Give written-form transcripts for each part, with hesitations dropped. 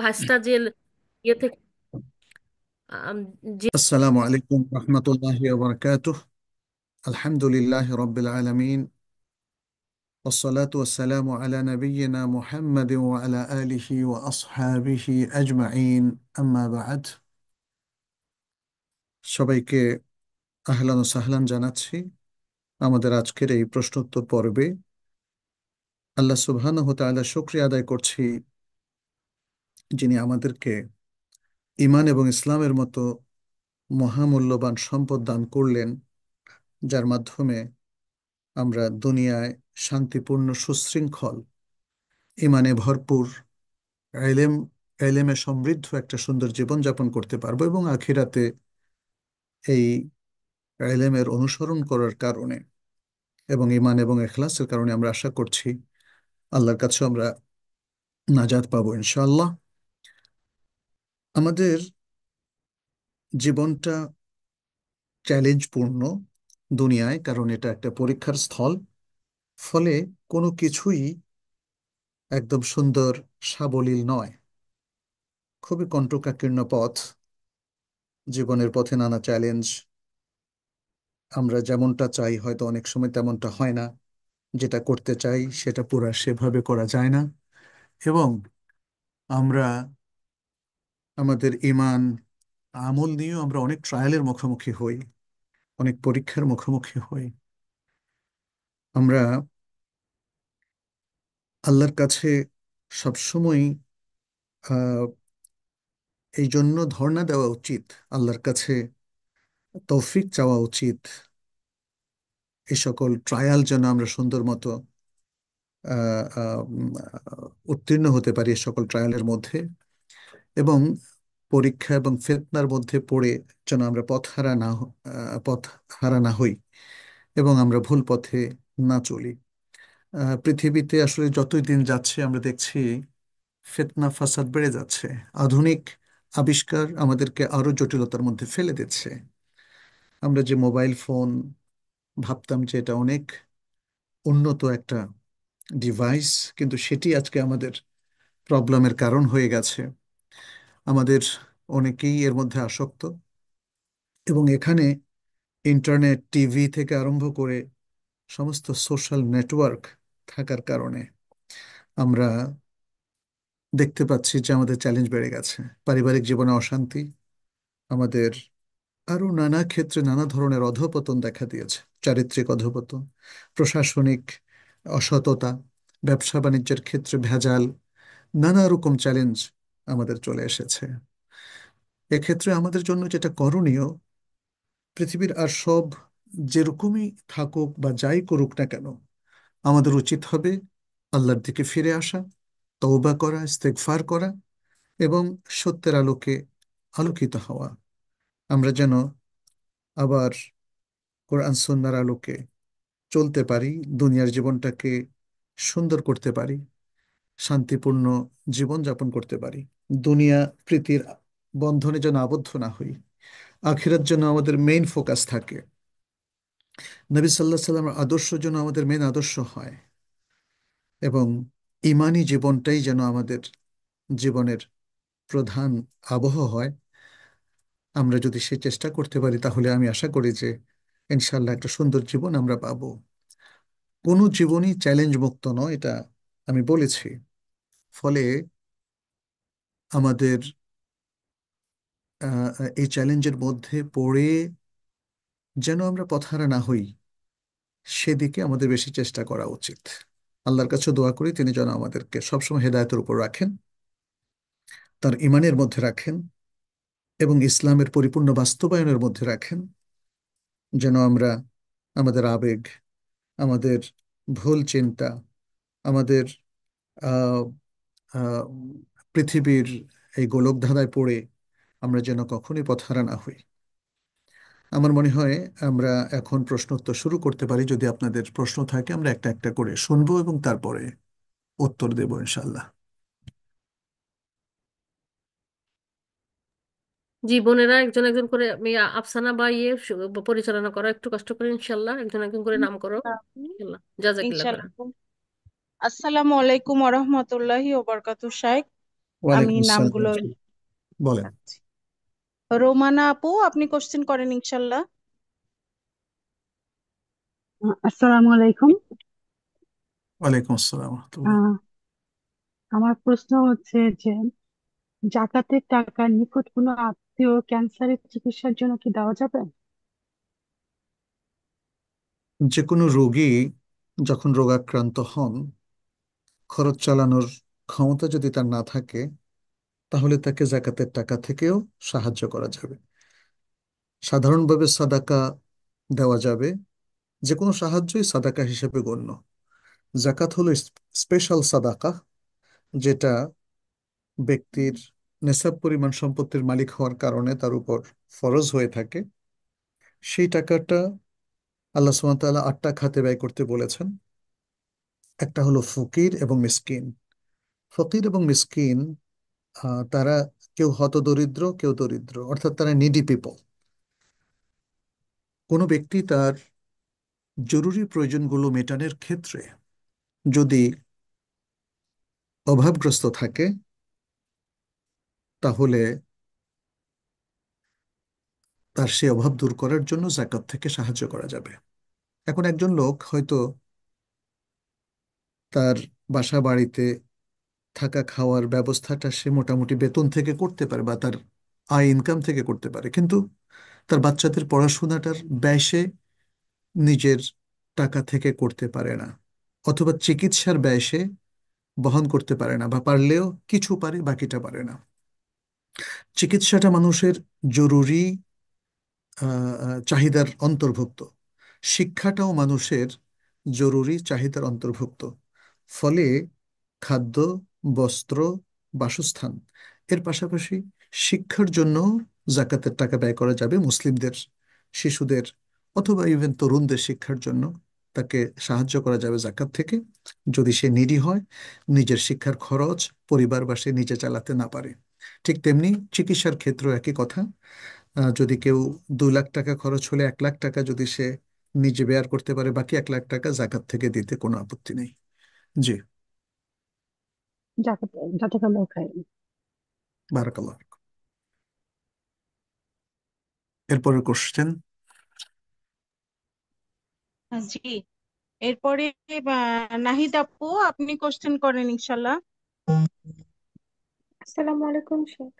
ভাষটা যে ইয়ে থেকে আম, যে আসসালামু আলাইকুম রহমতুল্লাহি ওয়া বারাকাতুহ। আলহামদুলিল্লাহি রাব্বিল আলামিন والصلاة والسلام على نبينا محمد وعلى آله وأصحابه أجمعين أما بعد সবাইকে আহলান ও সাহলান জানাচ্ছি আমাদের আজকের এই প্রশ্নোত্তর পর্বে। আল্লাহ সুবহানাহু ওয়া তাআলা শুকরিয়া আদায় করছি, যিনি আমাদেরকে ঈমান এবং ইসলামের মতো মহামূল্যবান সম্পদ দান করলেন, যার মাধ্যমে আমরা দুনিয়ায় শান্তিপূর্ণ সুশৃঙ্খল ঈমানে ভরপুর এলেম এলেমে সমৃদ্ধ একটা সুন্দর জীবন যাপন করতে পারবো, এবং আখিরাতে এই এলেমের অনুসরণ করার কারণে এবং ঈমান এবং ইখলাসের কারণে আমরা আশা করছি আল্লাহর কাছে আমরা নাজাত পাবো ইনশাআল্লাহ। আমাদের জীবনটা চ্যালেঞ্জপূর্ণ দুনিয়ায়, কারণ এটা একটা পরীক্ষার স্থল। ফলে কোনো কিছুই একদম সুন্দর সাবলীল নয়, খুবই কণ্টকাকীর্ণ পথ। জীবনের পথে নানা চ্যালেঞ্জ, আমরা যেমনটা চাই হয়তো অনেক সময় তেমনটা হয় না, যেটা করতে চাই সেটা পুরা সেভাবে করা যায় না, এবং আমরা আমাদের ঈমান আমল নিয়েও আমরা অনেক ট্রায়ালের মুখোমুখি হই, অনেক পরীক্ষার মুখোমুখি হই। আমরা আল্লাহর কাছে সবসময় আহ এই জন্য ধর্ণা দেওয়া উচিত, আল্লাহর কাছে তৌফিক চাওয়া উচিত, এই সকল ট্রায়াল যেন আমরা সুন্দর মতো আহ, আহ, উম, উত্তীর্ণ হতে পারি এই সকল ট্রায়ালের মধ্যে, এবং পরীক্ষা এবং ফিতনার মধ্যে পড়ে যেন আমরা পথ হারা না হই, এবং আমরা ভুল পথে না চলি। পৃথিবীতে আসলে যতই দিন যাচ্ছে আমরা দেখছি ফিতনা ফাসাদ বেড়ে যাচ্ছে। আধুনিক আবিষ্কার আমাদেরকে আরো জটিলতার মধ্যে ফেলে দিচ্ছে। আমরা যে মোবাইল ফোন ভাবতাম যে এটা অনেক উন্নত একটা ডিভাইস, কিন্তু সেটি আজকে আমাদের প্রবলেমের কারণ হয়ে গেছে। আমাদের অনেকেই এর মধ্যে আসক্ত, এবং এখানে ইন্টারনেট, টিভি থেকে আরম্ভ করে সমস্ত সোশ্যাল নেটওয়ার্ক থাকার কারণে আমরা দেখতে পাচ্ছি যে আমাদের চ্যালেঞ্জ বেড়ে গেছে। পারিবারিক জীবনে অশান্তি, আমাদের আরো নানা ক্ষেত্রে নানা ধরনের অধঃপতন দেখা দিয়েছে, চারিত্রিক অধঃপতন, প্রশাসনিক অসততা, ব্যবসা বাণিজ্যের ক্ষেত্রে ভেজাল, নানা রকম চ্যালেঞ্জ আমাদের চলে এসেছে। এক্ষেত্রে আমাদের জন্য যেটা করণীয়, পৃথিবীর আর সব যেরকমই থাকুক বা যাই করুক না কেন, আমাদের উচিত হবে আল্লাহর দিকে ফিরে আসা, তওবা করা, ইস্তেগফার করা, এবং সত্যের আলোকে আলোকিত হওয়া। আমরা যেন আবার কোরআন সুন্নাহর আলোকে চলতে পারি, দুনিয়ার জীবনটাকে সুন্দর করতে পারি, শান্তিপূর্ণ জীবন যাপন করতে পারি, দুনিয়া প্রীতির বন্ধনে যেন আবদ্ধ না হই, আখিরাত যেন আমাদের মেইন ফোকাস থাকে, নবী সাল্লাহ সাল্লামের আদর্শ যেন আমাদের মেইন আদর্শ হয়, এবং ইমানি জীবনটাই যেন আমাদের জীবনের প্রধান আবহ হয়। আমরা যদি সে চেষ্টা করতে পারি তাহলে আমি আশা করি যে ইনশাল্লাহ একটা সুন্দর জীবন আমরা পাবো। কোনো জীবনই চ্যালেঞ্জ মুক্ত নয়, এটা আমি বলেছি। ফলে আমাদের এই চ্যালেঞ্জের মধ্যে পড়ে যেন আমরা পথহারা না হই, সেদিকে আমাদের বেশি চেষ্টা করা উচিত। আল্লাহর কাছে দোয়া করি তিনি যেন আমাদেরকে সবসময় হেদায়েতের উপর রাখেন, তার ইমানের মধ্যে রাখেন, এবং ইসলামের পরিপূর্ণ বাস্তবায়নের মধ্যে রাখেন, যেন আমরা আমাদের আবেগ, আমাদের ভুল চিন্তা, আমাদের আহ, আহ, পৃথিবীর এই গোলকধাঁধায় পড়ে আমরা যেন কখনোই পথহারা না হই। আমার মনে হয় আমরা এখন প্রশ্নোত্তর শুরু করতে পারি। যদি আপনাদের প্রশ্ন থাকে আমরা একটা একটা করে শুনবো এবং তারপরে উত্তর দেবো ইনশাল্লাহ। জীবনেরা একজন একজন করে আমি আফসানা বা ইয়ে পরিচালনা করো, একটু কষ্ট করে ইনশাল্লাহ, একজন একজন করে নাম করো ইনশাল্লাহ। জাজাকিল্লাহ খাইরান। ইনশাআল্লাহ। আসসালামু আলাইকুম ওয়া রাহমাতুল্লাহি ওয়া বারাকাতুহু। শাইখ, ওয়ালাইকুম আমি আসসালাম। নামগুলো বলেন। রাখছি। রোমানা আপু, আপনি কোশ্চেন করেন ইনশাল্লাহ। আসসালামু আলাইকুম। ওয়ালাইকুম আসসালাম রহমতুল্লাহ। আহ, আমার প্রশ্ন হচ্ছে যে জাকাতের টাকা নিকট কোনো আত্মীয় ক্যান্সারের চিকিৎসার জন্য কি দেওয়া যাবে? যে কোনো রোগী যখন রোগাক্রান্ত হন, খরচ চালানোর ক্ষমতা যদি তার না থাকে, তাহলে তাকে জাকাতের টাকা থেকেও সাহায্য করা যাবে। সাধারণভাবে সাদাকা দেওয়া যাবে, যে কোনো সাহায্যই সাদাকা হিসেবে গণ্য। জাকাত হলো স্পেশাল সাদাকা, যেটা ব্যক্তির নেশাব পরিমাণ সম্পত্তির মালিক হওয়ার কারণে তার উপর ফরজ হয়ে থাকে। সেই টাকাটা আল্লাহ সুবহানাহু ওয়া তাআলা 8টা খাতে ব্যয় করতে বলেছেন। একটা হলো ফকির এবং মিসকিন। ফকির এবং মিসকিন, তারা কেউ হতদরিদ্র, কেউ দরিদ্র, অর্থাৎ তারা নিডি পিপল। কোনো ব্যক্তি তার জরুরি প্রয়োজনগুলো মেটানোর ক্ষেত্রে যদি অভাবগ্রস্ত থাকে, তাহলে তার সেই অভাব দূর করার জন্য জাকাত থেকে সাহায্য করা যাবে। এখন একজন লোক হয়তো তার বাসা বাড়িতে থাকা খাওয়ার ব্যবস্থাটা সে মোটামুটি বেতন থেকে করতে পারে বা তার আয় ইনকাম থেকে করতে পারে, কিন্তু তার বাচ্চাদের পড়াশোনাটার ব্যয় সে নিজের টাকা থেকে করতে পারে না, অথবা চিকিৎসার ব্যয় সে বহন করতে পারে না, বা পারলেও কিছু পারে, বাকিটা পারে না। চিকিৎসাটা মানুষের জরুরি চাহিদার অন্তর্ভুক্ত। শিক্ষাটাও মানুষের জরুরি চাহিদার অন্তর্ভুক্ত। ফলে খাদ্য, বস্ত্র, বাসস্থান, এর পাশাপাশি শিক্ষার জন্য জাকাতের টাকা ব্যয় করা যাবে। মুসলিমদের শিশুদের অথবা ইভেন তরুণদের শিক্ষার জন্য তাকে সাহায্য করা যাবে জাকাত থেকে, যদি সে নিডি হয়, নিজের শিক্ষার খরচ পরিবার বা সে নিজে চালাতে না পারে। ঠিক তেমনি চিকিৎসার ক্ষেত্রেও একই কথা। যদি কেউ 2 লাখ টাকা খরচ হলে 1 লাখ টাকা যদি সে নিজে বেয়ার করতে পারে, বাকি 1 লাখ টাকা জাকাত থেকে দিতে কোনো আপত্তি নেই। জি। জাকাত, জাকাতুল্লাহ খায়। বারাকাল্লাহ। এরপরের কোশ্চেন। জি, এরপরে নাহিদ আপু, আপনি কোশ্চেন করেন ইনশাল্লাহ। আসসালামু আলাইকুম শেখ।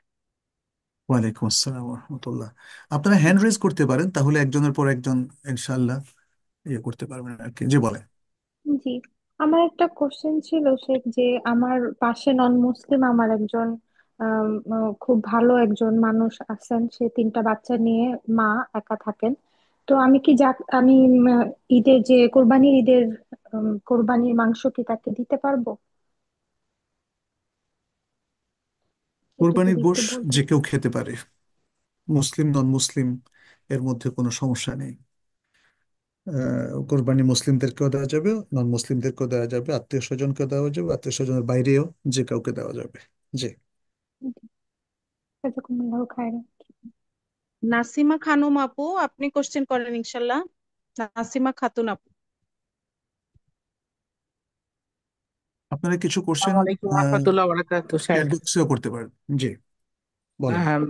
ওয়ালাইকুম আসসালাম রহমতুল্লাহ। আপনারা হ্যান্ড জি রেজ করতে পারেন, তাহলে একজনের পর একজন ইনশাল্লাহ ইয়ে করতে পারবেন আর কি। জি বলেন। জি, আমার একটা কোশ্চেন ছিল শেখ, যে আমার পাশে নন মুসলিম আমার একজন খুব ভালো একজন মানুষ আছেন, সে 3টা বাচ্চা নিয়ে মা একা থাকেন। তো আমি কি আমি ঈদের যে কোরবানির ঈদের কোরবানির মাংস কি তাকে দিতে পারবো? এটা কোরবানির যদি একটু গোশত বলতেন। যে কেউ খেতে পারে, মুসলিম নন মুসলিম, এর মধ্যে কোনো সমস্যা নেই। কোরবানি মুসলিমদেরকেও দেওয়া যাবে, নন মুসলিমদেরকেও দেওয়া যাবে, আত্মীয় স্বজনকেও দেওয়া যাবে, আত্মীয় স্বজনের বাইরেও যে কাউকে দেওয়া যাবে। জি। জাযাকুমুল্লাহু খায়রান। নাসিমা খানুম আপু, আপনি কোশ্চেন করেন ইনশাল্লাহ। নাসিমা খাতুন আপু। আপনারা কিছু কোশ্চেন আসসালামু আলাইকুম রহমতুল্লাহ বারাকাতু চ্যাট শেখ। বক্সেও করতে পারেন। জি বলেন। আম,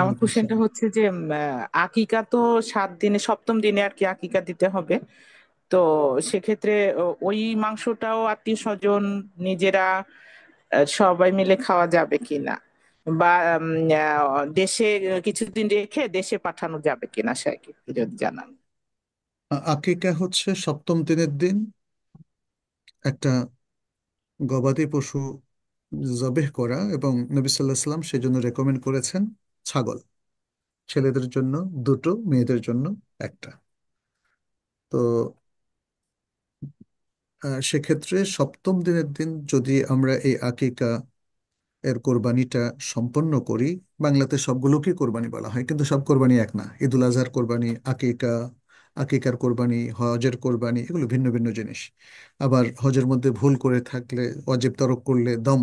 আমার ওয়ালাইকুম কোশ্চেনটা আসসালাম। হচ্ছে যে আকিকা তো 7 দিনে, সপ্তম দিনে আর কি আকিকা দিতে হবে। তো সেক্ষেত্রে ওই মাংসটাও আত্মীয় স্বজন নিজেরা সবাই মিলে খাওয়া যাবে কিনা, বা দেশে কিছুদিন রেখে দেশে পাঠানো যাবে কিনা শেখ, একটু যদি জানান। আকিকা হচ্ছে সপ্তম দিনের দিন একটা গবাদি পশু জবেহ করা, এবং নবী সাল্লাহ সাল্লাম সেজন্য রেকমেন্ড করেছেন ছাগল। ছেলেদের জন্য 2টো, মেয়েদের জন্য একটা। তো সেক্ষেত্রে সপ্তম দিনের দিন যদি আমরা এই আকিকা এর কোরবানিটা সম্পন্ন করি, বাংলাতে সবগুলোকে কোরবানি বলা হয়, কিন্তু সব কোরবানি এক না। ঈদুল আজহার কোরবানি, আকিকা, আকিকার কোরবানি, হজের কোরবানি, এগুলো ভিন্ন ভিন্ন জিনিস। আবার হজের মধ্যে ভুল করে থাকলে, ওয়াজিব তরক করলে দম,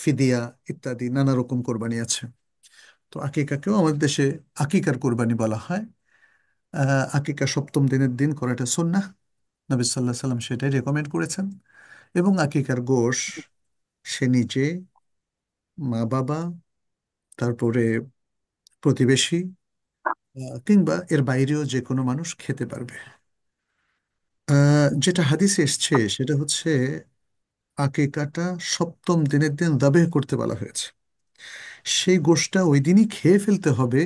ফিদিয়া ইত্যাদি নানা রকম কোরবানি আছে। তো আকিকাকেও আমাদের দেশে আকিকার কোরবানি বলা হয়। আকিকা সপ্তম দিনের দিন করাটা সুন্নাহ। নবী সাল্লাহ সাল্লাম সেটাই রেকমেন্ড করেছেন। এবং আকিকার গোশ সে নিজে মা বাবা, তারপরে প্রতিবেশী, কিংবা এর বাইরেও যে কোনো মানুষ খেতে পারবে। যেটা হাদিসে এসছে সেটা হচ্ছে আকিকাটা সপ্তম দিনের দিন দাবেহ করতে বলা হয়েছে। সেই গোশটা ওই দিনই খেয়ে ফেলতে হবে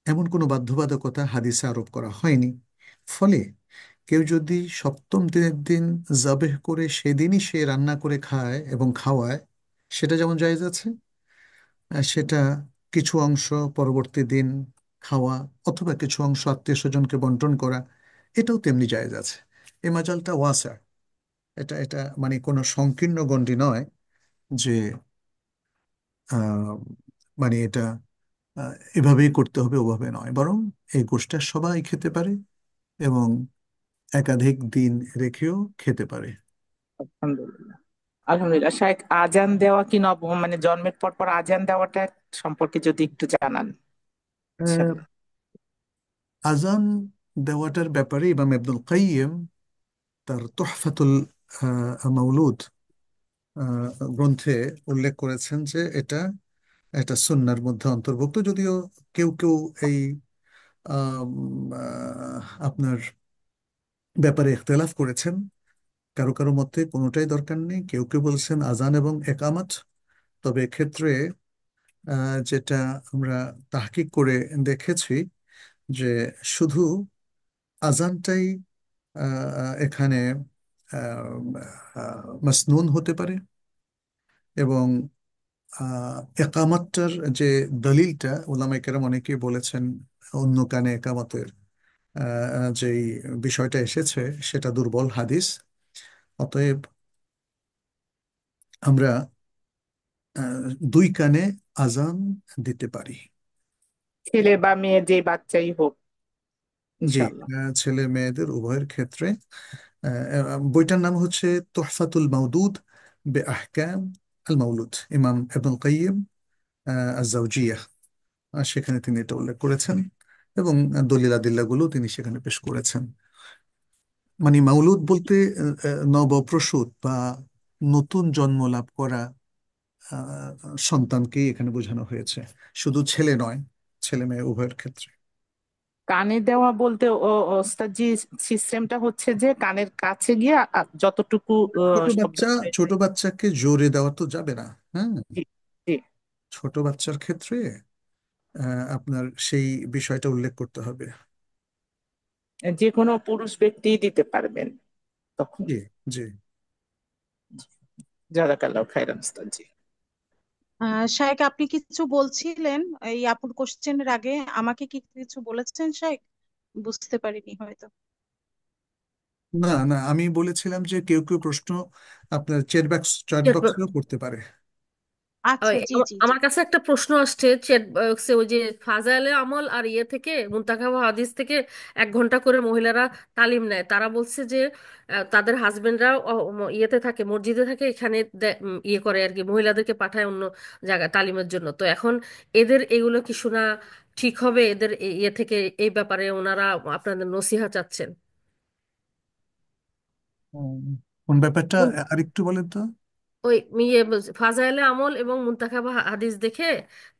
এমন কোনো বাধ্যবাধকতা হাদিসে আরোপ করা হয়নি। ফলে কেউ যদি সপ্তম দিনের দিন জাবেহ করে সেদিনই সে রান্না করে খায় এবং খাওয়ায়, সেটা যেমন জায়েজ আছে, সেটা কিছু অংশ পরবর্তী দিন খাওয়া অথবা কিছু অংশ আত্মীয় স্বজনকে বন্টন করা, এটাও তেমনি জায়েজ আছে। এই মাজালটা ওয়াসা। এটা এটা মানে কোনো সংকীর্ণ গণ্ডি নয় যে আহ, মানে এটা এভাবেই করতে হবে ওভাবে নয়, বরং এই গোষ্ঠটা সবাই খেতে পারে এবং একাধিক দিন রেখেও খেতে পারে। আলহামদুলিল্লাহ। আলহামদুলিল্লাহ, শায়েখ, আজান দেওয়া কি মানে জন্মের পর পর আজান দেওয়াটা সম্পর্কে যদি একটু জানান, আহ, ইনশাআল্লাহ। আজান দেওয়াটার ব্যাপারে ইমাম ইবনুল কাইয়িম তার তুহফাতুল মাউলুদ গ্রন্থে উল্লেখ করেছেন যে এটা এটা সুন্নাহর মধ্যে অন্তর্ভুক্ত। যদিও কেউ কেউ এই আম, আপনার ব্যাপারে ইখতিলাফ করেছেন। কারো কারো মতে কোনোটাই দরকার নেই, কেউ কেউ বলছেন আজান এবং একামত। তবে এক্ষেত্রে যেটা আমরা তাহকিক করে দেখেছি যে শুধু আজানটাই এখানে মাসনুন হতে পারে, এবং একামতটার যে দলিলটা ওলামায়ে কেরাম অনেকেই বলেছেন অন্য কানে একামতের যেই বিষয়টা এসেছে সেটা দুর্বল হাদিস। অতএব আমরা দুই কানে আজান দিতে পারি। ছেলে বা মেয়ে যে বাচ্চাই হোক, জি, ইনশাআল্লাহ। ছেলে মেয়েদের উভয়ের ক্ষেত্রে। বইটার নাম হচ্ছে তুহফাতুল মাউদুদ বে আহকাম আল মাউলুদ, ইমাম ইবনুল কাইয়িম আজ-জাওজিয়া। সেখানে তিনি এটা উল্লেখ করেছেন এবং দলিল আদিল্লাগুলো তিনি সেখানে পেশ করেছেন। মানে মাউলুদ বলতে নবপ্রসূত বা নতুন জন্ম লাভ করা সন্তানকেই এখানে বোঝানো হয়েছে, শুধু ছেলে নয়, ছেলে মেয়ে উভয়ের ক্ষেত্রে। কানে দেওয়া বলতে ওস্তাদ জি, সিস্টেমটা হচ্ছে যে কানের কাছে গিয়ে যতটুকু ছোট শব্দ বাচ্চা, শোনা ছোট যায়। বাচ্চাকে জোরে দেওয়া তো যাবে না। হ্যাঁ, জি, জি। ছোট বাচ্চার ক্ষেত্রে আপনার সেই বিষয়টা উল্লেখ করতে হবে। যে কোনো পুরুষ ব্যক্তি দিতে পারবেন তখন। জি, জি। জাযাকাল্লাহু খাইরান উস্তাদ জি। শায়েখ, আপনি কিছু বলছিলেন এই আপুর কোশ্চেনের আগে, আমাকে কি কিছু বলেছেন শায়েখ? বুঝতে পারিনি হয়তো। না, না, আমি বলেছিলাম যে কেউ কেউ প্রশ্ন আপনার চ্যাট বক্সেও করতে পারে। আচ্ছা, জি জি জি। আমার কাছে একটা প্রশ্ন আসছে চ্যাট বক্সে, ওই যে ফাজাইলে আমল আর ইয়ে থেকে মুনতাখাব হাদিস থেকে 1 ঘন্টা করে মহিলারা তালিম নেয়, তারা বলছে যে তাদের হাজবেন্ডরা ইয়েতে থাকে, মসজিদে থাকে, এখানে ইয়ে করে আর কি, মহিলাদেরকে পাঠায় অন্য জায়গায় তালিমের জন্য। তো এখন এদের এগুলো কি শোনা ঠিক হবে? এদের ইয়ে থেকে এই ব্যাপারে ওনারা আপনাদের নসিহা চাচ্ছেন। উম, কোন ব্যাপারটা আরেকটু বলেন তো। ওই ইয়ে ফাজাইলে আমল এবং মুনতাখাব হাদিস দেখে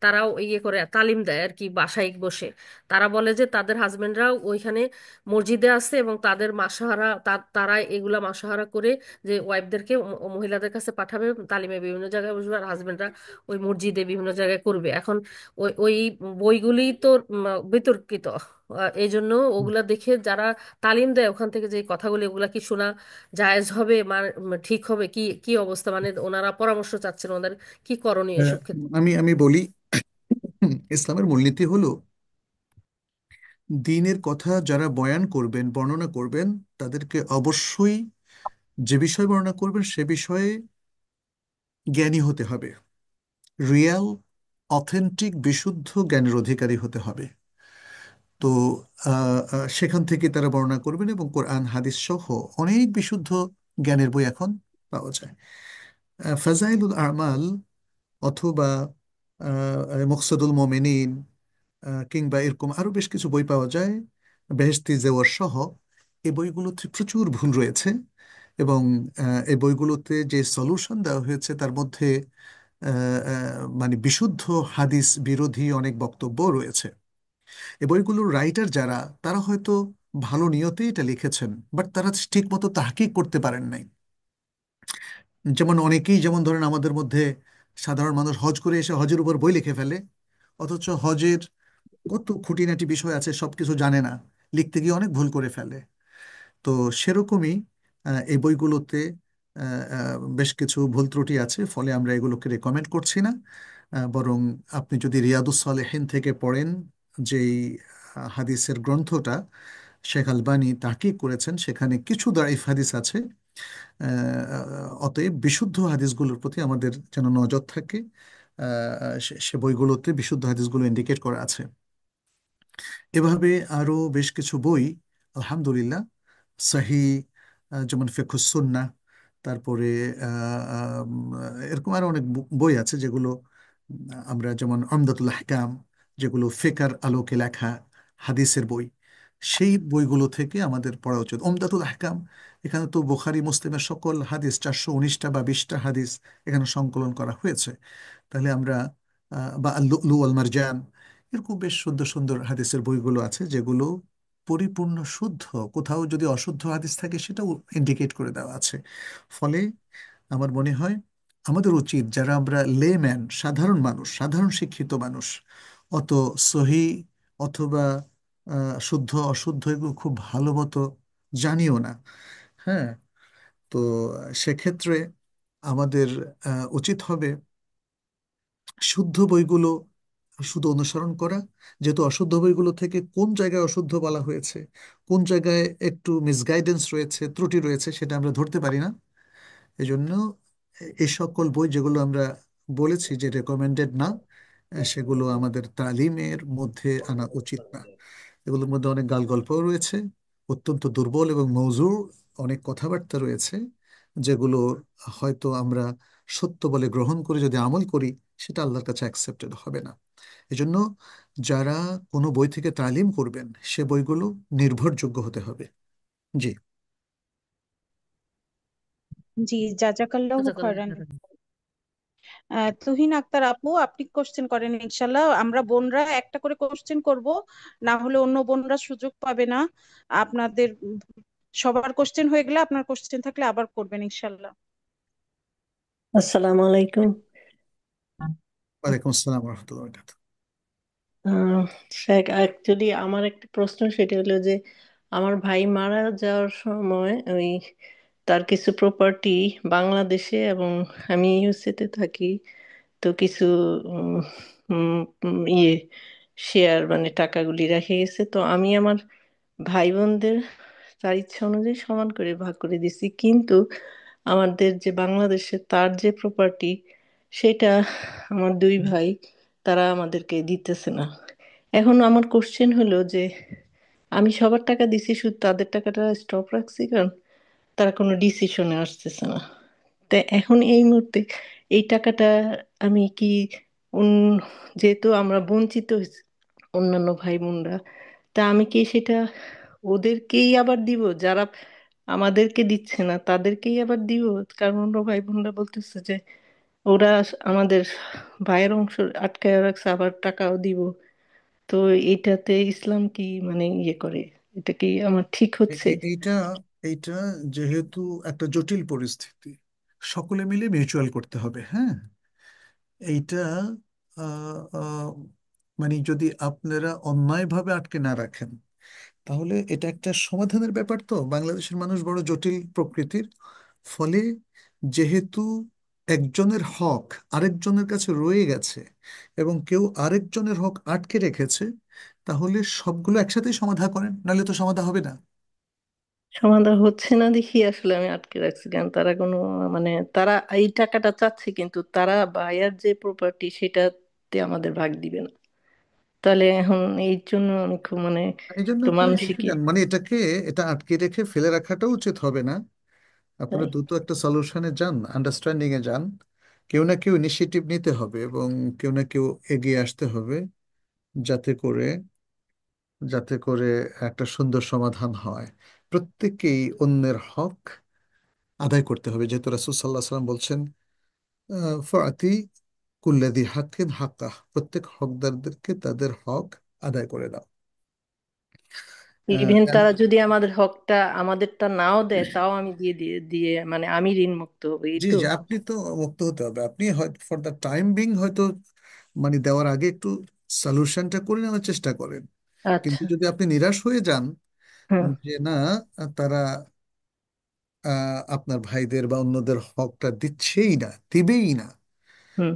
তারাও ইয়ে করে তালিম দেয় আর কি বাসায় বসে। তারা বলে যে তাদের হাজবেন্ডরাও ওইখানে মসজিদে আছে এবং তাদের মাসোহারা তারা এগুলা মাসোহারা করে যে ওয়াইফদেরকে মহিলাদের কাছে পাঠাবে তালিমে, বিভিন্ন জায়গায় বসবে, আর হাজবেন্ডরা ওই মসজিদে বিভিন্ন জায়গায় করবে। এখন ওই ওই বইগুলি তো বিতর্কিত, এই জন্য ওগুলা দেখে যারা তালিম দেয় ওখান থেকে যে কথাগুলি, ওগুলা কি শোনা জায়েজ হবে? মানে ঠিক হবে? কি কি অবস্থা, মানে ওনারা পরামর্শ চাচ্ছেন ওদের কি করণীয় আহ, এসব ক্ষেত্রে। আমি আমি বলি, ইসলামের মূলনীতি হলো দ্বীনের কথা যারা বয়ান করবেন, বর্ণনা করবেন, তাদেরকে অবশ্যই যে বিষয় বর্ণনা করবেন সে বিষয়ে জ্ঞানী হতে হবে। রিয়াল, অথেন্টিক, বিশুদ্ধ জ্ঞানের অধিকারী হতে হবে। তো সেখান থেকে তারা বর্ণনা করবেন এবং কোরআন হাদিস সহ অনেক বিশুদ্ধ জ্ঞানের বই এখন পাওয়া যায়। ফাজাইলুল আমাল অথবা মকসুদুল মোমিনিন, কিংবা এরকম আরো বেশ কিছু বই পাওয়া যায়, বেহেশতি জেওয়ার সহ। এই বইগুলোতে প্রচুর ভুল রয়েছে এবং এই বইগুলোতে যে সলিউশন দেওয়া হয়েছে তার মধ্যে মানে বিশুদ্ধ হাদিস বিরোধী অনেক বক্তব্য রয়েছে। এই বইগুলোর রাইটার যারা, তারা হয়তো ভালো নিয়তে এটা লিখেছেন, বাট তারা ঠিক মতো তাহকিক করতে পারেন নাই। যেমন অনেকেই, যেমন ধরেন আমাদের মধ্যে সাধারণ মানুষ হজ করে এসে হজের উপর বই লিখে ফেলে, অথচ হজের কত খুঁটিনাটি বিষয় আছে সবকিছু জানে না, লিখতে গিয়ে অনেক ভুল করে ফেলে। তো সেরকমই এই বইগুলোতে বেশ কিছু ভুল ত্রুটি আছে, ফলে আমরা এগুলোকে রেকমেন্ড করছি না। বরং আপনি যদি রিয়াদুস সালেহিন থেকে পড়েন, যেই হাদিসের গ্রন্থটা শেখ আলবানী তাহকিক করেছেন, সেখানে কিছু দাইফ হাদিস আছে। অতএব বিশুদ্ধ হাদিসগুলোর প্রতি আমাদের যেন নজর থাকে। সে বইগুলোতে বিশুদ্ধ হাদিসগুলো ইন্ডিকেট করা আছে। এভাবে আরো বেশ কিছু বই আলহামদুলিল্লাহ সহি, যেমন ফিকহুস সুন্নাহ, তারপরে এরকম আরো অনেক বই আছে যেগুলো আমরা, যেমন আমদাতুল আহকাম, যেগুলো ফিকার আলোকে লেখা হাদিসের বই, সেই বইগুলো থেকে আমাদের পড়া উচিত। আমদাতুল আহকাম, এখানে তো বুখারী মুসলিমের সকল হাদিস 419টা বা 20টা হাদিস এখানে সংকলন করা হয়েছে। তাহলে আমরা বা আল লুলু আল মারজান, এরকম বেশ সুন্দর সুন্দর হাদিসের বইগুলো আছে যেগুলো পরিপূর্ণ শুদ্ধ। কোথাও যদি অশুদ্ধ হাদিস থাকে সেটাও ইন্ডিকেট করে দেওয়া আছে। ফলে আমার মনে হয় আমাদের উচিত, যারা আমরা লেম্যান, সাধারণ মানুষ, সাধারণ শিক্ষিত মানুষ, অত সহি অথবা শুদ্ধ অশুদ্ধ এগুলো খুব ভালো মতো জানিও না, হ্যাঁ, তো সেক্ষেত্রে আমাদের উচিত হবে শুদ্ধ বইগুলো শুধু অনুসরণ করা। যেহেতু অশুদ্ধ বইগুলো থেকে কোন জায়গায় অশুদ্ধ বলা হয়েছে, কোন জায়গায় একটু মিসগাইডেন্স রয়েছে, ত্রুটি রয়েছে, সেটা আমরা ধরতে পারি না। এজন্য এই সকল বই যেগুলো আমরা বলেছি যে রেকমেন্ডেড না, সেগুলো আমাদের তালিমের মধ্যে আনা উচিত না। এগুলোর মধ্যে অনেক গাল গল্পও রয়েছে, অত্যন্ত দুর্বল এবং মৌজুর অনেক কথাবার্তা রয়েছে, যেগুলো হয়তো আমরা সত্য বলে গ্রহণ করে যদি আমল করি, সেটা আল্লাহর কাছে অ্যাকসেপ্টেড হবে না। এজন্য যারা কোনো বই থেকে তালিম করবেন, সে বইগুলো নির্ভরযোগ্য হতে হবে। জি। জি, জাজাকাল্লাহু জাযাকাল্লাহু খায়রান। খাইরান। তুহিন আক্তার আপু, আপনি কোশ্চেন করেন ইনশাল্লাহ। আমরা বোনরা একটা করে কোশ্চেন করব, না হলে অন্য বোনরা সুযোগ পাবে না। আপনাদের সবার কোশ্চেন হয়ে গেলে আপনার কোশ্চেন থাকলে আবার করবেন ইনশাল্লাহ। আসসালামু আলাইকুম। ওয়ালাইকুম আসসালাম রহমতুল্লাহ। আহ, শেখ, অ্যাকচুয়ালি আমার একটা প্রশ্ন, সেটা হলো যে আমার ভাই মারা যাওয়ার সময় ওই তার কিছু প্রপার্টি বাংলাদেশে এবং আমি ইউএসএ তে থাকি, তো কিছু উম, উম, ইয়ে শেয়ার মানে টাকাগুলি রেখে গেছে। তো আমি আমার ভাই বোনদের তার ইচ্ছা অনুযায়ী সমান করে ভাগ করে দিছি, কিন্তু আমাদের যে বাংলাদেশে তার যে প্রপার্টি, সেটা আমার দুই ভাই তারা আমাদেরকে দিতেছে না। এখন আমার কোশ্চেন হলো যে আমি সবার টাকা দিছি, শুধু তাদের টাকাটা স্টপ রাখছি, কারণ তারা কোনো ডিসিশনে আসতেছে না। তা এখন এই মুহূর্তে এই টাকাটা আমি কি যেহেতু আমরা বঞ্চিত হয়েছি অন্যান্য ভাই বোনরা, তা আমি কি সেটা ওদেরকেই আবার দিব, যারা আমাদেরকে দিচ্ছে না তাদেরকেই আবার দিব? কারণ অন্য ভাই বোনরা বলতেছে যে ওরা আমাদের ভাইয়ের অংশ আটকায় রাখছে, আবার টাকাও দিব। তো এইটাতে ইসলাম কি মানে ইয়ে করে? এটা কি আমার ঠিক এ- হচ্ছে? এ- এইটা এইটা যেহেতু একটা জটিল পরিস্থিতি, সকলে মিলে মিউচুয়াল করতে হবে, হ্যাঁ। এইটা আহ, আহ, মানে যদি আপনারা অন্যায়ভাবে আটকে না রাখেন, তাহলে এটা একটা সমাধানের ব্যাপার। তো বাংলাদেশের মানুষ বড় জটিল প্রকৃতির, ফলে যেহেতু একজনের হক আরেকজনের কাছে রয়ে গেছে এবং কেউ আরেকজনের হক আটকে রেখেছে, তাহলে সবগুলো একসাথেই সমাধা করেন, নাহলে তো সমাধা হবে না। সমাধান হচ্ছে না দেখি আসলে আমি আটকে রাখছি, কারণ তারা কোনো মানে তারা এই টাকাটা চাচ্ছে, কিন্তু তারা বায়ার যে প্রপার্টি সেটাতে আমাদের ভাগ দিবে না। তাহলে এখন এই জন্য আমি খুব মানে এই জন্য একটু আপনি মানসিক রেখে দেন, মানে এটা আটকে রেখে ফেলে রাখাটা উচিত হবে না। আপনারা তাই। দ্রুত একটা সলিউশনে যান, আন্ডারস্ট্যান্ডিং এ যান। কেউ না কেউ ইনিশিয়েটিভ নিতে হবে এবং কেউ না কেউ এগিয়ে আসতে হবে, যাতে করে যাতে করে একটা সুন্দর সমাধান হয়। প্রত্যেককেই অন্যের হক আদায় করতে হবে, যেহেতু রাসূল সাল্লাল্লাহু আলাইহি ওয়াসাল্লাম বলছেন ফাতি কুল্লাযী হাক্কিন হাক্কাহ, প্রত্যেক হকদারদেরকে তাদের হক আদায় করে দাও। ইভেন আহ, তারা যদি আমাদের হকটা আমাদেরটা নাও দেয় তাও আমি দিয়ে দিয়ে দিয়ে মানে আমি ঋণ মুক্ত হবো, এই জি তো? জি, আপনি তো মুক্ত হতে হবে। আপনি হয়তো ফর দ্য টাইম বিং হয়তো মানে দেওয়ার আগে একটু সলিউশনটা করে নেওয়ার চেষ্টা করেন। কিন্তু আচ্ছা। যদি আপনি নিরাশ হয়ে যান হুম। যে না, তারা আপনার ভাইদের বা অন্যদের হকটা দিচ্ছেই না, দিবেই না, হুম।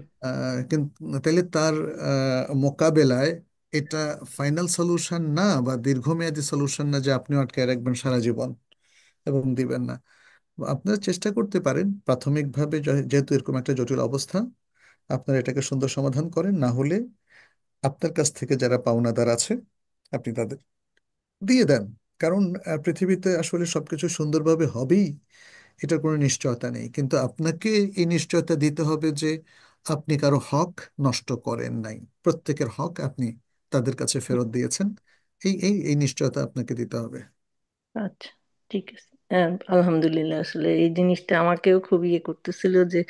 কিন্তু তাহলে তার মোকাবেলায় এটা ফাইনাল সলিউশন না বা দীর্ঘমেয়াদী সলিউশন না যে আপনি আটকায় রাখবেন সারা জীবন এবং দিবেন না। আপনারা চেষ্টা করতে পারেন প্রাথমিকভাবে, যেহেতু এরকম একটা জটিল অবস্থা, আপনারা এটাকে সুন্দর সমাধান করেন। না হলে আপনার কাছ থেকে যারা পাওনাদার আছে আপনি তাদের দিয়ে দেন। কারণ পৃথিবীতে আসলে সবকিছু সুন্দরভাবে হবেই এটার কোনো নিশ্চয়তা নেই, কিন্তু আপনাকে এই নিশ্চয়তা দিতে হবে যে আপনি কারো হক নষ্ট করেন নাই, প্রত্যেকের হক আপনি তাদের কাছে ফেরত দিয়েছেন। এই নিশ্চয়তা আপনাকে দিতে হবে। আচ্ছা, ঠিক আছে। হ্যাঁ, আলহামদুলিল্লাহ। আসলে এই জিনিসটা আমাকেও খুব ইয়ে করতেছিল যে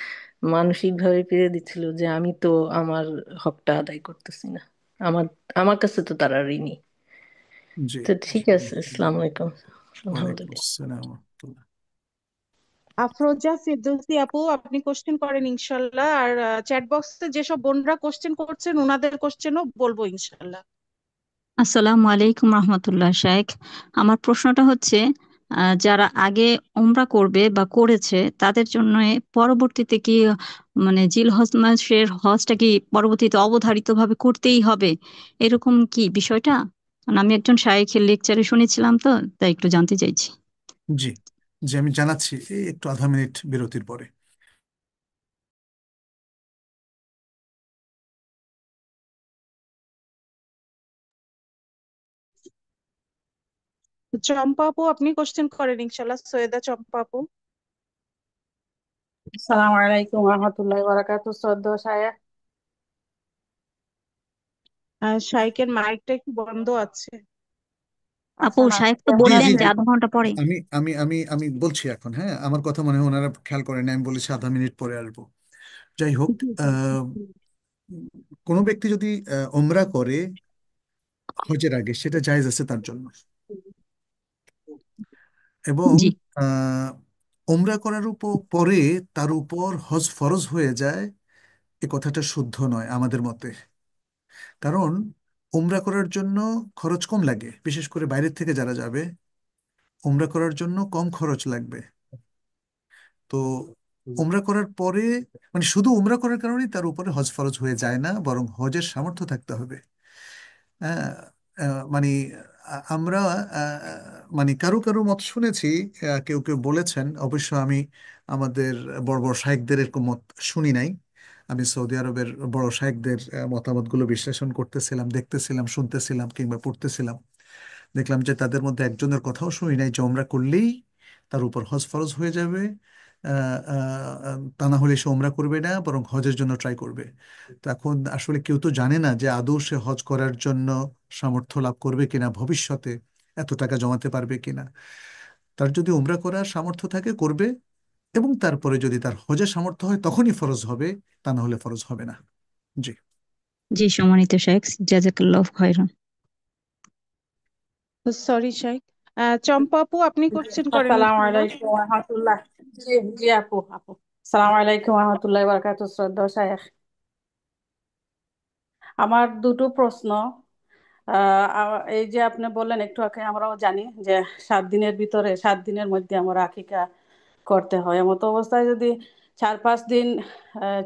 মানসিক ভাবে পেরে দিচ্ছিল যে আমি তো আমার হকটা আদায় করতেছি না। আমার আমার কাছে তো তারা ঋণী। জি। তো ঠিক আছে, আসসালামু আলাইকুম। ওয়ালাইকুম আলহামদুলিল্লাহ। আসসালাম ওয়া রাহমাতুল্লাহ। আফরোজা ফিরদৌসী আপু, আপনি কোশ্চেন করেন ইনশাল্লাহ। আর চ্যাট বক্সে যেসব বোনরা কোশ্চেন করছেন ওনাদের কোশ্চেনও বলবো ইনশাল্লাহ। আসসালামু আলাইকুম রহমতুল্লাহ শেখ। আমার প্রশ্নটা হচ্ছে, যারা আগে ওমরা করবে বা করেছে তাদের জন্য পরবর্তীতে কি মানে জিল হজ মাসের হজটা কি পরবর্তীতে অবধারিতভাবে করতেই হবে, এরকম কি বিষয়টা? কারণ আমি একজন শাইখের লেকচারে শুনেছিলাম, তো তাই একটু জানতে চাইছি। জি জি, আমি জানাচ্ছি এই একটু আধা মিনিট বিরতির পরে। চম্পা আপু, আপনি কোশ্চেন করেন ইনশাল্লাহ। সৈয়দা চম্পা আপু। আসসালামু আলাইকুম রহমতুল্লাহি বারাকাতু। শ্রদ্ধা শায়া। শাইকের মাইকটা একটু বন্ধ আছে। আপু, আচ্ছা, না শাইখ তো কেমন জি জি বললেন যে জি, আছেন? আধা ঘন্টা পরে। আমি বলছি এখন। হ্যাঁ, আমার কথা মনে হয় ওনারা খেয়াল করেন, আমি বলেছি আধা মিনিট পরে আসবো। যাই হোক, কোনো ব্যক্তি যদি ওমরা করে হজের আগে, সেটা জায়েজ আছে তার জন্য। এবং জি। আহ, ওমরা করার উপর পরে তার উপর হজ ফরজ হয়ে যায়, এ কথাটা শুদ্ধ নয় আমাদের মতে। কারণ ওমরা করার জন্য খরচ কম লাগে, বিশেষ করে বাইরের থেকে যারা যাবে ওমরা করার জন্য কম খরচ লাগবে। তো উমরা করার পরে মানে শুধু উমরা করার কারণেই তার উপরে হজ ফরজ হয়ে যায় না, বরং হজের সামর্থ্য থাকতে হবে। হ্যাঁ, মানে আমরা মানে কারো কারো মত শুনেছি, কেউ কেউ বলেছেন, অবশ্য আমি আমাদের বড় বড় শায়েখদের এরকম মত শুনি নাই। আমি সৌদি আরবের বড় শায়েখদের মতামতগুলো বিশ্লেষণ করতেছিলাম, দেখতেছিলাম, শুনতেছিলাম কিংবা পড়তেছিলাম। দেখলাম যে তাদের মধ্যে একজনের কথাও শুনি নাই যে ওমরা করলেই তার উপর হজ ফরজ হয়ে যাবে। তা না হলে সে ওমরা করবে না, বরং হজের জন্য ট্রাই করবে। তো এখন আসলে কেউ তো জানে না যে আদৌ সে হজ করার জন্য সামর্থ্য লাভ করবে কিনা, ভবিষ্যতে এত টাকা জমাতে পারবে কিনা। তার যদি উমরা করার সামর্থ্য থাকে করবে, এবং তারপরে যদি তার হজের সামর্থ্য হয় তখনই ফরজ হবে, তা না হলে ফরজ হবে না। জি। জি, সম্মানিত শেখ, জাজাকাল্লাহ খাইরান। সরি শাইক। চম্পা আপু, আপনি কোশ্চেন করেন আসসালামু ইনশাল্লাহ। আলাইকুম রহমতুল্লাহ। জি জি আপু, আসসালামু আলাইকুম রহমতুল্লাহি বারাকাতু। শ্রদ্ধা শায়া, আমার দুটো প্রশ্ন। এই যে আপনি বললেন একটু আগে, আমরাও জানি যে 7 দিনের ভিতরে, 7 দিনের মধ্যে আমরা আকিকা করতে হয়। এমতো অবস্থায় যদি 4-5 দিন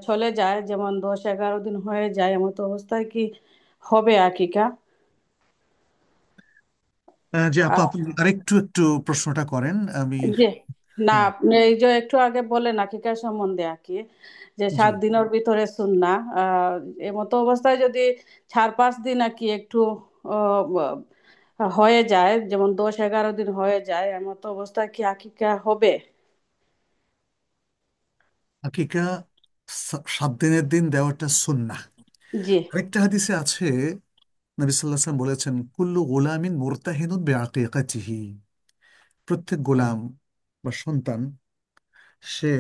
চলে যায়, যেমন 10-11 দিন হয়ে যায়, এমতো অবস্থায় কি হবে আকিকা? যে আপা, আপনি আরেকটু একটু প্রশ্নটা করেন আমি। জি, না হ্যাঁ। আপনি এই যে একটু আগে বললেন আকিকা সম্বন্ধে আর কি, যে জি। 7 দিনের ভিতরে সুন্নাহ, এমতো অবস্থায় যদি 4-5 দিন আর কি একটু হয়ে যায়, যেমন 10-11 দিন হয়ে যায়, এমতো অবস্থায় কি আকিকা হবে? হাকিকা 7 দিনের দিন দেওয়াটা সুন্নাহ। জি। আরেকটা হাদিসে আছে, নবী সাল্লাল্লাহু আলাইহি ওয়াসাল্লাম বলেছেন, কুল্লু গোলামিন মুরতাহিনুন বিআকিকাতিহি, প্রত্যেক গোলাম বা সন্তান সে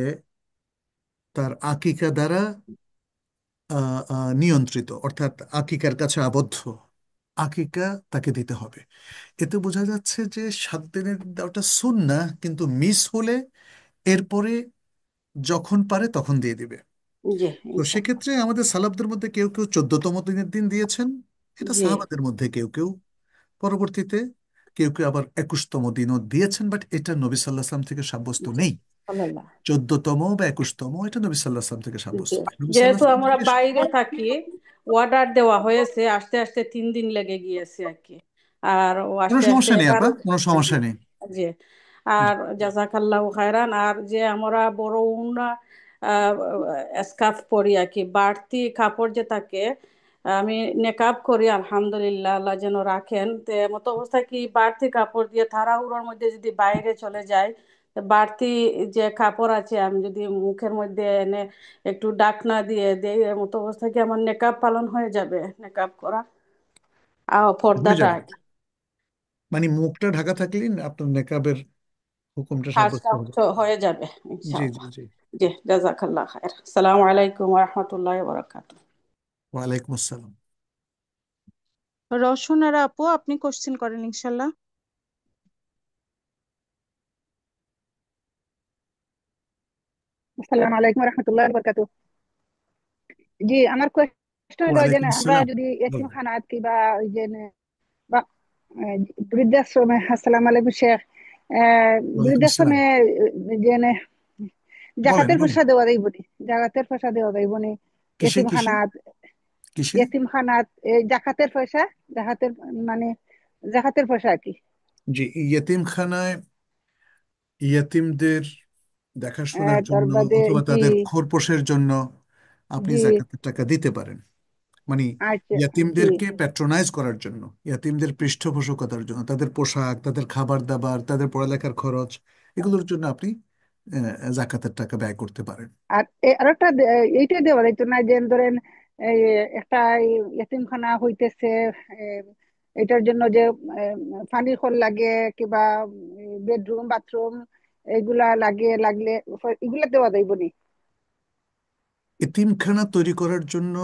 তার আকিকা দ্বারা নিয়ন্ত্রিত, অর্থাৎ আকিকার কাছে আবদ্ধ, আকিকা তাকে দিতে হবে। এতে বোঝা যাচ্ছে যে 7 দিনের দেওয়াটা সুন্নাহ, কিন্তু মিস হলে এরপরে যখন পারে তখন দিয়ে দিবে। জি তো ইনশাল্লাহ। সেক্ষেত্রে আমাদের সালাফদের মধ্যে কেউ কেউ 14তম দিনের দিন দিয়েছেন, এটা জি সাহাবাদের মধ্যে কেউ কেউ, পরবর্তীতে কেউ কেউ আবার 21তম দিনও দিয়েছেন, বাট এটা নবী সাল্লাহ সাল্লাম থেকে সাব্যস্ত জি নেই। আল্লাহ। 14তম বা 21তম এটা নবী সাল্লাহ সাল্লাম থেকে জি সাব্যস্ত নেই, নবী সাল্লাহ যেহেতু সাল্লাম আমরা থেকে বাইরে থাকি, অর্ডার দেওয়া হয়েছে, আস্তে আস্তে 3 দিন লেগে গিয়েছে আর কি। আর ও কোনো আস্তে আস্তে সমস্যা নেই আপা, 11। কোনো জি সমস্যা নেই। জি। আর জাজাকাল্লাহ খায়রান। আর যে আমরা বড় উন্না স্কার্ফ পরি আর কি, বাড়তি কাপড় যে থাকে, আমি নেকাব করি আলহামদুলিল্লাহ, আল্লাহ যেন রাখেন। তো মতো অবস্থায় কি বাড়তি কাপড় দিয়ে তাড়াহুড়োর মধ্যে যদি বাইরে চলে যায়, তো বাড়তি যে কাপড় আছে আমি যদি মুখের মধ্যে এনে একটু ডাকনা দিয়ে দেই, এর মতো অবস্থায় কি আমার নেকাব পালন হয়ে যাবে? নেকাব করা হয়ে পর্দাটা যাবে, আর কি, মানে মুখটা ঢাকা থাকলেই আপনার নেকাবের হুকুমটা সাব্যস্ত কাজটা হবে। হয়ে যাবে জি জি ইনশাআল্লাহ। জি। জি জাজাকাল্লাহ খায়ের। আসসালামু আলাইকুম ওয়া রাহমাতুল্লাহি ওয়া বারাকাতুহু। ওয়ালাইকুম আসসালাম। রওশন আর আপু, আপনি কোশ্চেন করেন ইনশাল্লাহ। আসসালামু আলাইকুম রহমতুল্লাহ বরকাতু। জি, আমার কোয়েশ্চন হলো যে ওয়ালাইকুম আমরা আসসালাম। যদি বলুন। এতিমখানাত কিংবা ওই যে বা বৃদ্ধাশ্রমে, আসসালামু আলাইকুম শেখ, ওয়ালাইকুম আসসালাম। বৃদ্ধাশ্রমে যে বলেন জাকাতের বলেন। পয়সা দেওয়া যাইবনি, জাকাতের পয়সা দেওয়া যাইবনি কিসে কিসে এতিমখানাত? কিসে? এতিমখানাত এই জাকাতের পয়সা, জাকাতের মানে জাকাতের পয়সা আর কি। জি, ইয়েতিমখানায় ইয়েতিমদের দেখাশোনার তার জন্য বাদে অথবা জি তাদের খোরপোশের জন্য আপনি জি জাকাতের টাকা দিতে পারেন। মানে আচ্ছা জি। ইয়াতিমদেরকে প্যাট্রোনাইজ করার জন্য, ইয়াতিমদের পৃষ্ঠপোষকতার জন্য, তাদের পোশাক, তাদের খাবার দাবার, তাদের পড়ালেখার খরচ, এগুলোর জন্য আপনি জাকাতের টাকা ব্যয় করতে পারেন। আর আরেকটা এইটা দেওয়া যাইতো না, যে ধরেন এই একটা এতিমখানা হইতেছে, এ, এটার জন্য যে পানির কল লাগে কিংবা বেডরুম বাথরুম এগুলা লাগলে এগুলা দেওয়া যাইব নি? এতিমখানা তৈরি করার জন্য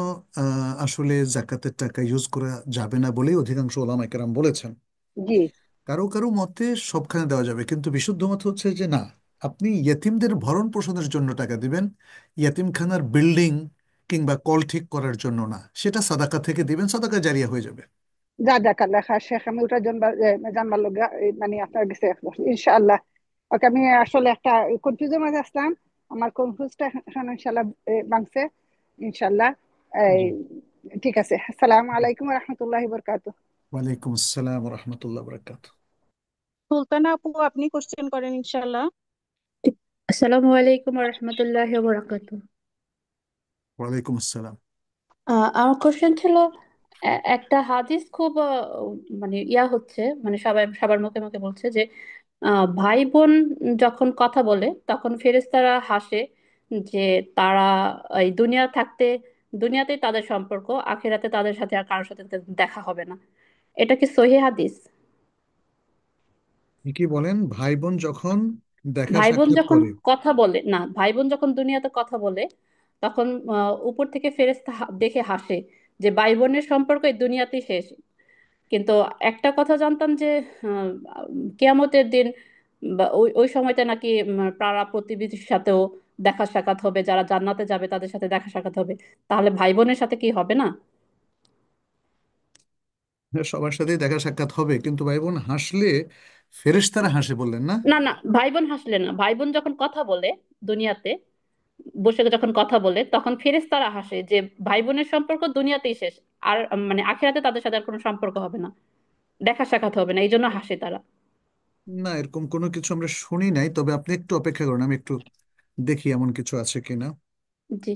আসলে জাকাতের টাকা ইউজ করা যাবে না বলেই অধিকাংশ ওলামা কেরাম বলেছেন। জি। কারো কারো মতে সবখানে দেওয়া যাবে, কিন্তু বিশুদ্ধ মত হচ্ছে যে না, আপনি ইয়েতিমদের ভরণ পোষণের জন্য টাকা দিবেন, ইয়েতিমখানার বিল্ডিং কিংবা কল ঠিক করার জন্য না। সেটা সাদাকা থেকে দিবেন, সাদাকা জারিয়া হয়ে যাবে। যা যাক লেখা শেখ, আমি ওটা জানবার লগা মানে আপনার কাছে ইনশাআল্লাহ। ওকে, আমি আসলে একটা কনফিউজের মাঝে আসলাম, আমার কনফিউজটা এখন ইনশাআল্লাহ ভাঙছে ইনশাআল্লাহ। এই জি। ঠিক আছে। আসসালামু আলাইকুম রহমতুল্লাহি বরকাত। ওয়ালাইকুম আসসালাম রহমতুল্লাহ বরকাত। সুলতানা আপু, আপনি কোশ্চেন করেন ইনশাল্লাহ। আসসালামু আলাইকুম রহমতুল্লাহি ওয়া বারাকাতুহু। ওয়ালাইকুম আসসালাম। আমার কোশ্চেন ছিল, একটা হাদিস খুব মানে হচ্ছে, মানে সবাই সবার মুখে মুখে বলছে যে ভাই বোন যখন কথা বলে তখন ফেরেশতারা হাসে, যে তারা এই দুনিয়া থাকতে, দুনিয়াতেই তাদের সম্পর্ক, আখিরাতে তাদের সাথে আর কারোর সাথে তাদের দেখা হবে না। এটা কি সহিহ হাদিস? কি কি বলেন? ভাই বোন যখন দেখা ভাই বোন সাক্ষাৎ যখন করে? কথা বলে, না, ভাই বোন যখন দুনিয়াতে কথা বলে তখন উপর থেকে ফেরেশতা দেখে হাসে যে ভাই বোনের সম্পর্ক এই দুনিয়াতেই শেষ। কিন্তু একটা কথা জানতাম যে আহ, কিয়ামতের দিন বা ওই ওই সময়টা নাকি পাড়া প্রতিবেশীর সাথেও দেখা সাক্ষাৎ হবে, যারা জান্নাতে যাবে তাদের সাথে দেখা সাক্ষাৎ হবে। তাহলে ভাই বোনের সাথে কি হবে না? হ্যাঁ, সবার সাথেই দেখা সাক্ষাৎ হবে, কিন্তু ভাই বোন হাসলে ফেরেশতারা হাসে বললেন না? না না, ভাই বোন হাসলে না, ভাই বোন যখন কথা বলে দুনিয়াতে বসে যখন কথা বলে তখন ফেরেশতারা হাসে যে ভাই বোনের সম্পর্ক দুনিয়াতেই শেষ, আর মানে আখিরাতে তাদের সাথে আর কোনো সম্পর্ক হবে না, দেখা সাক্ষাৎ হবে না, এই জন্য হাসে তারা। না, এরকম কোনো কিছু আমরা শুনি নাই, তবে আপনি একটু অপেক্ষা করুন, আমি একটু দেখি এমন কিছু আছে কিনা। জি।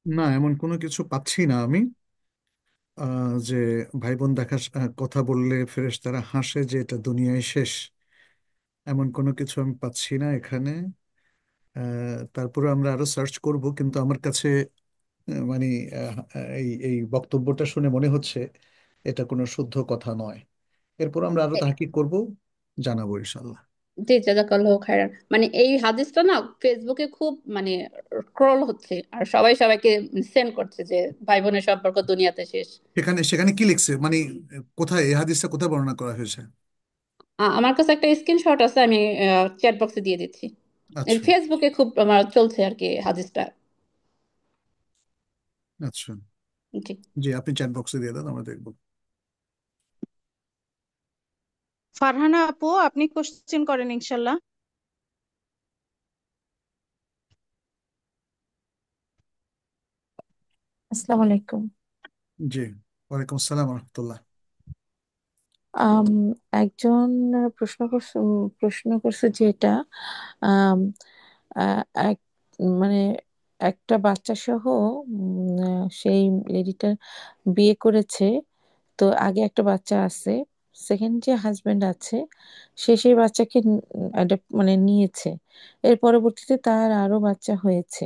না, এমন কোনো কিছু পাচ্ছি না আমি, যে ভাই বোন দেখার কথা বললে ফেরেশতারা হাসে যে এটা দুনিয়ায় শেষ, এমন কোনো কিছু আমি পাচ্ছি না এখানে। তারপরে আমরা আরো সার্চ করব, কিন্তু আমার কাছে মানে এই এই বক্তব্যটা শুনে মনে হচ্ছে এটা কোনো শুদ্ধ কথা নয়। এরপর আমরা আরো তাহকিক করব, জানাবো ইনশাল্লাহ। জি, জাজাকাল্লাহ খাইরান। মানে এই হাদিসটা না ফেসবুকে খুব মানে ট্রোল হচ্ছে, আর সবাই সবাইকে সেন্ড করছে যে ভাই বোনের সম্পর্ক দুনিয়াতে শেষ। সেখানে সেখানে কি লিখছে, মানে কোথায় এই হাদিসটা কোথায় বর্ণনা করা হয়েছে? আমার কাছে একটা স্ক্রিনশট আছে, আমি চ্যাট বক্সে দিয়ে দিচ্ছি। এই আচ্ছা। ফেসবুকে খুব আমার চলছে আর কি হাদিসটা। আচ্ছা। জি। জি, আপনি চ্যাট বক্সে দিয়ে দেন, আমরা দেখবো। ফারহানা আপু, আপনি কোশ্চেন করেন ইনশাল্লাহ। আসসালামু আলাইকুম। জি, ওয়ালাইকুম আসসালাম রহমতুল্লাহ। আম, একজন প্রশ্ন করছে যে এটা আম, এক মানে একটা বাচ্চা সহ সেই লেডিটা বিয়ে করেছে। তো আগে একটা বাচ্চা আছে, সেকেন্ড যে হাজবেন্ড আছে সে সেই বাচ্চাকে মানে নিয়েছে। এর পরবর্তীতে তার আরো বাচ্চা হয়েছে।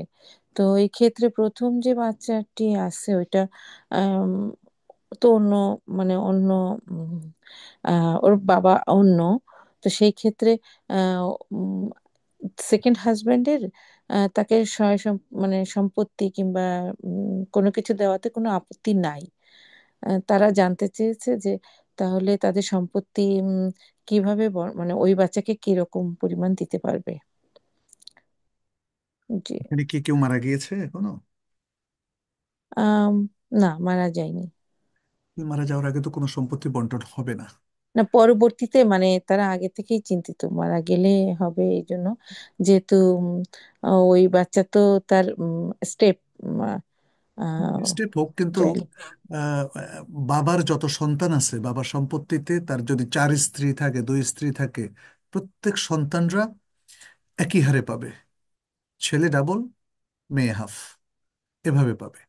তো এই ক্ষেত্রে প্রথম যে বাচ্চাটি আছে ওইটা আম, তো অন্য মানে অন্য উম, ওর বাবা অন্য। তো সেই ক্ষেত্রে সেকেন্ড হাজবেন্ডের তাকে মানে সম্পত্তি কিংবা কোনো কিছু দেওয়াতে কোনো আপত্তি নাই। তারা জানতে চেয়েছে যে তাহলে তাদের সম্পত্তি কিভাবে মানে ওই বাচ্চাকে কিরকম পরিমাণ দিতে পারবে। জি। এখানে কি কেউ মারা গিয়েছে এখনো? আম, না, মারা যায়নি। মারা যাওয়ার আগে তো কোনো সম্পত্তি বন্টন হবে না। না, পরবর্তীতে মানে তারা আগে থেকেই চিন্তিত মারা গেলে হবে এই জন্য, যেহেতু ওই বাচ্চা তো তার স্টেপ স্টেপ হোক, কিন্তু চাইল্ড। আহ, বাবার যত সন্তান আছে, বাবার সম্পত্তিতে তার যদি চার স্ত্রী থাকে, দুই স্ত্রী থাকে, প্রত্যেক সন্তানরা একই হারে পাবে। ছেলে ডাবল, মেয়ে হাফ, এভাবে পাবে।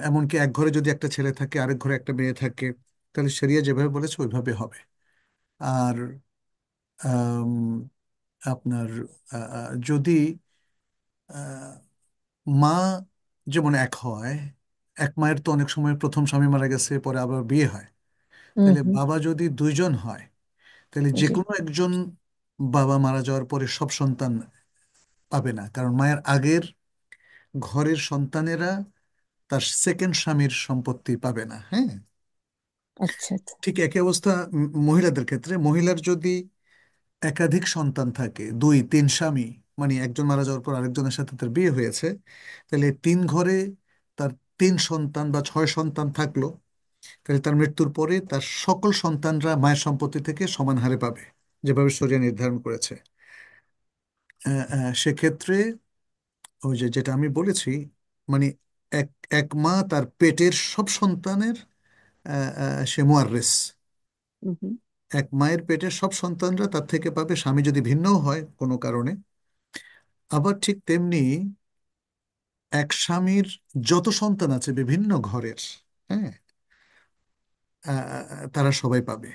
এমনকি এক ঘরে যদি একটা ছেলে থাকে, আরেক ঘরে একটা মেয়ে থাকে, তাহলে শরিয়া যেভাবে বলেছে ওইভাবে হবে। আর আম, আপনার যদি মা যেমন এক হয়, এক মায়ের তো অনেক সময় প্রথম স্বামী মারা গেছে, পরে আবার বিয়ে হয়। হুম তাহলে হুম। বাবা যদি দুইজন হয়, তাহলে যে জি। কোনো একজন বাবা মারা যাওয়ার পরে সব সন্তান পাবে না, কারণ মায়ের আগের ঘরের সন্তানেরা তার সেকেন্ড স্বামীর সম্পত্তি পাবে না। হ্যাঁ, আচ্ছা আচ্ছা। ঠিক একই অবস্থা মহিলাদের ক্ষেত্রে। মহিলার যদি একাধিক সন্তান থাকে, দুই তিন স্বামী, মানে একজন মারা যাওয়ার পর আরেকজনের সাথে তার বিয়ে হয়েছে, তাহলে তিন ঘরে তার তিন সন্তান বা ছয় সন্তান থাকলো, তাহলে তার মৃত্যুর পরে তার সকল সন্তানরা মায়ের সম্পত্তি থেকে সমান হারে পাবে, যেভাবে শরিয়া নির্ধারণ করেছে। সেক্ষেত্রে ওই যে যেটা আমি বলেছি, মানে এক এক মা তার পেটের সব সন্তানের সে মুয়াররিস। হুম হুম। এক মায়ের পেটের সব সন্তানরা তার থেকে পাবে, স্বামী যদি ভিন্নও হয় কোনো কারণে। আবার ঠিক তেমনি এক স্বামীর যত সন্তান আছে বিভিন্ন ঘরের, হ্যাঁ, তারা সবাই পাবে।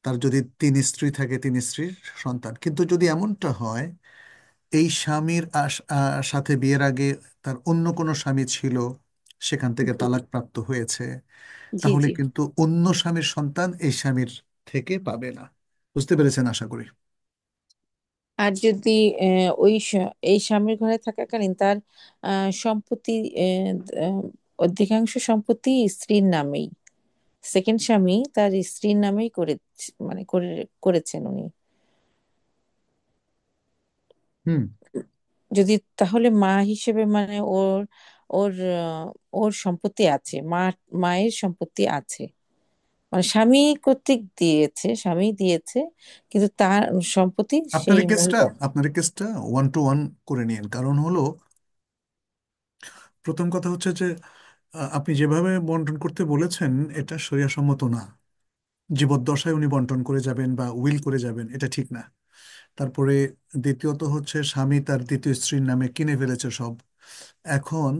তার যদি তিন স্ত্রী থাকে, তিন স্ত্রীর সন্তান। কিন্তু যদি এমনটা হয় এই স্বামীর সাথে বিয়ের আগে তার অন্য কোনো স্বামী ছিল, সেখান থেকে জি তালাক প্রাপ্ত হয়েছে, জি। তাহলে জি। কিন্তু অন্য স্বামীর সন্তান এই স্বামীর থেকে পাবে না। বুঝতে পেরেছেন আশা করি। আর যদি এই স্বামীর ঘরে থাকাকালীন তার সম্পত্তি আহ, আহ, অধিকাংশ সম্পত্তি স্ত্রীর নামেই, সেকেন্ড স্বামী তার স্ত্রীর নামেই মানে করেছেন উনি। হুম। যদি তাহলে মা হিসেবে মানে ওর ওর ওর সম্পত্তি আছে, মায়ের সম্পত্তি আছে, মানে স্বামী কর্তৃক দিয়েছে, স্বামী দিয়েছে, কিন্তু তার সম্পত্তি আপনার সেই এই কেসটা মহিলা। আপনার এই কেসটা ওয়ান টু ওয়ান করে নিন। কারণ হলো, প্রথম কথা হচ্ছে যে আপনি যেভাবে বন্টন করতে বলেছেন এটা শরিয়া সম্মত না। জীবদ্দশায় উনি বন্টন করে যাবেন বা উইল করে যাবেন, এটা ঠিক না। তারপরে দ্বিতীয়ত হচ্ছে স্বামী তার দ্বিতীয় স্ত্রীর নামে কিনে ফেলেছে সব। এখন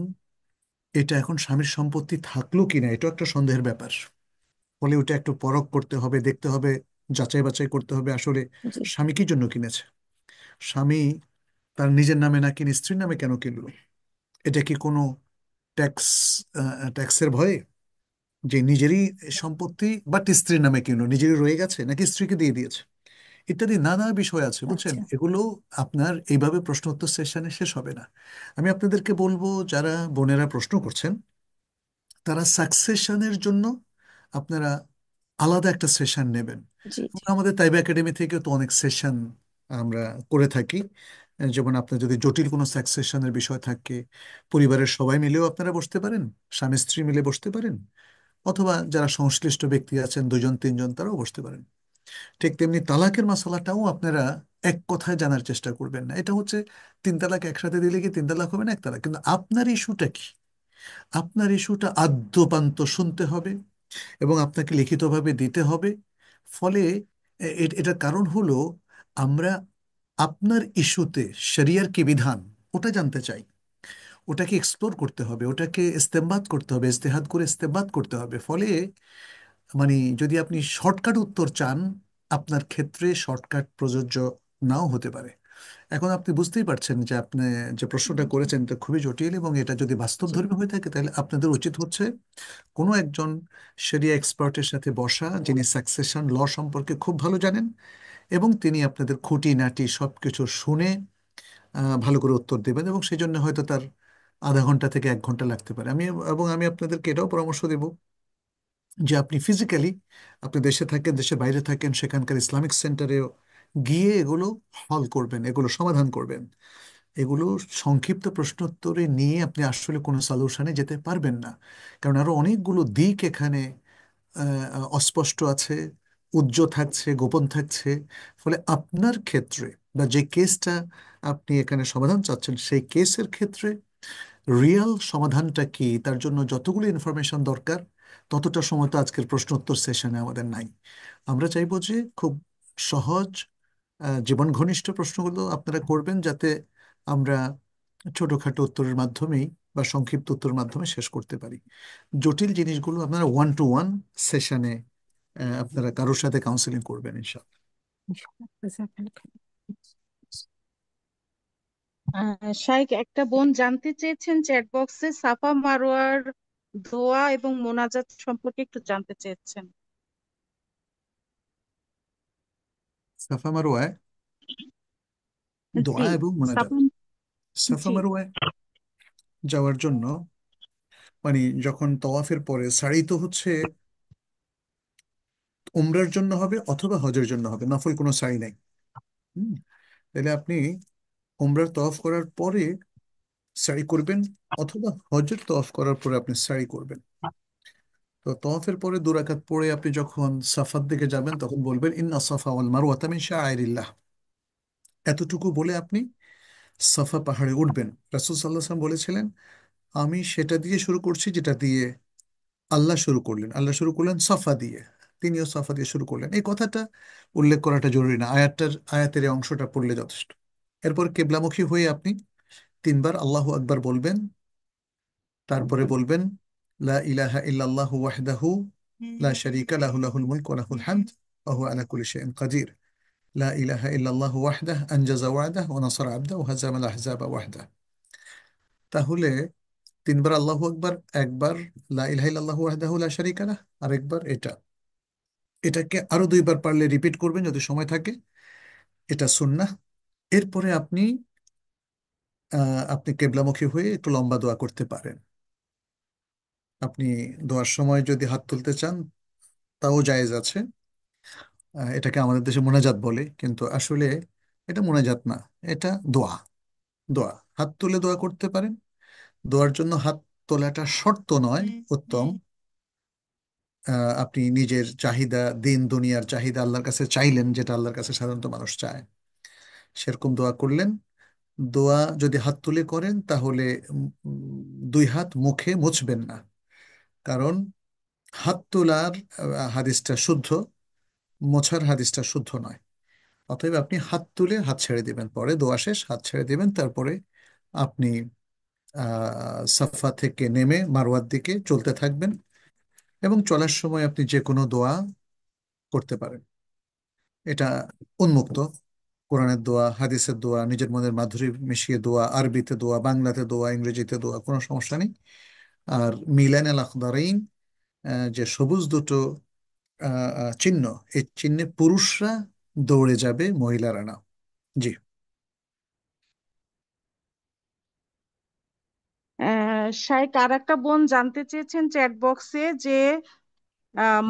এটা এখন স্বামীর সম্পত্তি থাকলো কিনা এটা একটা সন্দেহের ব্যাপার। ফলে ওটা একটু পরখ করতে হবে, দেখতে হবে, যাচাই বাছাই করতে হবে আসলে জি স্বামী কি জন্য কিনেছে। স্বামী তার নিজের নামে না কিনে স্ত্রীর নামে কেন কিনলো? এটা কি কোনো ট্যাক্স ট্যাক্সের ভয়ে, যে নিজেরই সম্পত্তি বাট স্ত্রীর নামে কিনলো, নিজেরই রয়ে গেছে নাকি স্ত্রীকে দিয়ে দিয়েছে, ইত্যাদি নানা বিষয় আছে বুঝছেন। আচ্ছা এগুলো আপনার এইভাবে প্রশ্ন উত্তর সেশনে শেষ হবে না। আমি আপনাদেরকে বলবো, যারা বোনেরা প্রশ্ন করছেন তারা সাকসেশনের জন্য আপনারা আলাদা একটা সেশন নেবেন। জি এবং জি আমাদের তাইবা একাডেমি থেকে তো অনেক সেশন আমরা করে থাকি। যেমন আপনার যদি জটিল কোনো সাকসেশনের বিষয় থাকে, পরিবারের সবাই মিলেও আপনারা বসতে পারেন, স্বামী স্ত্রী মিলে বসতে পারেন, অথবা যারা সংশ্লিষ্ট ব্যক্তি আছেন দুজন তিনজন তারাও বসতে পারেন। ঠিক তেমনি তালাকের মাসালাটাও আপনারা এক কথায় জানার চেষ্টা করবেন না। এটা হচ্ছে তিন তালাক একসাথে দিলে কি তিন তালাক হবে না এক তালাক, কিন্তু আপনার ইস্যুটা কি, আপনার ইস্যুটা আদ্যোপান্ত শুনতে হবে এবং আপনাকে লিখিতভাবে দিতে হবে। ফলে এটার কারণ হলো আমরা আপনার ইস্যুতে শরিয়ার কি বিধান ওটা জানতে চাই, ওটাকে এক্সপ্লোর করতে হবে, ওটাকে ইস্তেমবাদ করতে হবে, ইজতেহাদ করে ইস্তেমবাদ করতে হবে। ফলে মানে যদি আপনি শর্টকাট উত্তর চান, আপনার ক্ষেত্রে শর্টকাট প্রযোজ্য নাও হতে পারে। এখন আপনি বুঝতেই পারছেন যে আপনি যে প্রশ্নটা করেছেন এটা খুবই জটিল, এবং এটা যদি জি বাস্তবধর্মী হয়ে থাকে তাহলে আপনাদের উচিত হচ্ছে কোনো একজন শরিয়া এক্সপার্টের সাথে বসা, যিনি সাকসেশন ল সম্পর্কে খুব ভালো জানেন, এবং তিনি আপনাদের খুঁটিনাটি সবকিছু শুনে ভালো করে উত্তর দেবেন। এবং সেই জন্য হয়তো তার আধা ঘন্টা থেকে এক ঘন্টা লাগতে পারে। আমি আপনাদেরকে এটাও পরামর্শ দেব যে আপনি ফিজিক্যালি, আপনি দেশে থাকেন দেশের বাইরে থাকেন, সেখানকার ইসলামিক সেন্টারে গিয়ে এগুলো হল করবেন, এগুলো সমাধান করবেন। এগুলো সংক্ষিপ্ত প্রশ্নোত্তরে নিয়ে আপনি আসলে কোনো সলিউশনে যেতে পারবেন না, কারণ আরো অনেকগুলো দিক এখানে অস্পষ্ট আছে, উজ্জ্বল থাকছে, গোপন থাকছে। ফলে আপনার ক্ষেত্রে বা যে কেসটা আপনি এখানে সমাধান চাচ্ছেন সেই কেসের ক্ষেত্রে রিয়েল সমাধানটা কি, তার জন্য যতগুলো ইনফরমেশন দরকার ততটা সময় তো আজকের প্রশ্ন উত্তর সেশনে আমাদের নাই। আমরা চাইবো যে খুব সহজ জীবন ঘনিষ্ঠ প্রশ্নগুলো আপনারা করবেন, যাতে আমরা ছোটখাটো উত্তরের মাধ্যমেই বা সংক্ষিপ্ত উত্তরের মাধ্যমে শেষ করতে পারি। জটিল জিনিসগুলো আপনারা ওয়ান টু ওয়ান সেশনে আপনারা কারোর সাথে কাউন্সিলিং করবেন ইনশাআল্লাহ। ইনশাআল্লাহ, জাযাকাল্লাহ খাইর। শাইখ, একটা বোন জানতে চেয়েছেন চ্যাট বক্সে সাফা মারোয়ার দোয়া এবং মোনাজাত সম্পর্কে একটু জানতে চেয়েছেন। সাফা মারওয়ায় জি, দোয়া এবং মোনাজাত। সাফা। সাফা জি। মারওয়ায় যাওয়ার জন্য মানে যখন তওয়াফের পরে সাড়ি তো হচ্ছে উমরার জন্য হবে অথবা হজের জন্য হবে, নফল কোনো সাড়ি নাই। হুম, তাহলে আপনি উমরার তওয়াফ করার পরে সাড়ি করবেন, অথবা হজের তওয়াফ করার পরে আপনি সাড়ি করবেন। তো তওয়াফের পরে 2 রাকাত পড়ে আপনি যখন সাফার দিকে যাবেন তখন বলবেন ইন্না সাফা ওয়াল মারওয়াতা মিন শাআইরিল্লাহ। এতটুকু বলে আপনি সাফা পাহাড়ে উঠবেন। রাসূল সাল্লাল্লাহু আলাইহি ওয়াসাল্লাম বলেছিলেন, আমি সেটা দিয়ে শুরু করছি যেটা দিয়ে আল্লাহ শুরু করলেন। আল্লাহ শুরু করলেন সাফা দিয়ে, তিনিও সাফা দিয়ে শুরু করলেন। এই কথাটা উল্লেখ করাটা জরুরি না, আয়াতের এই অংশটা পড়লে যথেষ্ট। এরপর কেবলামুখী হয়ে আপনি 3 বার আল্লাহু আকবার বলবেন, তারপরে বলবেন লা ইলাহা ইল্লাল্লাহু ওয়াহদাহু লা শারীকা লাহু লাহুল মুলকু ওয়া লাহুল হামদ ওয়া হুয়া আলা কুল্লি শাইইন কাদির। লা ইলাহা ইল্লাল্লাহু ওয়াহদাহু আনজাযা ওয়া'দাহু ওয়া নাসারা 'আবদাহু ওয়া হাযামাল আহজাবা ওয়াহদাহু। তাহলে 3 বার আল্লাহু আকবার, একবার লা ইলাহা ইল্লাল্লাহু ওয়াহদাহু লা শারীকা লাহ, আরেকবার এটা। এটাকে আরো 2 বার পারলে রিপিট করবেন যদি সময় থাকে, এটা সুন্নাহ। এরপরে আপনি কেবলামুখী হয়ে একটু লম্বা দোয়া করতে পারেন। আপনি দোয়ার সময় যদি হাত তুলতে চান তাও জায়েজ আছে। এটাকে আমাদের দেশে মোনাজাত বলে, কিন্তু আসলে এটা মোনাজাত না, এটা দোয়া। দোয়া হাত তুলে দোয়া করতে পারেন। দোয়ার জন্য হাত তোলাটা শর্ত নয়, উত্তম। আপনি নিজের চাহিদা, দিন দুনিয়ার চাহিদা আল্লাহর কাছে চাইলেন, যেটা আল্লাহর কাছে সাধারণত মানুষ চায়, সেরকম দোয়া করলেন। দোয়া যদি হাত তুলে করেন তাহলে 2 হাত মুখে মুছবেন না, কারণ হাত তোলার হাদিসটা শুদ্ধ, মোছার হাদিসটা শুদ্ধ নয়। অতএব আপনি হাত তুলে হাত ছেড়ে দিবেন, পরে দোয়া শেষ হাত ছেড়ে দিবেন, তারপরে আপনি সাফা থেকে নেমে মারওয়ার দিকে চলতে থাকবেন, এবং চলার সময় আপনি যে কোনো দোয়া করতে পারেন। এটা উন্মুক্ত, কোরআনের দোয়া, হাদিসের দোয়া, নিজের মনের মাধুরী মিশিয়ে দোয়া, আরবিতে দোয়া, বাংলাতে দোয়া, ইংরেজিতে দোয়া, কোনো সমস্যা নেই। আর মিলান আল আখদারাইন, যে সবুজ দুটো চিহ্ন, এই চিহ্নে পুরুষরা দৌড়ে যাবে, মহিলারা না। জি। শাইখ, আর একটা বোন জানতে চেয়েছেন চ্যাট বক্সে যে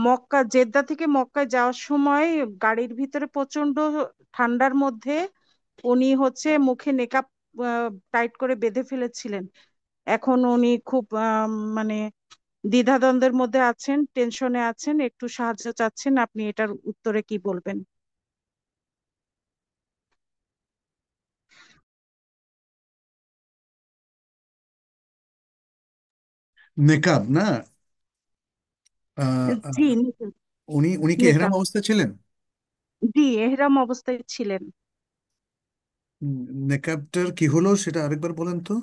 মক্কা, জেদ্দা থেকে মক্কায় যাওয়ার সময় গাড়ির ভিতরে প্রচন্ড ঠান্ডার মধ্যে উনি হচ্ছে মুখে নেকাব টাইট করে বেঁধে ফেলেছিলেন। এখন উনি খুব মানে দ্বিধাদ্বন্দ্বের মধ্যে আছেন, টেনশনে আছেন, একটু সাহায্য চাচ্ছেন। আপনি এটার উত্তরে কি বলবেন? নেকাব না? আহ, আহ, জি, উনি উনি কি এহরাম নেকাব। অবস্থায় ছিলেন? জি, এহরাম অবস্থায় ছিলেন। নেকাবটার কি হলো সেটা আরেকবার বলেন তো।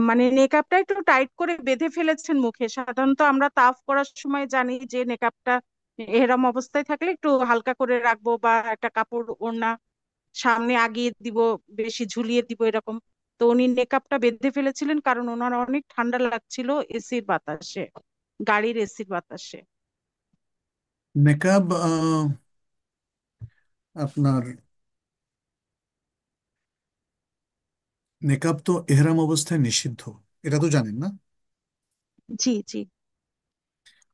মানে নেকাবটা একটু টাইট করে বেঁধে ফেলেছেন মুখে। সাধারণত আমরা তাফ করার সময় জানি যে নেকাবটা এহরাম অবস্থায় থাকলে একটু হালকা করে রাখবো, বা একটা কাপড় ওড়না সামনে আগিয়ে দিব, বেশি ঝুলিয়ে দিব, এরকম। তো উনি নেকাবটা বেঁধে ফেলেছিলেন কারণ ওনার অনেক ঠান্ডা লাগছিল এসির বাতাসে, গাড়ির এসির বাতাসে। নেকাব আপনার নেকাব তো এহরাম অবস্থায় নিষিদ্ধ, এটা তো জানেন না? জি, জি।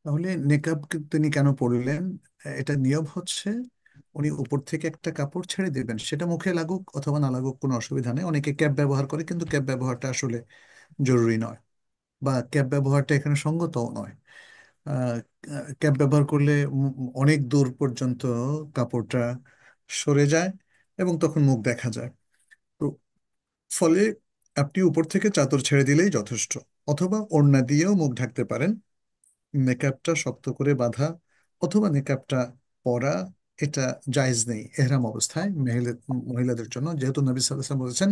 তাহলে নেকাব তিনি কেন পড়লেন? এটা নিয়ম হচ্ছে, উনি উপর থেকে একটা কাপড় ছেড়ে দিবেন, সেটা মুখে লাগুক অথবা না লাগুক কোনো অসুবিধা নেই। অনেকে ক্যাপ ব্যবহার করে, কিন্তু ক্যাপ ব্যবহারটা আসলে জরুরি নয়, বা ক্যাপ ব্যবহারটা এখানে সঙ্গতও নয়। আহ, ক্যাপ ব্যবহার করলে অনেক দূর পর্যন্ত কাপড়টা সরে যায় এবং তখন মুখ দেখা যায়। তো ফলে আপনি উপর থেকে চাদর ছেড়ে দিলেই যথেষ্ট, অথবা ওড়না দিয়েও মুখ ঢাকতে পারেন। নেকাবটা শক্ত করে বাঁধা অথবা নেকাবটা পরা, এটা জায়েজ নেই এহরাম অবস্থায় মহিলাদের জন্য, যেহেতু নবী সাল্লাল্লাহু আলাইহি ওয়াসাল্লাম বলেছেন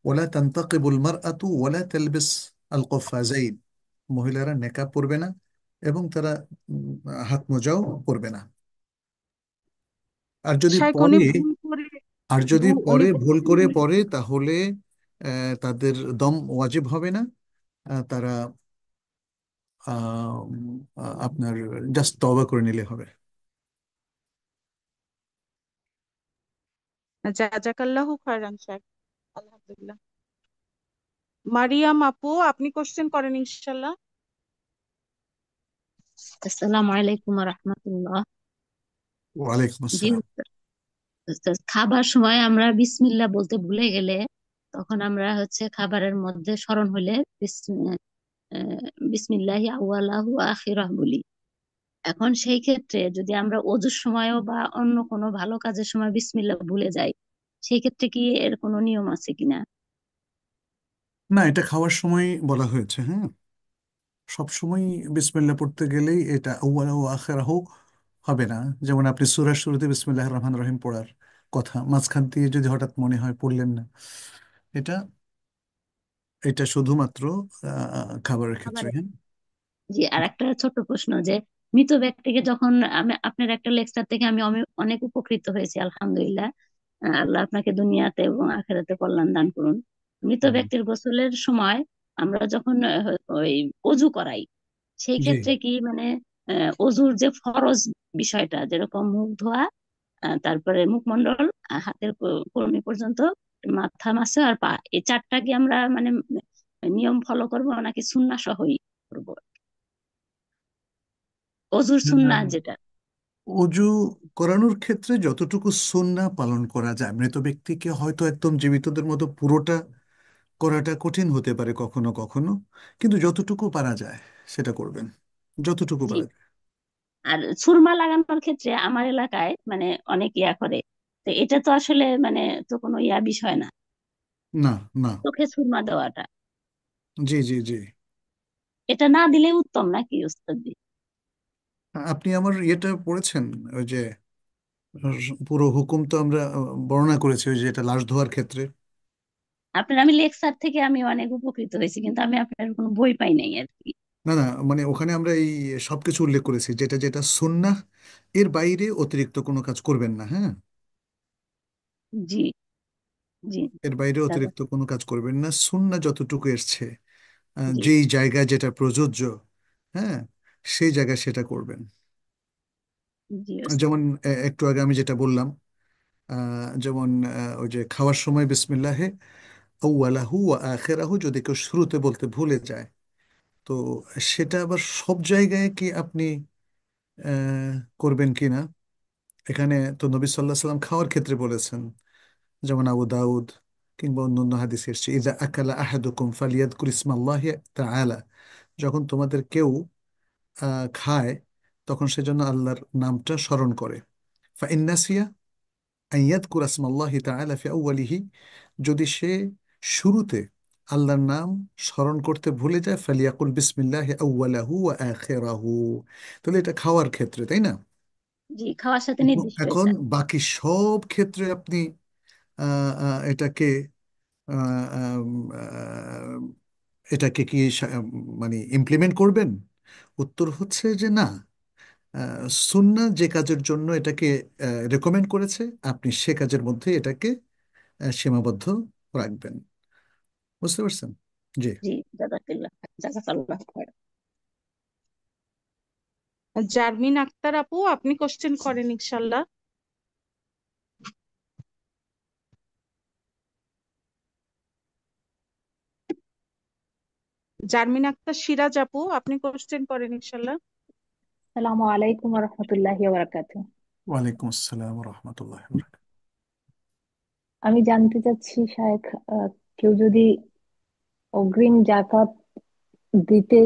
ওয়ালা তানতাকিবুল মারআতু ওয়ালা তালবিস আল কফাজাইন, মহিলারা নেকাব পরবে না এবং তারা হাত মোজাও পরবে না। আর যদি শাইখ, উনি পরে ভুল করে আর যদি উনি পরে ভুল করে বলেছেন পরে তাহলে তাদের দম ওয়াজিব হবে না। তারা আহ, আপনার জাস্ট তওবা করে নিলে হবে। জাজাকাল্লাহু খায়রান শাইখ। আলহামদুলিল্লাহ। মারিয়াম আপু, আপনি কোশ্চেন করেন ইনশাল্লাহ। আসসালামু আলাইকুম রহমতুল্লাহ। ওয়ালাইকুম জি আসসালাম। উস্তাদ। উস্তাদ, খাবার সময় আমরা বিসমিল্লাহ বলতে ভুলে গেলে তখন আমরা হচ্ছে খাবারের মধ্যে স্মরণ হলে বিসমিল্লাহি আউয়ালাহু ওয়া আখিরাহ বলি। এখন সেই ক্ষেত্রে যদি আমরা অজুর সময়ও বা অন্য কোনো ভালো কাজের সময় বিসমিল্লাহ ভুলে যাই, সেই ক্ষেত্রে কি এর কোনো নিয়ম আছে কিনা? না, এটা খাওয়ার সময় বলা হয়েছে, হ্যাঁ। সব সময় বিসমিল্লাহ পড়তে গেলেই এটা আউয়ালা ও আখিরাহু হবে না। যেমন আপনি সূরার শুরুতে বিসমিল্লাহির রহমানির রহিম পড়ার কথা, মাঝখান দিয়ে যদি হঠাৎ মনে হয় পড়লেন না, এটা এটা শুধুমাত্র খাবারের ক্ষেত্রে, খাবারের। হ্যাঁ। জি, আর একটা ছোট প্রশ্ন যে মৃত ব্যক্তিকে যখন আমি আপনার একটা লেকচার থেকে আমি অনেক উপকৃত হয়েছি আলহামদুলিল্লাহ। আল্লাহ আপনাকে দুনিয়াতে এবং আখেরাতে কল্যাণ দান করুন। মৃত হুম। ব্যক্তির গোসলের সময় আমরা যখন ওই অজু করাই, সেই জি। ক্ষেত্রে কি মানে অজুর যে ফরজ বিষয়টা, যেরকম মুখ ধোয়া, তারপরে মুখমণ্ডল, হাতের কনুই পর্যন্ত, মাথা মাসা আর পা, এই চারটা কি আমরা মানে নিয়ম ফলো করবো নাকি সুন্নাহ সহই করবো? অজুর সুন্নাহ হ্যাঁ, যেটা। অজু করানোর ক্ষেত্রে যতটুকু সুন্নাহ পালন করা যায়, মৃত ব্যক্তিকে হয়তো একদম জীবিতদের মতো পুরোটা করাটা কঠিন হতে পারে কখনো কখনো, কিন্তু যতটুকু পারা যায় সেটা করবেন, যতটুকু জি। পারা যায়। আর সুরমা লাগানোর ক্ষেত্রে আমার এলাকায় মানে অনেক ইয়া করে, তো এটা তো আসলে মানে তো কোনো ইয়া বিষয় না, না, না। চোখে সুরমা দেওয়াটা, জি, জি, জি। এটা না দিলে উত্তম নাকি উস্তাদ? আপনি আমার ইয়েটা পড়েছেন, ওই যে পুরো হুকুম তো আমরা বর্ণনা করেছি, ওই যে এটা লাশ ধোয়ার ক্ষেত্রে। আমি লেকচার থেকে আমি অনেক উপকৃত হয়েছি, কিন্তু আমি আপনার কোনো বই পাই নাই আর কি। না না, মানে ওখানে আমরা এই সবকিছু উল্লেখ করেছি, যেটা যেটা সুন্নাহ, এর বাইরে অতিরিক্ত কোনো কাজ করবেন না, হ্যাঁ। জি, জি। এর বাইরে দাদা, অতিরিক্ত কোনো কাজ করবেন না, সুন্নাহ যতটুকু এসছে, জি, যেই জায়গায় যেটা প্রযোজ্য, হ্যাঁ, সেই জায়গায় সেটা করবেন। জি ওস্তাদ। যেমন একটু আগে আমি যেটা বললাম, যেমন ওই যে খাওয়ার সময় বিসমিল্লাহে আউয়ালাহু ওয়া আখিরাহু যদি কেউ শুরুতে বলতে ভুলে যায়, তো সেটা আবার সব জায়গায় কি আপনি করবেন কি না। এখানে তো নবী সাল্লাহ সাল্লাম খাওয়ার ক্ষেত্রে বলেছেন, যেমন আবু দাউদ কিংবা অন্যান্য হাদিসে এসেছে, ইযা আকালা আহাদুকুম ফালিয়াদকুর ইসমাল্লাহি তাআলা, যখন তোমাদের কেউ খায়, তখন সেজন্য আল্লাহর নামটা স্মরণ করে। ফাইন নাসিয়া আন ইয়াদকুর ইসমাল্লাহি তাআলা ফি আউয়ালিহি, যদি সে শুরুতে আল্লাহর নাম স্মরণ করতে ভুলে যায়, ফালিয়াকুল বিসমিল্লাহি আউয়ালাহু ওয়া আখিরাহু। তাহলে এটা খাওয়ার ক্ষেত্রে, তাই না? জি, খাওয়ার সাথে নির্দিষ্ট এখন এটা। বাকি সব ক্ষেত্রে আপনি এটাকে আহ, আম, এটাকে কি মানে ইমপ্লিমেন্ট করবেন? উত্তর হচ্ছে যে না। সুন্নাহ যে কাজের জন্য এটাকে রেকমেন্ড করেছে, আপনি সে কাজের মধ্যে এটাকে সীমাবদ্ধ রাখবেন। বুঝতে পারছেন? জি। জি, জাজাকাল্লাহ, জাজাকাল্লাহ খাইর। জারমিন আক্তার আপু, আপনি কোশ্চেন করেন ইনশাল্লাহ। জারমিন আক্তার সিরাজ আপু, আপনি কোশ্চেন করেন ইনশাল্লাহ। আসসালামু আলাইকুম রহমতুল্লাহি বারাকাতু। ওয়ালাইকুম আসসালাম রহমতুল্লাহ বরকাত। আমি জানতে চাচ্ছি শায়েখ, আহ, কেউ যদি অগ্রিম জাকাত দিতে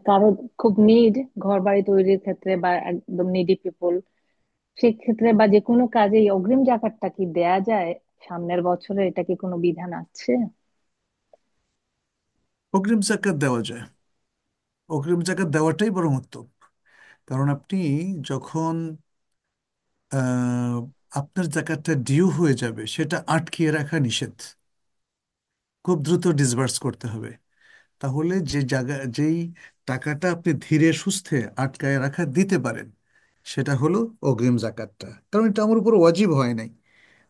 কারো খুব নিড, ঘর বাড়ি তৈরির ক্ষেত্রে বা একদম নিডি পিপল, সেক্ষেত্রে বা যে কোনো কাজে এই অগ্রিম জাকাতটা কি দেয়া যায় সামনের বছরে? এটা কি কোনো বিধান আছে? অগ্রিম জাকাত দেওয়া যায়। অগ্রিম জাকাত দেওয়াটাই বরং উত্তম। কারণ আপনি যখন আহ, আপনার জাকাতটা ডিউ হয়ে যাবে, সেটা আটকিয়ে রাখা নিষেধ, খুব দ্রুত ডিসবার্স করতে হবে। তাহলে যে জায়গা, যেই টাকাটা আপনি ধীরে সুস্থে আটকায় রাখা দিতে পারেন, সেটা হলো অগ্রিম জাকাতটা। কারণ এটা আমার উপর ওয়াজিব হয় নাই,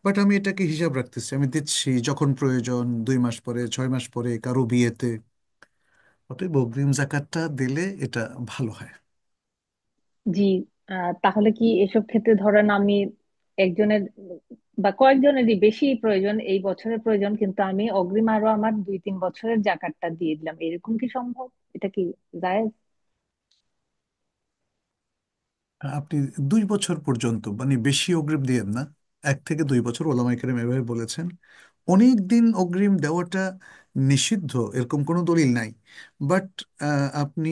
বাট আমি এটাকে হিসাব রাখতেছি, আমি দিচ্ছি যখন প্রয়োজন, 2 মাস পরে, 6 মাস পরে, কারো বিয়েতে। অতএব অগ্রিম জাকাতটা দিলে এটা ভালো হয়। জি। তাহলে কি এসব ক্ষেত্রে ধরেন আমি একজনের বা কয়েকজনেরই বেশি প্রয়োজন, এই বছরের প্রয়োজন, কিন্তু আমি অগ্রিম আরো আমার 2-3 বছরের জাকাতটা দিয়ে দিলাম, এরকম কি সম্ভব? এটা কি জায়েজ? আপনি 2 বছর পর্যন্ত, মানে বেশি অগ্রিম দিয়েন না। 1 থেকে 2 বছর ওলামায়ে কেরাম এভাবে বলেছেন। অনেক দিন অগ্রিম দেওয়াটা নিষিদ্ধ এরকম কোনো দলিল নাই। বাট আপনি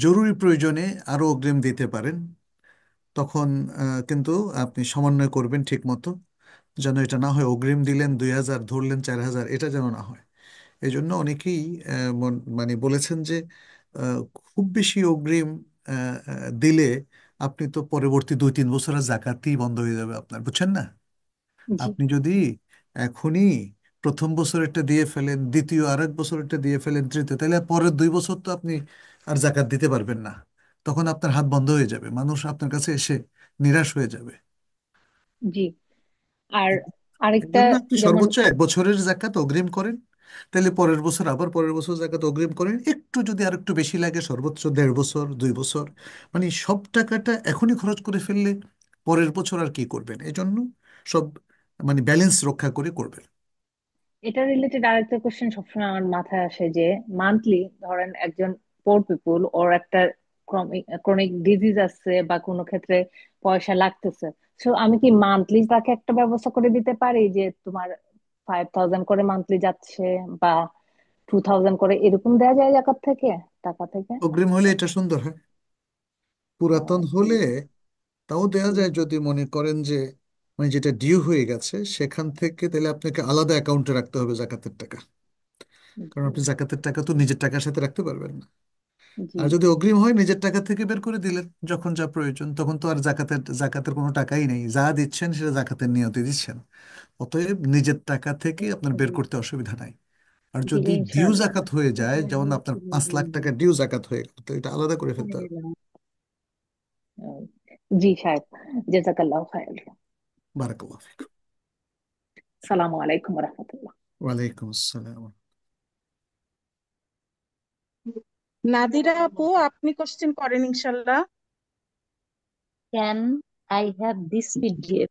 জরুরি প্রয়োজনে আরো অগ্রিম দিতে পারেন। তখন কিন্তু আপনি সমন্বয় করবেন ঠিক মতো, যেন এটা না হয় অগ্রিম দিলেন 2,000, ধরলেন 4,000, এটা যেন না হয়। এই জন্য অনেকেই মানে বলেছেন যে খুব বেশি অগ্রিম দিলে আপনি তো পরবর্তী 2-3 বছরের জাকাতই বন্ধ হয়ে যাবে আপনার, বুঝছেন না? জি, আপনি যদি এখনই প্রথম বছরেরটা দিয়ে ফেলেন, দ্বিতীয় আরেক বছরেরটা দিয়ে ফেলেন, তৃতীয়, তাহলে আর পরের 2 বছর তো আপনি আর জাকাত দিতে পারবেন না। তখন আপনার হাত বন্ধ হয়ে যাবে, মানুষ আপনার কাছে এসে নিরাশ হয়ে যাবে। জি। আর এর আরেকটা, জন্য আপনি যেমন সর্বোচ্চ 1 বছরের জাকাত অগ্রিম করেন, তাহলে পরের বছর আবার পরের বছর জাকাত অগ্রিম করেন, একটু যদি আর একটু বেশি লাগে সর্বোচ্চ 1.5 বছর, 2 বছর। মানে সব টাকাটা এখনই খরচ করে ফেললে পরের বছর আর কি করবেন? এই জন্য সব মানে ব্যালেন্স রক্ষা করে করবেন। এটা রিলেটেড আরেকটা কোশ্চেন সবসময় আমার মাথায় আসে যে মান্থলি ধরেন একজন পোর পিপুল ওর একটা ক্রনিক ডিজিজ আছে বা কোনো ক্ষেত্রে পয়সা লাগতেছে, সো আমি কি মান্থলি তাকে একটা ব্যবস্থা করে দিতে পারি যে তোমার 5,000 করে মান্থলি যাচ্ছে বা 2,000 করে এরকম দেওয়া যায় জাকাত থেকে, টাকা থেকে? অগ্রিম হলে এটা সুন্দর হয়। পুরাতন হলে তাও দেয়া যায়, যদি মনে করেন যে মানে যেটা ডিউ হয়ে গেছে সেখান থেকে, তাহলে আপনাকে আলাদা অ্যাকাউন্টে রাখতে হবে জাকাতের টাকা। কারণ জি, আপনি জাকাতের টাকা তো নিজের টাকার সাথে রাখতে পারবেন না। জি। আর যদি অগ্রিম হয় নিজের টাকা থেকে বের করে দিলেন যখন যা প্রয়োজন, তখন তো আর জাকাতের কোনো টাকাই নেই, যা দিচ্ছেন সেটা জাকাতের নিয়তে দিচ্ছেন। অতএব নিজের টাকা থেকে আপনার বের করতে অসুবিধা নাই। আর জি যদি ডিউ ইনশাআল্লাহ। জাকাত হয়ে যায়, যেমন আপনার 5 লাখ টাকা ডিউ জাকাত হয়ে গেল, তো এটা আলাদা করে ফেলতে হবে। জি সাহেব, জাজাকাল্লাহ খায়ের। বারাকাল্লাহ ফিক। সালামু আলাইকুম রহমতুল্লাহ। ওয়ালাইকুম আসসালাম। নাদিরা আপু, আপনি কোশ্চেন করেন ইনশাল্লাহ। Can I have this PDF,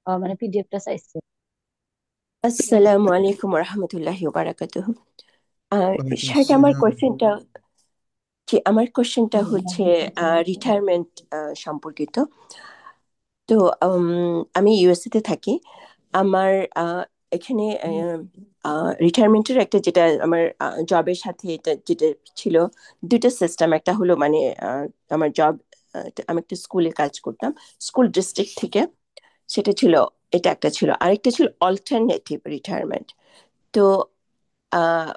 মানে পিডিএফটা চাইছে। আসসালামু আলাইকুম রহমতুল্লাহি ওবারাকাতুহু। ওয়ালাইকুম শাইখ, আসসালাম। আমার কোশ্চেনটা হচ্ছে রিটায়ারমেন্ট সম্পর্কিত। তো আমি ইউএসএ তে থাকি। আমার এখানে রিটায়ারমেন্টের একটা, যেটা আমার জবের সাথে এটা যেটা ছিল, দুটো সিস্টেম। একটা হলো মানে আমার জব, আমি একটা স্কুলে কাজ করতাম, স্কুল ডিস্ট্রিক্ট থেকে। সেটা ছিল, এটা একটা ছিল। আরেকটা ছিল অল্টারনেটিভ রিটায়ারমেন্ট। তো আহ,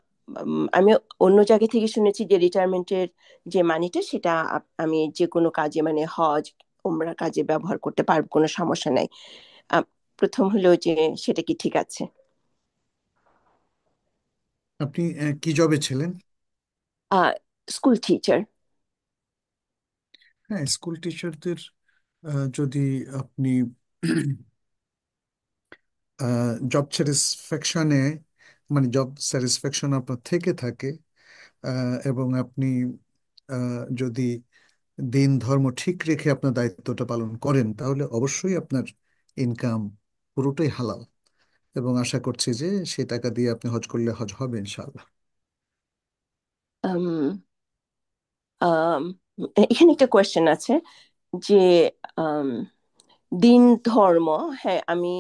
আমি অন্য জায়গা থেকে শুনেছি যে রিটায়ারমেন্টের যে মানিটা, সেটা আমি যে কোনো কাজে, মানে হজ উমরা কাজে ব্যবহার করতে পারবো, কোনো সমস্যা নাই। আহ, প্রথম হলো যে সেটা কি ঠিক আছে? আপনি কি জবে ছিলেন? School teacher. হ্যাঁ, স্কুল টিচারদের যদি আপনি জব স্যাটিসফ্যাকশনে, মানে জব স্যাটিসফ্যাকশন আপনার থেকে থাকে, এবং আপনি যদি দিন ধর্ম ঠিক রেখে আপনার দায়িত্বটা পালন করেন, তাহলে অবশ্যই আপনার ইনকাম পুরোটাই হালাল। এবং আশা করছি যে সেই টাকা দিয়ে আপনি হজ করলে হজ হবে ইনশাআল্লাহ। আম, আম, এখানে একটা কোয়েশ্চেন আছে যে আম, দিন ধর্ম, হ্যাঁ আমি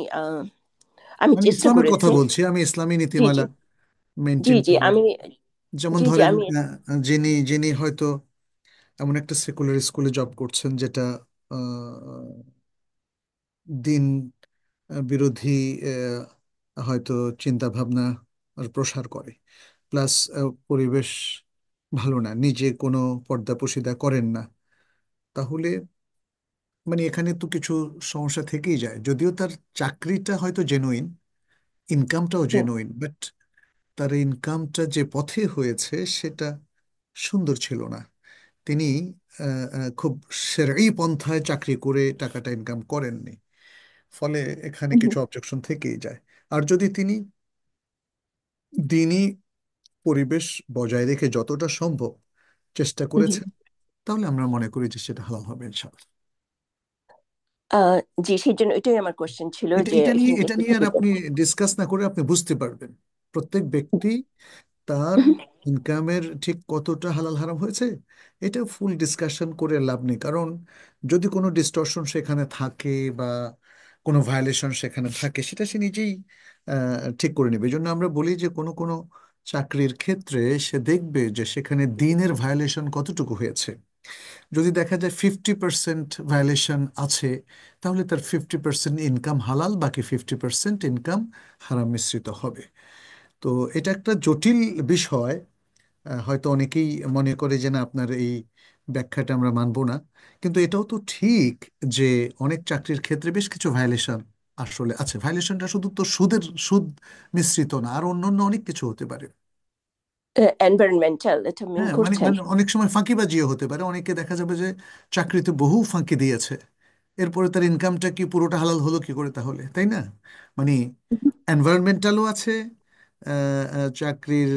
আমি চেষ্টা ইসলামের কথা করেছি। বলছি, আমি ইসলামী জি জি নীতিমালা জি মেনটেন জি করি। আমি যেমন জি জি ধরেন আমি যিনি যিনি হয়তো এমন একটা সেকুলার স্কুলে জব করছেন যেটা দিন বিরোধী হয়তো চিন্তা ভাবনা আর প্রসার করে, প্লাস পরিবেশ ভালো না, নিজে কোনো পর্দা প্রসিদা করেন না, তাহলে মানে এখানে তো কিছু সমস্যা থেকেই যায়। যদিও তার চাকরিটা হয়তো জেনুইন, ইনকামটাও হুম, জেনুইন, বাট তার ইনকামটা যে পথে হয়েছে সেটা সুন্দর ছিল না। তিনি খুব সেরই পন্থায় চাকরি করে টাকাটা ইনকাম করেননি, ফলে এখানে হুম, কিছু অবজেকশন থেকেই যায়। আর যদি তিনি দিনই পরিবেশ বজায় রেখে যতটা সম্ভব চেষ্টা হুম। করেছেন, তাহলে আমরা মনে করি যে সেটা হালাল হবে ইনশাআল্লাহ। আহ, জি, সেই জন্য এটাই আমার কোশ্চেন ছিল এটা যে এটা নিয়ে এখানে কি এটা একটু নিয়ে আর ঠিক আপনি আছে? ডিসকাস না করে আপনি বুঝতে পারবেন প্রত্যেক ব্যক্তি তার হুম, ইনকামের ঠিক কতটা হালাল হারাম হয়েছে। এটা ফুল ডিসকাশন করে লাভ নেই, কারণ যদি কোনো ডিস্টরশন সেখানে থাকে বা কোনো ভায়োলেশন সেখানে থাকে, সেটা সে নিজেই ঠিক করে নেবে। এই জন্য আমরা বলি যে কোনো কোনো চাকরির ক্ষেত্রে সে দেখবে যে সেখানে দিনের ভায়োলেশন কতটুকু হয়েছে। যদি দেখা যায় 50% ভায়োলেশন আছে, তাহলে তার 50% ইনকাম হালাল, বাকি 50% ইনকাম হারাম মিশ্রিত হবে। তো এটা একটা জটিল বিষয়। হয়তো অনেকেই মনে করে যে না, আপনার এই ব্যাখ্যাটা আমরা মানব না, কিন্তু এটাও তো ঠিক যে অনেক চাকরির ক্ষেত্রে বেশ কিছু ভায়োলেশন আসলে আছে। ভায়োলেশনটা শুধু তো সুদ মিশ্রিত না, আর অন্যান্য অনেক কিছু হতে পারে। এনভায়রনমেন্টাল এটা মিন হ্যাঁ, মানে করছেন? মানে অনেক সময় ফাঁকিবাজিও হতে পারে। অনেকে দেখা যাবে যে চাকরিতে বহু ফাঁকি দিয়েছে, এরপরে তার ইনকামটা কি পুরোটা হালাল হলো কি করে তাহলে, তাই না? মানে এনভায়রনমেন্টালও আছে, চাকরির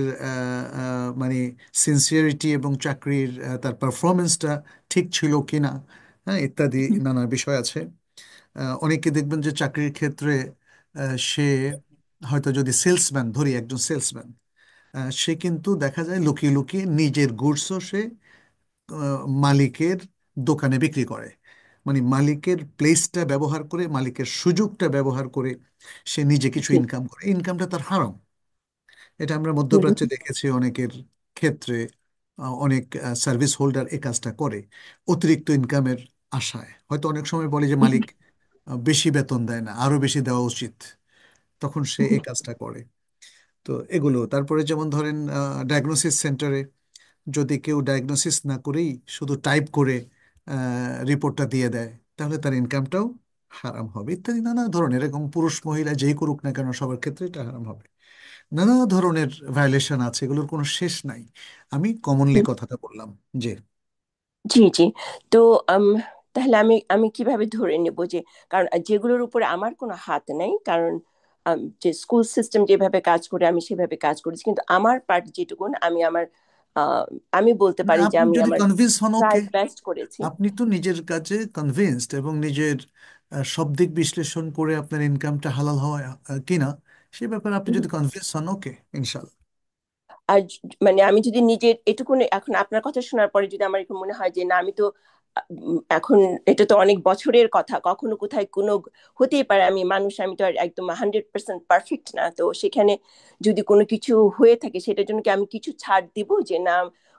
মানে সিনসিয়ারিটি এবং চাকরির তার পারফরমেন্সটা ঠিক ছিল কিনা, হ্যাঁ, ইত্যাদি নানা বিষয় আছে। অনেকে দেখবেন যে চাকরির ক্ষেত্রে সে হয়তো, যদি সেলসম্যান ধরি, একজন সেলসম্যান, সে কিন্তু দেখা যায় লুকিয়ে লুকিয়ে নিজের গুডসও সে মালিকের দোকানে বিক্রি করে। মানে মালিকের প্লেসটা ব্যবহার করে, মালিকের সুযোগটা ব্যবহার করে সে নিজে কিছু জি। ইনকাম করে, ইনকামটা তার হারাম। এটা আমরা হুম, মধ্যপ্রাচ্যে দেখেছি অনেকের ক্ষেত্রে। অনেক সার্ভিস হোল্ডার এই কাজটা করে অতিরিক্ত ইনকামের আশায়। হয়তো অনেক সময় বলে যে হুম, মালিক বেশি বেতন দেয় না, আরো বেশি দেওয়া উচিত, তখন সে হুম, এই কাজটা করে। তো এগুলো, তারপরে যেমন ধরেন ডায়াগনোসিস সেন্টারে যদি কেউ ডায়াগনোসিস না করেই শুধু টাইপ করে রিপোর্টটা দিয়ে দেয়, তাহলে তার ইনকামটাও হারাম হবে ইত্যাদি নানা ধরনের, এরকম পুরুষ মহিলা যেই করুক না কেন সবার ক্ষেত্রে এটা হারাম হবে। নানা ধরনের ভায়োলেশন আছে, এগুলোর কোনো শেষ নাই। আমি কমনলি কথাটা বললাম। যে জি জি। তো আম, তাহলে আমি আমি কিভাবে ধরে নেব যে, কারণ যেগুলোর উপরে আমার কোনো হাত নেই, কারণ যে স্কুল সিস্টেম যেভাবে কাজ করে আমি সেভাবে কাজ করেছি, কিন্তু আমার পার্ট যেটুকু আমি আমার আমি বলতে মানে পারি যে আপনি আমি যদি আমার কনভিন্স হন, ট্রাই ওকে, বেস্ট করেছি। আপনি তো নিজের কাছে কনভিন্সড এবং নিজের সব দিক বিশ্লেষণ করে আপনার ইনকামটা হালাল হয় কিনা সে ব্যাপারে আপনি যদি কনভিন্স হন, ওকে, ইনশাল্লাহ। আর মানে আমি যদি নিজের এটুকু, এখন আপনার কথা শোনার পরে যদি আমার একটু মনে হয় যে না, আমি তো এখন এটা তো অনেক বছরের কথা, কখনো কোথায় কোনো হতেই পারে, আমি মানুষ, আমি তো আর একদম 100% পারফেক্ট না, তো সেখানে যদি কোনো কিছু হয়ে থাকে সেটার জন্য কি আমি কিছু ছাড় দিব? যে না,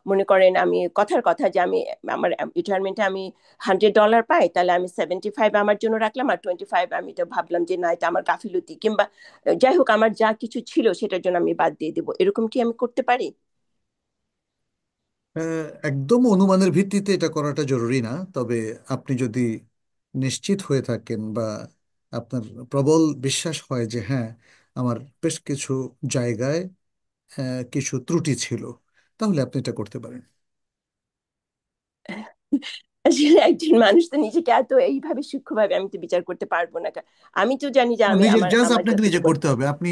মনে করেন আমি কথার কথা যে আমি আমার রিটায়ারমেন্টে আমি $100 পাই, তাহলে আমি 75 আমার জন্য রাখলাম, আর 25 আমি তো ভাবলাম যে না, এটা আমার গাফিলতি, কিংবা যাই হোক আমার যা কিছু ছিল সেটার জন্য আমি বাদ দিয়ে দেবো, এরকম কি আমি করতে পারি? একদম অনুমানের ভিত্তিতে এটা করাটা জরুরি না, তবে আপনি যদি নিশ্চিত হয়ে থাকেন বা আপনার প্রবল বিশ্বাস হয় যে হ্যাঁ, আমার বেশ কিছু জায়গায় কিছু ত্রুটি ছিল, তাহলে আপনি এটা করতে পারেন। আসলে একজন মানুষ তো নিজেকে এত এইভাবে সূক্ষ্মভাবে আমি তো বিচার করতে পারবো না। আমি তো জানি যে আমি নিজের আমার জাজ আমার আপনাকে নিজে যতটুকু। করতে হবে। আপনি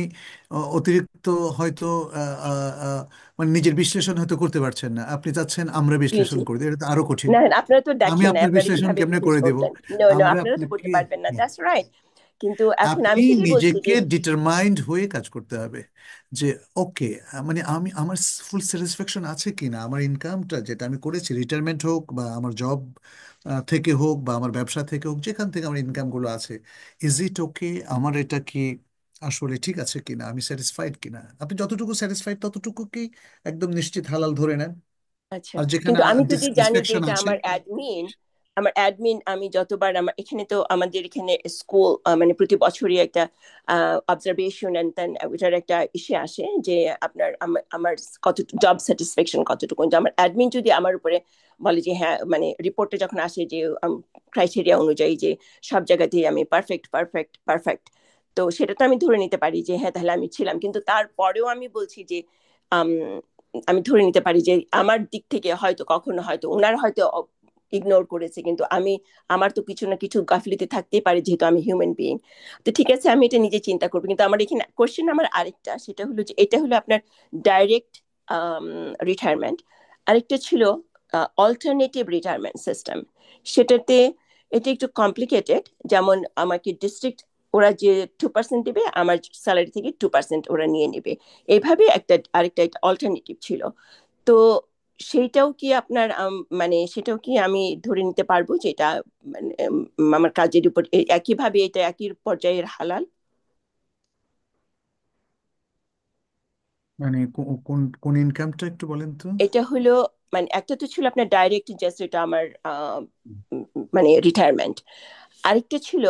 অতিরিক্ত হয়তো আহ, আহ, আহ, মানে নিজের বিশ্লেষণ হয়তো করতে পারছেন না, আপনি চাচ্ছেন আমরা জি জি। বিশ্লেষণ করে দিই, এটা তো আরো কঠিন। না আপনারা তো আমি দেখেন না, আপনার আপনারা বিশ্লেষণ কিভাবে কেমনে জিজ্ঞেস করে দেব? করলেন। নো নো, আমরা আপনারা তো করতে আপনাকে, পারবেন না, দ্যাটস রাইট। কিন্তু এখন আপনি আমি সেটাই বলছি নিজেকে যে ডিটারমাইন্ড হয়ে কাজ করতে হবে যে ওকে, মানে আমি আমার ফুল স্যাটিসফ্যাকশন আছে কিনা, আমার ইনকামটা যেটা আমি করেছি, রিটায়ারমেন্ট হোক বা আমার জব থেকে হোক বা আমার ব্যবসা থেকে হোক, যেখান থেকে আমার ইনকামগুলো আছে, ইজ ইট ওকে, আমার এটা কি আসলে ঠিক আছে কিনা, আমি স্যাটিসফাইড কিনা। আপনি যতটুকু স্যাটিসফাইড ততটুকুকেই একদম নিশ্চিত হালাল ধরে নেন। আচ্ছা, আর যেখানে কিন্তু আমি যদি জানি যে ডিসস্যাটিসফ্যাকশন এটা আছে, আমার অ্যাডমিন আমি যতবার আমার এখানে তো আমাদের এখানে স্কুল মানে প্রতি বছরই একটা অবজারভেশন এন্ড দেন ওইটার একটা ইসে আসে যে আপনার আমার কত জব স্যাটিসফ্যাকশন কতটুকু, যে আমার অ্যাডমিন যদি আমার উপরে বলে যে হ্যাঁ, মানে রিপোর্টে যখন আসে যে ক্রাইটেরিয়া অনুযায়ী যে সব জায়গাতেই আমি পারফেক্ট পারফেক্ট পারফেক্ট, তো সেটা তো আমি ধরে নিতে পারি যে হ্যাঁ তাহলে আমি ছিলাম, কিন্তু তারপরেও আমি বলছি যে আম, আমি ধরে নিতে পারি যে আমার দিক থেকে হয়তো কখনো হয়তো ওনারা হয়তো ইগনোর করেছে, কিন্তু আমার তো কিছু না কিছু গাফিলতি থাকতেই পারে, যেহেতু আমি হিউম্যান বিইং। তো ঠিক আছে, আমি এটা নিজে চিন্তা করবো, কিন্তু আমার এখানে কোশ্চেন আমার আরেকটা, সেটা হলো যে এটা হলো আপনার ডাইরেক্ট রিটায়ারমেন্ট, আরেকটা ছিল অল্টারনেটিভ রিটায়ারমেন্ট সিস্টেম। সেটাতে এটা একটু কমপ্লিকেটেড, যেমন আমাকে ডিস্ট্রিক্ট ওরা যে 2% দিবে, আমার স্যালারি থেকে 2% ওরা নিয়ে নেবে, এইভাবে আরেকটা অল্টারনেটিভ ছিল। তো সেইটাও কি আপনার মানে সেটাও কি আমি ধরে নিতে পারবো যে এটা মানে আমার কাজের উপর একইভাবে এটা একই পর্যায়ের হালাল? মানে কোন কোন ইনকামটা একটু বলেন তো। এটা হলো মানে একটা তো ছিল আপনার ডাইরেক্ট, জাস্ট এটা আমার মানে রিটায়ারমেন্ট। আরেকটা ছিল,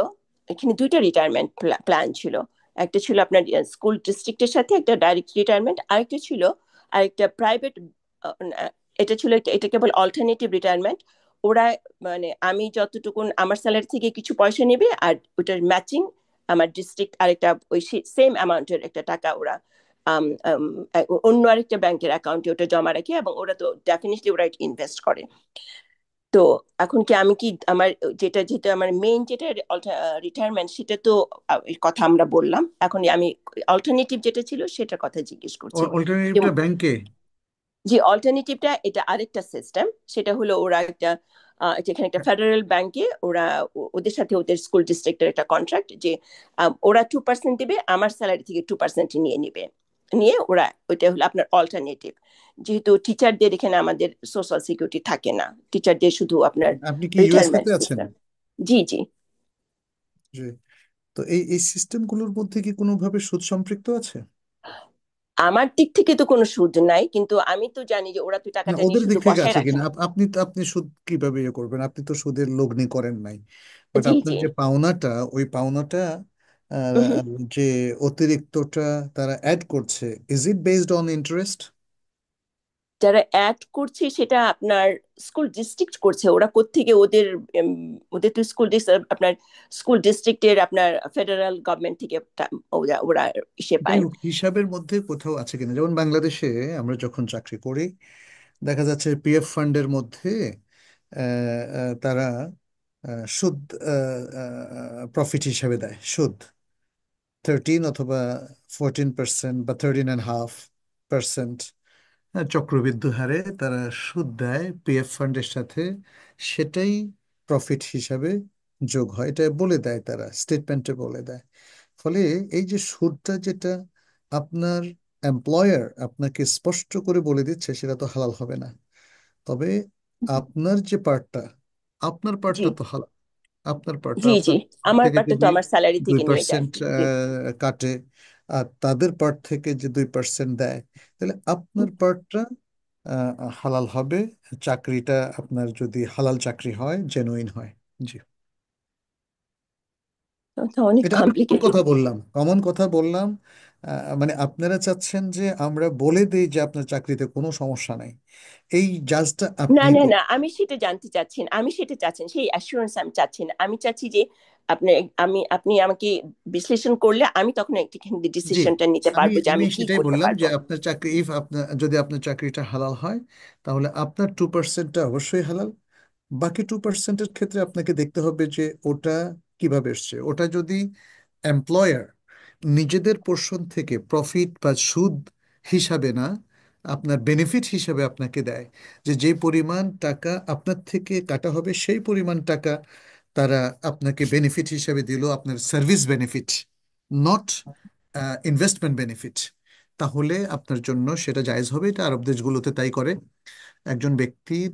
এখানে দুইটা রিটায়ারমেন্ট প্ল্যান ছিল। একটা ছিল আপনার স্কুল ডিস্ট্রিক্টের সাথে একটা ডাইরেক্ট রিটায়ারমেন্ট, আরেকটা ছিল আরেকটা প্রাইভেট, এটা ছিল এটা কেবল অল্টারনেটিভ রিটায়ারমেন্ট। ওরা মানে আমি যতটুকু আমার স্যালারি থেকে কিছু পয়সা নেবে, আর ওটার ম্যাচিং আমার ডিস্ট্রিক্ট আরেকটা ওই সেম অ্যামাউন্টের একটা টাকা ওরা আম, আম, অন্য আরেকটা ব্যাংকের অ্যাকাউন্টে ওটা জমা রাখে, এবং ওরা তো ডেফিনেটলি ওরা ইনভেস্ট করে। তো এখন কি আমি কি আমার যেটা যেটা আমার মেইন যেটা রিটায়ারমেন্ট, সেটা তো এই কথা আমরা বললাম, এখন আমি অল্টারনেটিভ যেটা ছিল সেটার কথা জিজ্ঞেস করছি। অল্টারনেটিভটা যেমন ব্যাংকে? যে অল্টারনেটিভটা এটা আরেকটা সিস্টেম, সেটা হলো ওরা একটা যেখানে একটা ফেডারেল ব্যাংকে ওরা ওদের সাথে ওদের স্কুল ডিস্ট্রিক্টের একটা কন্ট্রাক্ট যে ওরা 2% দিবে, আমার স্যালারি থেকে 2% নিয়ে নিবে, নিয়ে ওরা ওইটা হলো আপনার অল্টারনেটিভ। যেহেতু টিচারদের এখানে আমাদের সোশ্যাল সিকিউরিটি থাকে না, টিচারদের শুধু আপনার আপনি কি ইউএসএ রিটায়ারমেন্ট তে আছেন? সিস্টেম। জি জি। জি। তো এই সিস্টেমগুলোর মধ্যে কি কোনোভাবে সুদ সম্পৃক্ত আছে? আমার দিক থেকে তো কোনো সুদ নাই, কিন্তু আমি তো জানি যে ওরা তো না, টাকাটা নিয়ে ওদের শুধু দিক থেকে বসায় আছে রাখে কিনা? না। আপনি সুদ কিভাবে ইয়ে করবেন? আপনি তো সুদের লগ্নি করেন নাই, বাট জি আপনার জি। যে পাওনাটা, ওই পাওনাটা উহুম। যে অতিরিক্তটা তারা অ্যাড করছে, is it based on interest? যারা অ্যাড করছে সেটা আপনার স্কুল ডিস্ট্রিক্ট করছে, ওরা কোত্থেকে ওদের ওদের তো স্কুল আপনার স্কুল ডিস্ট্রিক্টের আপনার ফেডারেল গভর্নমেন্ট থেকে ওরা ওরা ইসে যাই পায়। হোক, হিসাবের মধ্যে কোথাও আছে কিনা, যেমন বাংলাদেশে আমরা যখন চাকরি করি দেখা যাচ্ছে পিএফ ফান্ডের মধ্যে তারা সুদ প্রফিট হিসাবে দেয়, সুদ 13 অথবা 14% বা 13.5%, হ্যাঁ, চক্রবৃদ্ধি হারে তারা সুদ দেয় পিএফ ফান্ডের সাথে, সেটাই প্রফিট হিসাবে যোগ হয়, এটা বলে দেয়, তারা স্টেটমেন্টে বলে দেয়। ফলে এই যে সুদটা যেটা আপনার এমপ্লয়ার আপনাকে স্পষ্ট করে বলে দিচ্ছে সেটা তো হালাল হবে না। তবে আপনার যে পার্টটা, আপনার জি পার্টটা তো হালাল, আপনার পার্টটা জি জি, আপনার পার্ট আমার থেকে পার্টটা তো যদি আমার স্যালারি দুই থেকে নিয়ে যায়। পার্সেন্ট জি কাটে আর তাদের পার্ট থেকে যে 2% দেয়, তাহলে আপনার পার্টটা হালাল হবে, চাকরিটা আপনার যদি হালাল চাকরি হয়, জেনুইন হয়। জি, তো অনেক এটা আমি কমন কমপ্লিকেটেড। কথা বললাম, কমন কথা বললাম। মানে আপনারা চাচ্ছেন যে আমরা বলে দেই যে আপনার চাকরিতে কোনো সমস্যা নাই, এই জাজটা না আপনিই না না, করবেন। আমি সেটা জানতে চাচ্ছি না, আমি সেটা চাচ্ছি না, সেই অ্যাসুরেন্স আমি চাচ্ছি না। আমি চাচ্ছি যে আপনি আপনি আমাকে বিশ্লেষণ করলে আমি তখন একটি জি, ডিসিশনটা নিতে আমি পারবো যে আমি আমি কি সেটাই করতে বললাম যে পারবো। আপনার চাকরি, ইফ আপনার যদি আপনার চাকরিটা হালাল হয় তাহলে আপনার 2%টা অবশ্যই হালাল। বাকি 2%-এর ক্ষেত্রে আপনাকে দেখতে হবে যে ওটা কিভাবে এসছে। ওটা যদি এমপ্লয়ার নিজেদের পোর্শন থেকে প্রফিট বা সুদ হিসাবে না, আপনার বেনিফিট হিসাবে আপনাকে দেয়, যে যে পরিমাণ টাকা আপনার থেকে কাটা হবে সেই পরিমাণ টাকা তারা আপনাকে বেনিফিট হিসাবে দিল, আপনার service benefit, not investment benefit, তাহলে আপনার জন্য সেটা জায়েজ হবে। এটা আরব দেশগুলোতে তাই করে। একজন ব্যক্তির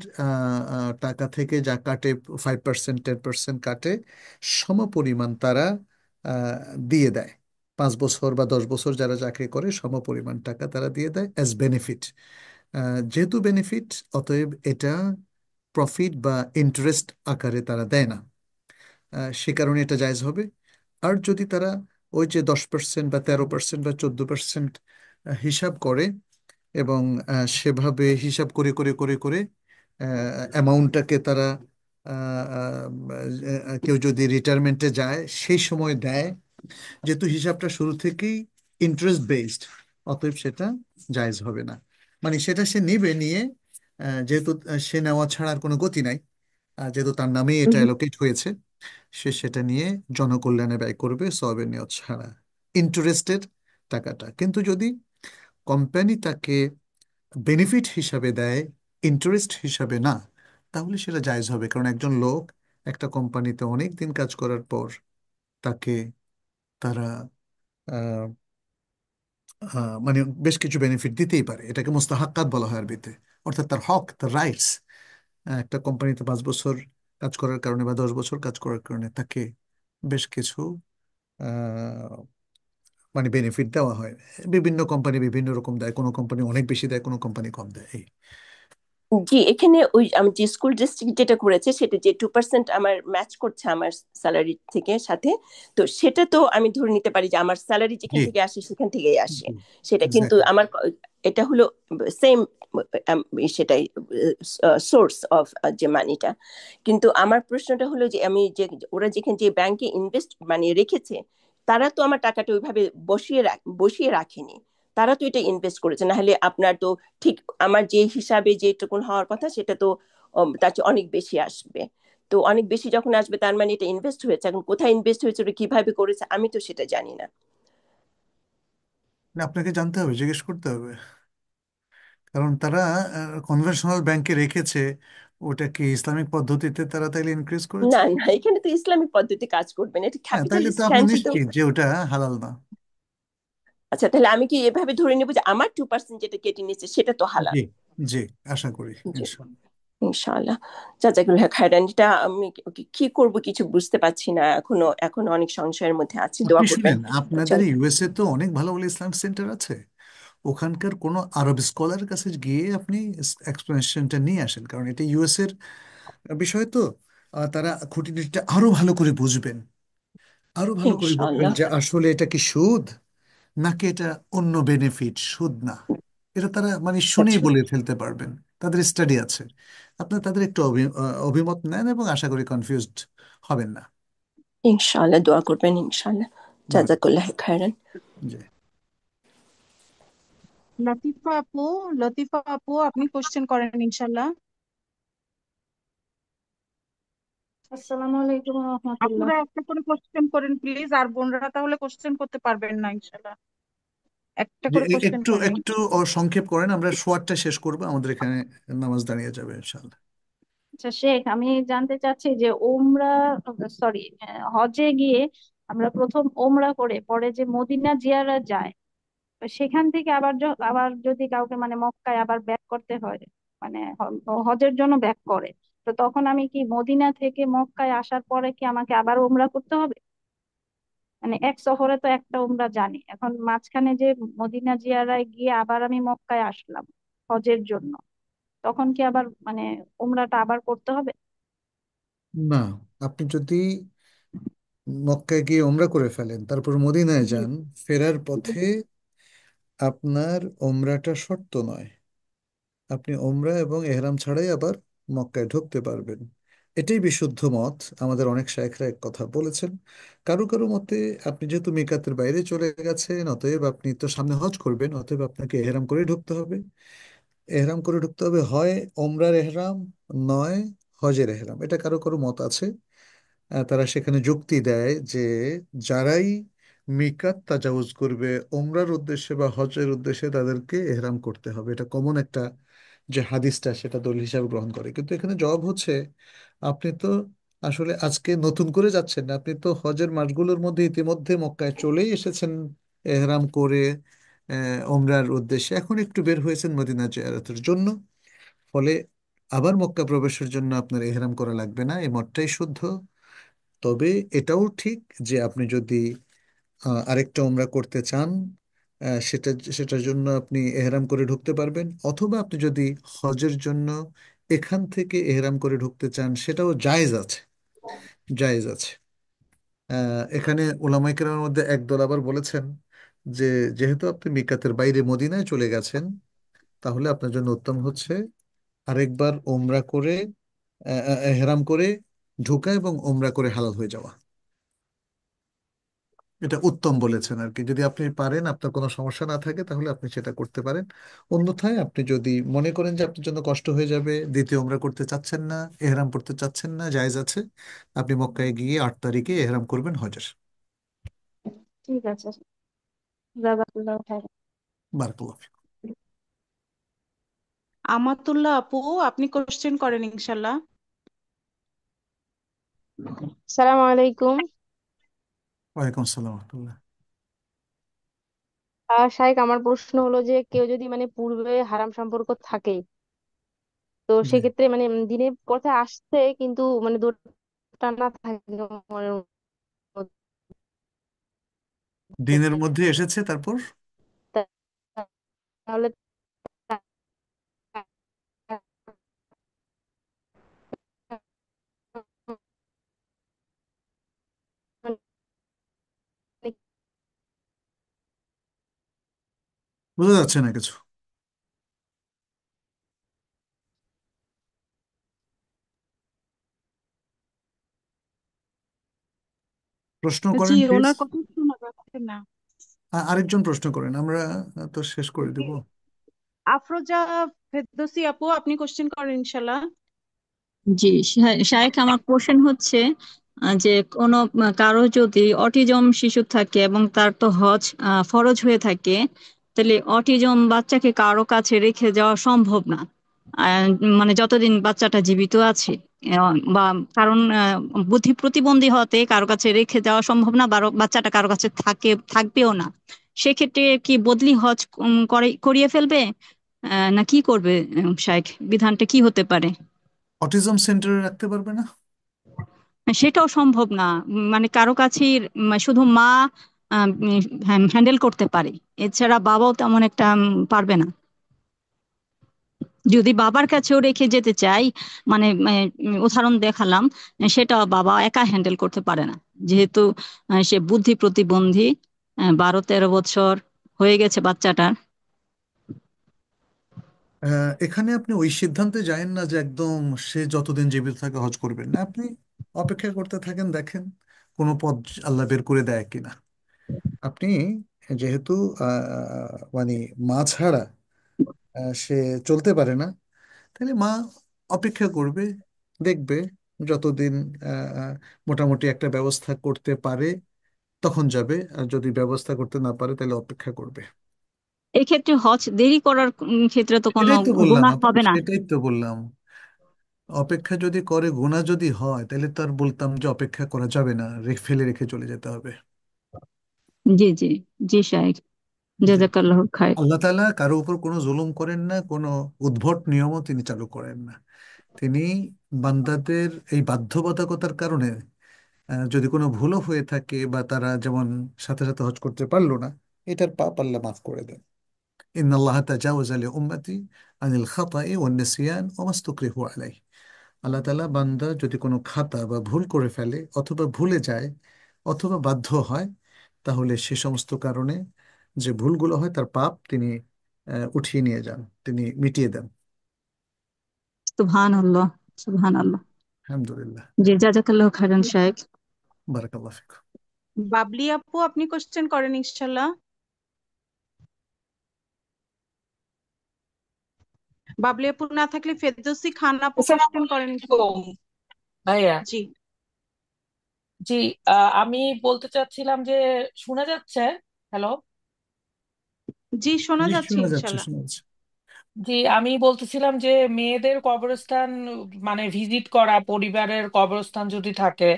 টাকা থেকে যা কাটে, 5% 10% কাটে, সমপরিমাণ তারা আহ, দিয়ে দেয়। 5 বছর বা 10 বছর যারা চাকরি করে সমপরিমাণ টাকা তারা দিয়ে দেয় অ্যাজ বেনিফিট। যেহেতু বেনিফিট, অতএব এটা প্রফিট বা ইন্টারেস্ট আকারে তারা দেয় না, সে কারণে এটা জায়েজ হবে। আর যদি তারা ওই যে 10% বা 13% বা 14% হিসাব করে এবং সেভাবে হিসাব করে করে করে করে অ্যামাউন্টটাকে তারা কেউ যদি রিটায়ারমেন্টে যায় সেই সময় দেয়, যেহেতু হিসাবটা শুরু থেকেই ইন্টারেস্ট বেসড, অতএব সেটা জায়েজ হবে না। মানে সেটা সে নিবে, নিয়ে যেহেতু সে নেওয়া ছাড়া আর কোনো গতি নাই, যেহেতু তার নামেই এটা অ্যালোকেট হয়েছে, সে সেটা নিয়ে জনকল্যাণে ব্যয় করবে সওয়াবের নিয়ত ছাড়া, ইন্টারেস্টের টাকাটা। কিন্তু যদি কোম্পানি তাকে বেনিফিট হিসাবে দেয়, ইন্টারেস্ট হিসাবে না, তাহলে সেটা জায়েজ হবে। কারণ একজন লোক একটা কোম্পানিতে অনেক দিন কাজ করার পর তাকে তারা আহ, মানে বেশ কিছু বেনিফিট দিতেই পারে, এটাকে মুস্তাহাক্কাত বলা হয় আরবিতে, অর্থাৎ তার হক, তার রাইটস। একটা কোম্পানিতে 5 বছর কাজ করার কারণে বা 10 বছর কাজ করার কারণে তাকে বেশ কিছু আহ, মানে বেনিফিট দেওয়া হয়। বিভিন্ন কোম্পানি বিভিন্ন রকম দেয়, কোনো কোম্পানি অনেক বেশি দেয়, কোনো কোম্পানি কম দেয়, এই। জি, এখানে ওই আমি যে স্কুল ডিস্ট্রিক্ট যেটা করেছে সেটা যে 2% আমার ম্যাচ করছে আমার স্যালারি থেকে সাথে, তো সেটা তো আমি ধরে নিতে পারি যে আমার স্যালারি যেখান জি থেকে আসে সেখান থেকেই আসে। জি, সেটা কিন্তু এক্স্যাক্টলি। আমার এটা হলো সেম, সেটাই সোর্স অফ যে মানিটা। কিন্তু আমার প্রশ্নটা হলো যে আমি যে ওরা যেখানে যে ব্যাংকে ইনভেস্ট মানে রেখেছে, তারা তো আমার টাকাটা ওইভাবে বসিয়ে রাখেনি, তারা তো এটা ইনভেস্ট করেছে। না হলে আপনার তো ঠিক আমার যে হিসাবে যেটুকুন হওয়ার কথা সেটা তো তার চেয়ে অনেক বেশি আসবে। তো অনেক বেশি যখন আসবে তার মানে এটা ইনভেস্ট হয়েছে। এখন কোথায় ইনভেস্ট হয়েছে, ওটা কিভাবে করেছে, আমি তো সেটা জানি না। না, আপনাকে জানতে হবে, জিজ্ঞেস করতে হবে, কারণ তারা কনভেনশনাল ব্যাংকে রেখেছে, ওটা কি ইসলামিক পদ্ধতিতে তারা তাইলে ইনক্রিজ করেছে? না না, এখানে তো ইসলামিক পদ্ধতি কাজ করবে না, এটা হ্যাঁ, তাইলে তো ক্যাপিটালিস্ট আপনি কান্ট্রি তো। নিশ্চিত যে ওটা হালাল না। আচ্ছা, তাহলে আমি কি এভাবে ধরে নেবো যে আমার 2% যেটা কেটে নিচ্ছে সেটা তো হালাল? জি জি, আশা করি জি, ইনশাল্লাহ। ইনশাআল্লাহ। জাজাকুল্লাহ খাইরান। এটা আমি কি করব কিছু বুঝতে পারছি না, এখনো এখনো অনেক সংশয়ের মধ্যে আছি, দোয়া আপনি করবেন। শুনেন, আপনাদের চল। ইউএসএ তো অনেক ভালো ভালো ইসলামিক সেন্টার আছে, ওখানকার কোনো আরব স্কলারের কাছে গিয়ে আপনি এক্সপ্লেনেশনটা নিয়ে আসেন, কারণ এটা ইউএস এর বিষয় তো। তারা খুঁটিনাটিটা আরো ভালো করে বুঝবেন, আরো ভালো করে বুঝবেন ইনশাআল্লাহ। যে আসলে এটা কি সুদ নাকি এটা অন্য বেনিফিট, সুদ না। এটা তারা মানে শুনেই আচ্ছা, বলে ফেলতে পারবেন, তাদের স্টাডি আছে। আপনার তাদের একটু অভিমত নেন এবং আশা করি কনফিউজড হবেন না। ইনশাআল্লাহ দোয়া করবেন, ইনশাআল্লাহ। বারাক জাজাকুল্লাহ খায়রান। জি। লতিফা আপু, লতিফা আপু আপনি কোশ্চেন করেন ইনশাল্লাহ। আসসালামু আলাইকুম রহমতুল্লাহ। আপুরা একটা করে কোশ্চেন করেন প্লিজ, আর বোনরা তাহলে কোশ্চেন করতে পারবেন না ইনশাল্লাহ। একটা যে করে কোশ্চেন একটু করেন। একটু সংক্ষেপ করেন, আমরা সোয়াটটা শেষ করবো, আমাদের এখানে নামাজ দাঁড়িয়ে যাবে ইনশাআল্লাহ। আচ্ছা শেখ, আমি জানতে চাচ্ছি যে ওমরা, সরি, হজে গিয়ে আমরা প্রথম ওমরা করে পরে যে মদিনা জিয়ারত যায়, তো সেখান থেকে আবার আবার যদি কাউকে মানে মক্কায় আবার ব্যাক করতে হয়, মানে হজের জন্য ব্যাক করে, তো তখন আমি কি মদিনা থেকে মক্কায় আসার পরে কি আমাকে আবার ওমরা করতে হবে? মানে এক সফরে তো একটা ওমরা জানি, এখন মাঝখানে যে মদিনা জিয়ারায় গিয়ে আবার আমি মক্কায় আসলাম হজের জন্য, তখন কি আবার মানে ওমরাটা আবার করতে হবে? না, আপনি যদি মক্কায় গিয়ে ওমরা করে ফেলেন তারপর মদিনায় জি। যান, ফেরার পথে আপনার ওমরাটা শর্ত নয়। আপনি ওমরা এবং এহরাম ছাড়াই আবার মক্কায় ঢুকতে পারবেন। এটাই বিশুদ্ধ মত। আমাদের অনেক শায়খরা এক কথা বলেছেন। কারো কারো মতে আপনি যেহেতু মিকাতের বাইরে চলে গেছেন, অতএব আপনি তো সামনে হজ করবেন, অতএব আপনাকে এহরাম করে ঢুকতে হবে। এহরাম করে ঢুকতে হবে, হয় ওমরার এহরাম, নয় হজের এহরাম। এটা কারো কারো মত আছে। তারা সেখানে যুক্তি দেয় যে যারাই মিকাত তাজাউজ করবে ওমরার উদ্দেশ্যে বা হজের উদ্দেশ্যে, তাদেরকে এহরাম করতে হবে। এটা কমন একটা যে হাদিসটা, সেটা দলিল হিসাবে গ্রহণ করে। কিন্তু এখানে জবাব হচ্ছে, আপনি তো আসলে আজকে নতুন করে যাচ্ছেন না, আপনি তো হজের মাসগুলোর মধ্যে ইতিমধ্যে মক্কায় চলেই এসেছেন এহরাম করে ওমরার উদ্দেশ্যে। এখন একটু বের হয়েছেন মদিনা জিয়ারতের জন্য। ফলে আবার মক্কা প্রবেশের জন্য আপনার এহরাম করা লাগবে না, এই মতটাই শুদ্ধ। তবে এটাও ঠিক যে আপনি যদি আরেকটা ওমরা করতে চান, সেটার জন্য আপনি এহরাম করে ঢুকতে পারবেন। অথবা আপনি যদি হজের জন্য এখান থেকে এহরাম করে ঢুকতে চান, সেটাও জায়েজ আছে, জায়েজ আছে। এখানে ওলামায়ে কেরামের মধ্যে একদল আবার বলেছেন যে যেহেতু আপনি মিকাতের বাইরে মদিনায় চলে গেছেন, তাহলে আপনার জন্য উত্তম হচ্ছে আরেকবার ওমরা করে এহরাম করে ঢুকা এবং ওমরা করে হালাল হয়ে যাওয়া। এটা উত্তম বলেছেন আর কি। যদি আপনি পারেন, আপনার কোনো সমস্যা না থাকে, তাহলে আপনি সেটা করতে পারেন। অন্যথায় আপনি যদি মনে করেন যে আপনার জন্য কষ্ট হয়ে যাবে, দ্বিতীয় ওমরা করতে চাচ্ছেন না, এহরাম করতে চাচ্ছেন না, জায়েজ আছে। আপনি মক্কায় গিয়ে 8 তারিখে এহরাম করবেন হজের। ঠিক আছে, জাযাকুল্লাহ খাইর। বারাকাল্লাহ ফিক। আমাতুল্লাহ আপু আপনি কোশ্চেন করেন ইনশাল্লাহ। সালাম আলাইকুম। ওয়ালাইকুম আসসালাম ওয়া রাহমাতুল্লাহ। শাইখ, আমার প্রশ্ন হলো যে কেউ যদি মানে পূর্বে হারাম সম্পর্ক থাকে, তো জি। সেক্ষেত্রে মানে দিনের পথে আসছে কিন্তু মানে দোটানা থাকে মনের দিনের মধ্যে, মধ্যে এসেছে তারপর তাহলে বোঝা যাচ্ছে না কিছু। প্রশ্ন জি, করেন প্লিজ। ওনার কথা শোনা যাচ্ছে না। আরেকজন প্রশ্ন করেন, আমরা তো শেষ করে দেব। আফরোজা ফেরদৌসী আপু আপনি কোশ্চেন করেন ইনশাল্লাহ। জি, শায়েখ, আমার কোশ্চেন হচ্ছে যে কোনো কারো যদি অটিজম শিশু থাকে এবং তার তো হজ ফরজ হয়ে থাকে, তাহলে অটিজম বাচ্চাকে কারো কাছে রেখে যাওয়া সম্ভব না, মানে যতদিন বাচ্চাটা জীবিত আছে, বা কারণ বুদ্ধি প্রতিবন্ধী হতে কারো কাছে রেখে যাওয়া সম্ভব না, বা বাচ্চাটা কারো কাছে থাকবেও না। সেক্ষেত্রে কি বদলি হজ করিয়ে ফেলবে, না কি করবে? শায়েখ, বিধানটা কি হতে পারে? অটিজম সেন্টারে রাখতে পারবে না? সেটাও সম্ভব না, মানে কারো কাছেই শুধু মা হ্যান্ডেল করতে পারে, এছাড়া বাবাও তেমন একটা পারবে না। যদি বাবার কাছেও রেখে যেতে চাই, মানে উদাহরণ দেখালাম, সেটা বাবা একা হ্যান্ডেল করতে পারে না, যেহেতু সে বুদ্ধি প্রতিবন্ধী, 12-13 বছর হয়ে গেছে বাচ্চাটার। এখানে আপনি ওই সিদ্ধান্তে যায়েন না যে একদম সে যতদিন জীবিত থাকে হজ করবেন না। আপনি অপেক্ষা করতে থাকেন, দেখেন কোনো পথ আল্লাহ বের করে দেয় কিনা। আপনি যেহেতু মানে মা ছাড়া সে চলতে পারে না, তাহলে মা অপেক্ষা করবে, দেখবে যতদিন আহ, মোটামুটি একটা ব্যবস্থা করতে পারে তখন যাবে, আর যদি ব্যবস্থা করতে না পারে তাহলে অপেক্ষা করবে। এক্ষেত্রে হজ দেরি করার ক্ষেত্রে তো কোনো সেটাই তো বললাম গুনাহ আপনাকে, হবে না? সেটাই তো বললাম। অপেক্ষা যদি করে গুনাহ যদি হয় তাহলে তো আর বলতাম যে অপেক্ষা করা যাবে না, ফেলে রেখে চলে যেতে হবে। জি জি। জি শায়েখ, জি। জাজাকাল্লাহ খায়ের। আল্লাহ তাআলা কারো উপর কোনো জুলুম করেন না, কোনো উদ্ভট নিয়মও তিনি চালু করেন না। তিনি বান্দাদের এই বাধ্যবাধকতার কারণে যদি কোনো ভুলও হয়ে থাকে, বা তারা যেমন সাথে সাথে হজ করতে পারলো না, এটার পাপ আল্লাহ মাফ করে দেন। ইন্নাল্লাহ তাজাওয়াজা লি উম্মতি আনিল খাতাই ওয়ান নিসিয়ান ওয়া মাস্তুকরিহু আলাইহি। আল্লাহ তাআলা বান্দা যদি কোনো খাতা বা ভুল করে ফেলে, অথবা ভুলে যায়, অথবা বাধ্য হয়, তাহলে সে সমস্ত কারণে যে ভুলগুলো হয় তার পাপ তিনি উঠিয়ে নিয়ে যান, তিনি মিটিয়ে দেন। সুবহানাল্লাহ, সুবহানাল্লাহ। আলহামদুলিল্লাহ। জি, জাজাকাল্লাহ খাইরান শায়েখ। বারাকাল্লাহ ফিক। বাবলি আপু, আপনি কোশ্চেন করেন ইনশাল্লাহ। বাবলি আপু না থাকলে ফেরদৌসী খান আপু আসসালামু কোশ্চেন করেন আলাইকুম ভাইয়া। জি। জি, আমি বলতে চাচ্ছিলাম যে শোনা যাচ্ছে? হ্যালো। জি, শোনা জি, যাচ্ছে শোনা যাচ্ছে, ইনশাল্লাহ। শোনা যাচ্ছে। জি, আমি বলতেছিলাম যে মেয়েদের কবরস্থান মানে ভিজিট করা, পরিবারের কবরস্থান যদি থাকে,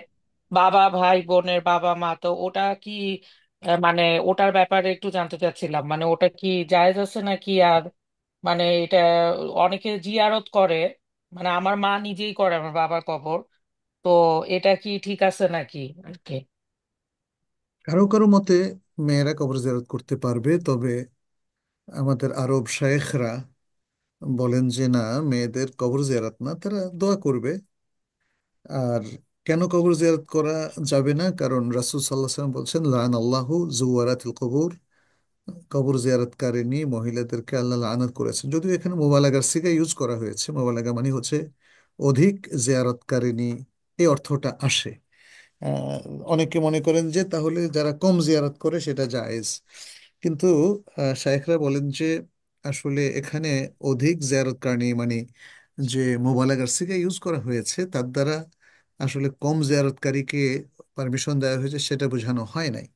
বাবা ভাই বোনের বাবা মা, তো ওটা কি মানে ওটার ব্যাপারে একটু জানতে চাচ্ছিলাম, মানে ওটা কি জায়েজ আছে নাকি? আর মানে এটা অনেকে জিয়ারত করে, মানে আমার মা নিজেই করে আমার বাবার কবর, তো এটা কি ঠিক আছে নাকি আর কি? কারো কারো মতে মেয়েরা কবর জিয়ারত করতে পারবে, তবে আমাদের আরব শায়েখরা বলেন যে না, মেয়েদের কবর জিয়ারত না, তারা দোয়া করবে। আর কেন কবর জিয়ারত করা যাবে না? কারণ রাসূল সাল্লাল্লাহু আলাইহি ওয়াসাল্লাম বলছেন, লান আল্লাহু জুওয়ারাতিল কবুর, কবর জিয়ারতকারিণী মহিলাদেরকে আল্লাহ লানত করেছেন। যদিও এখানে মোবালাগার সিগা ইউজ করা হয়েছে, মোবালাগা মানে হচ্ছে অধিক জিয়ারতকারিণী, এই অর্থটা আসে। আহ, অনেকে মনে করেন যে তাহলে যারা কম জিয়ারত করে সেটা জায়েজ, কিন্তু শায়েখরা বলেন যে আসলে এখানে অধিক জিয়ারতকারী মানে যে মোবালাগার সিগা ইউজ করা হয়েছে তার দ্বারা আসলে কম জিয়ারতকারীকে পারমিশন দেওয়া হয়েছে সেটা বোঝানো হয় নাই।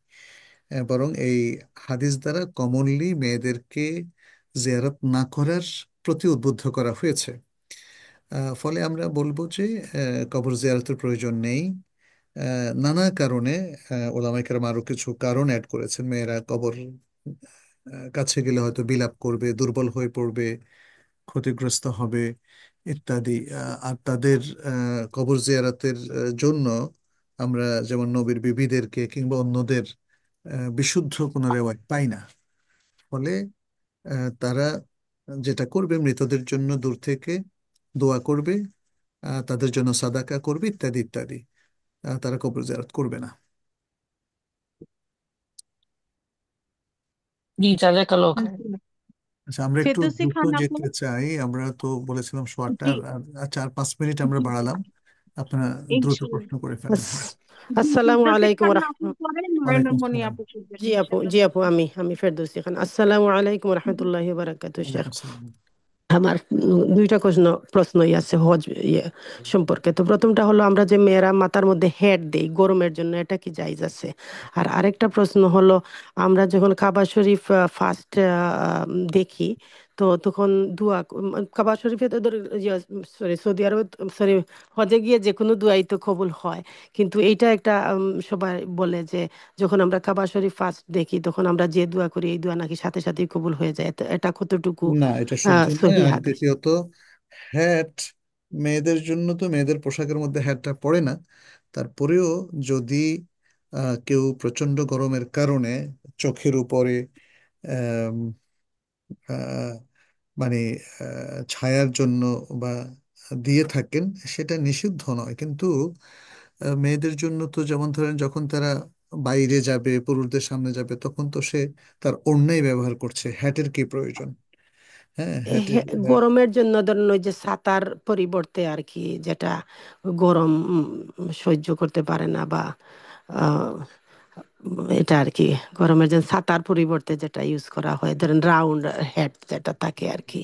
বরং এই হাদিস দ্বারা কমনলি মেয়েদেরকে জিয়ারত না করার প্রতি উদ্বুদ্ধ করা হয়েছে। ফলে আমরা বলবো যে কবর জিয়ারতের প্রয়োজন নেই। নানা কারণে ওলামায়ে কেরাম আরো কিছু কারণ অ্যাড করেছেন। মেয়েরা কবর কাছে গেলে হয়তো বিলাপ করবে, দুর্বল হয়ে পড়বে, ক্ষতিগ্রস্ত হবে ইত্যাদি। আর তাদের কবর জিয়ারতের জন্য আমরা যেমন নবীর বিবিদেরকে কিংবা অন্যদের বিশুদ্ধ কোনো রেওয়াজ পাই না। ফলে তারা যেটা করবে, মৃতদের জন্য দূর থেকে দোয়া করবে, তাদের জন্য সাদাকা করবে ইত্যাদি ইত্যাদি। তারা কবর জিয়ারত করবে না। জি, জাজাকাল্লাহ খাইর। আচ্ছা, আমরা একটু ফেরদৌসী দ্রুত খান আপু। যেতে চাই। আমরা তো বলেছিলাম সোয়াটার, জি আর 4-5 মিনিট আমরা বাড়ালাম। আপনারা দ্রুত ইনশাল্লাহ। প্রশ্ন করে ফেলেন, হ্যাঁ। জি, আসসালামু ফেরদৌসী আলাইকুম খান আপু রহমত। করেন, ওয়ালাইকুম নয়নমণি আসসালাম। আপু করবেন জি আপু, ইনশাল্লাহ। জি আপু, আমি ফেরদৌসী খান। আসসালামু আলাইকুম রহমতুল্লাহি বারাকাতু শেখ। ওয়ালাইকুম আসসালাম। আমার দুইটা প্রশ্নই আছে হজ ইয়ে সম্পর্কে। তো প্রথমটা হলো, আমরা যে মেয়েরা মাথার মধ্যে হেড দেই গরমের জন্য, এটা কি জায়েজ আছে? আর আরেকটা প্রশ্ন হলো, আমরা যখন কাবা শরীফ ফার্স্ট দেখি, তো তখন কাবা শরীফে তো সরি সৌদি আরব, সরি হজে গিয়ে যে কোনো দুয়াই তো কবুল হয়, কিন্তু এইটা একটা সবাই বলে যে যখন আমরা কাবা শরীফ ফার্স্ট দেখি তখন আমরা যে দোয়া করি এই দোয়া নাকি সাথে সাথেই কবুল হয়ে যায়। এটা কতটুকু না, এটা শুদ্ধ নয়। সহি আর হাদিস? দ্বিতীয়ত, হ্যাট মেয়েদের জন্য তো মেয়েদের পোশাকের মধ্যে হ্যাটটা পড়ে না। তারপরেও যদি কেউ প্রচন্ড গরমের কারণে চোখের উপরে আম, আহ, মানে ছায়ার জন্য বা দিয়ে থাকেন, সেটা নিষিদ্ধ নয়। কিন্তু মেয়েদের জন্য তো যেমন ধরেন যখন তারা বাইরে যাবে, পুরুষদের সামনে যাবে, তখন তো সে তার ওড়নাই ব্যবহার করছে, হ্যাটের কি প্রয়োজন? হ্যাঁ হেঁটে গরমের জন্য ধরুন ওই যে ছাতার পরিবর্তে আর কি, যেটা গরম সহ্য করতে পারে না বা আহ, এটা আর কি, গরমের জন্য ছাতার পরিবর্তে যেটা ইউজ করা হয় ধরেন রাউন্ড হেড যেটা থাকে আর কি,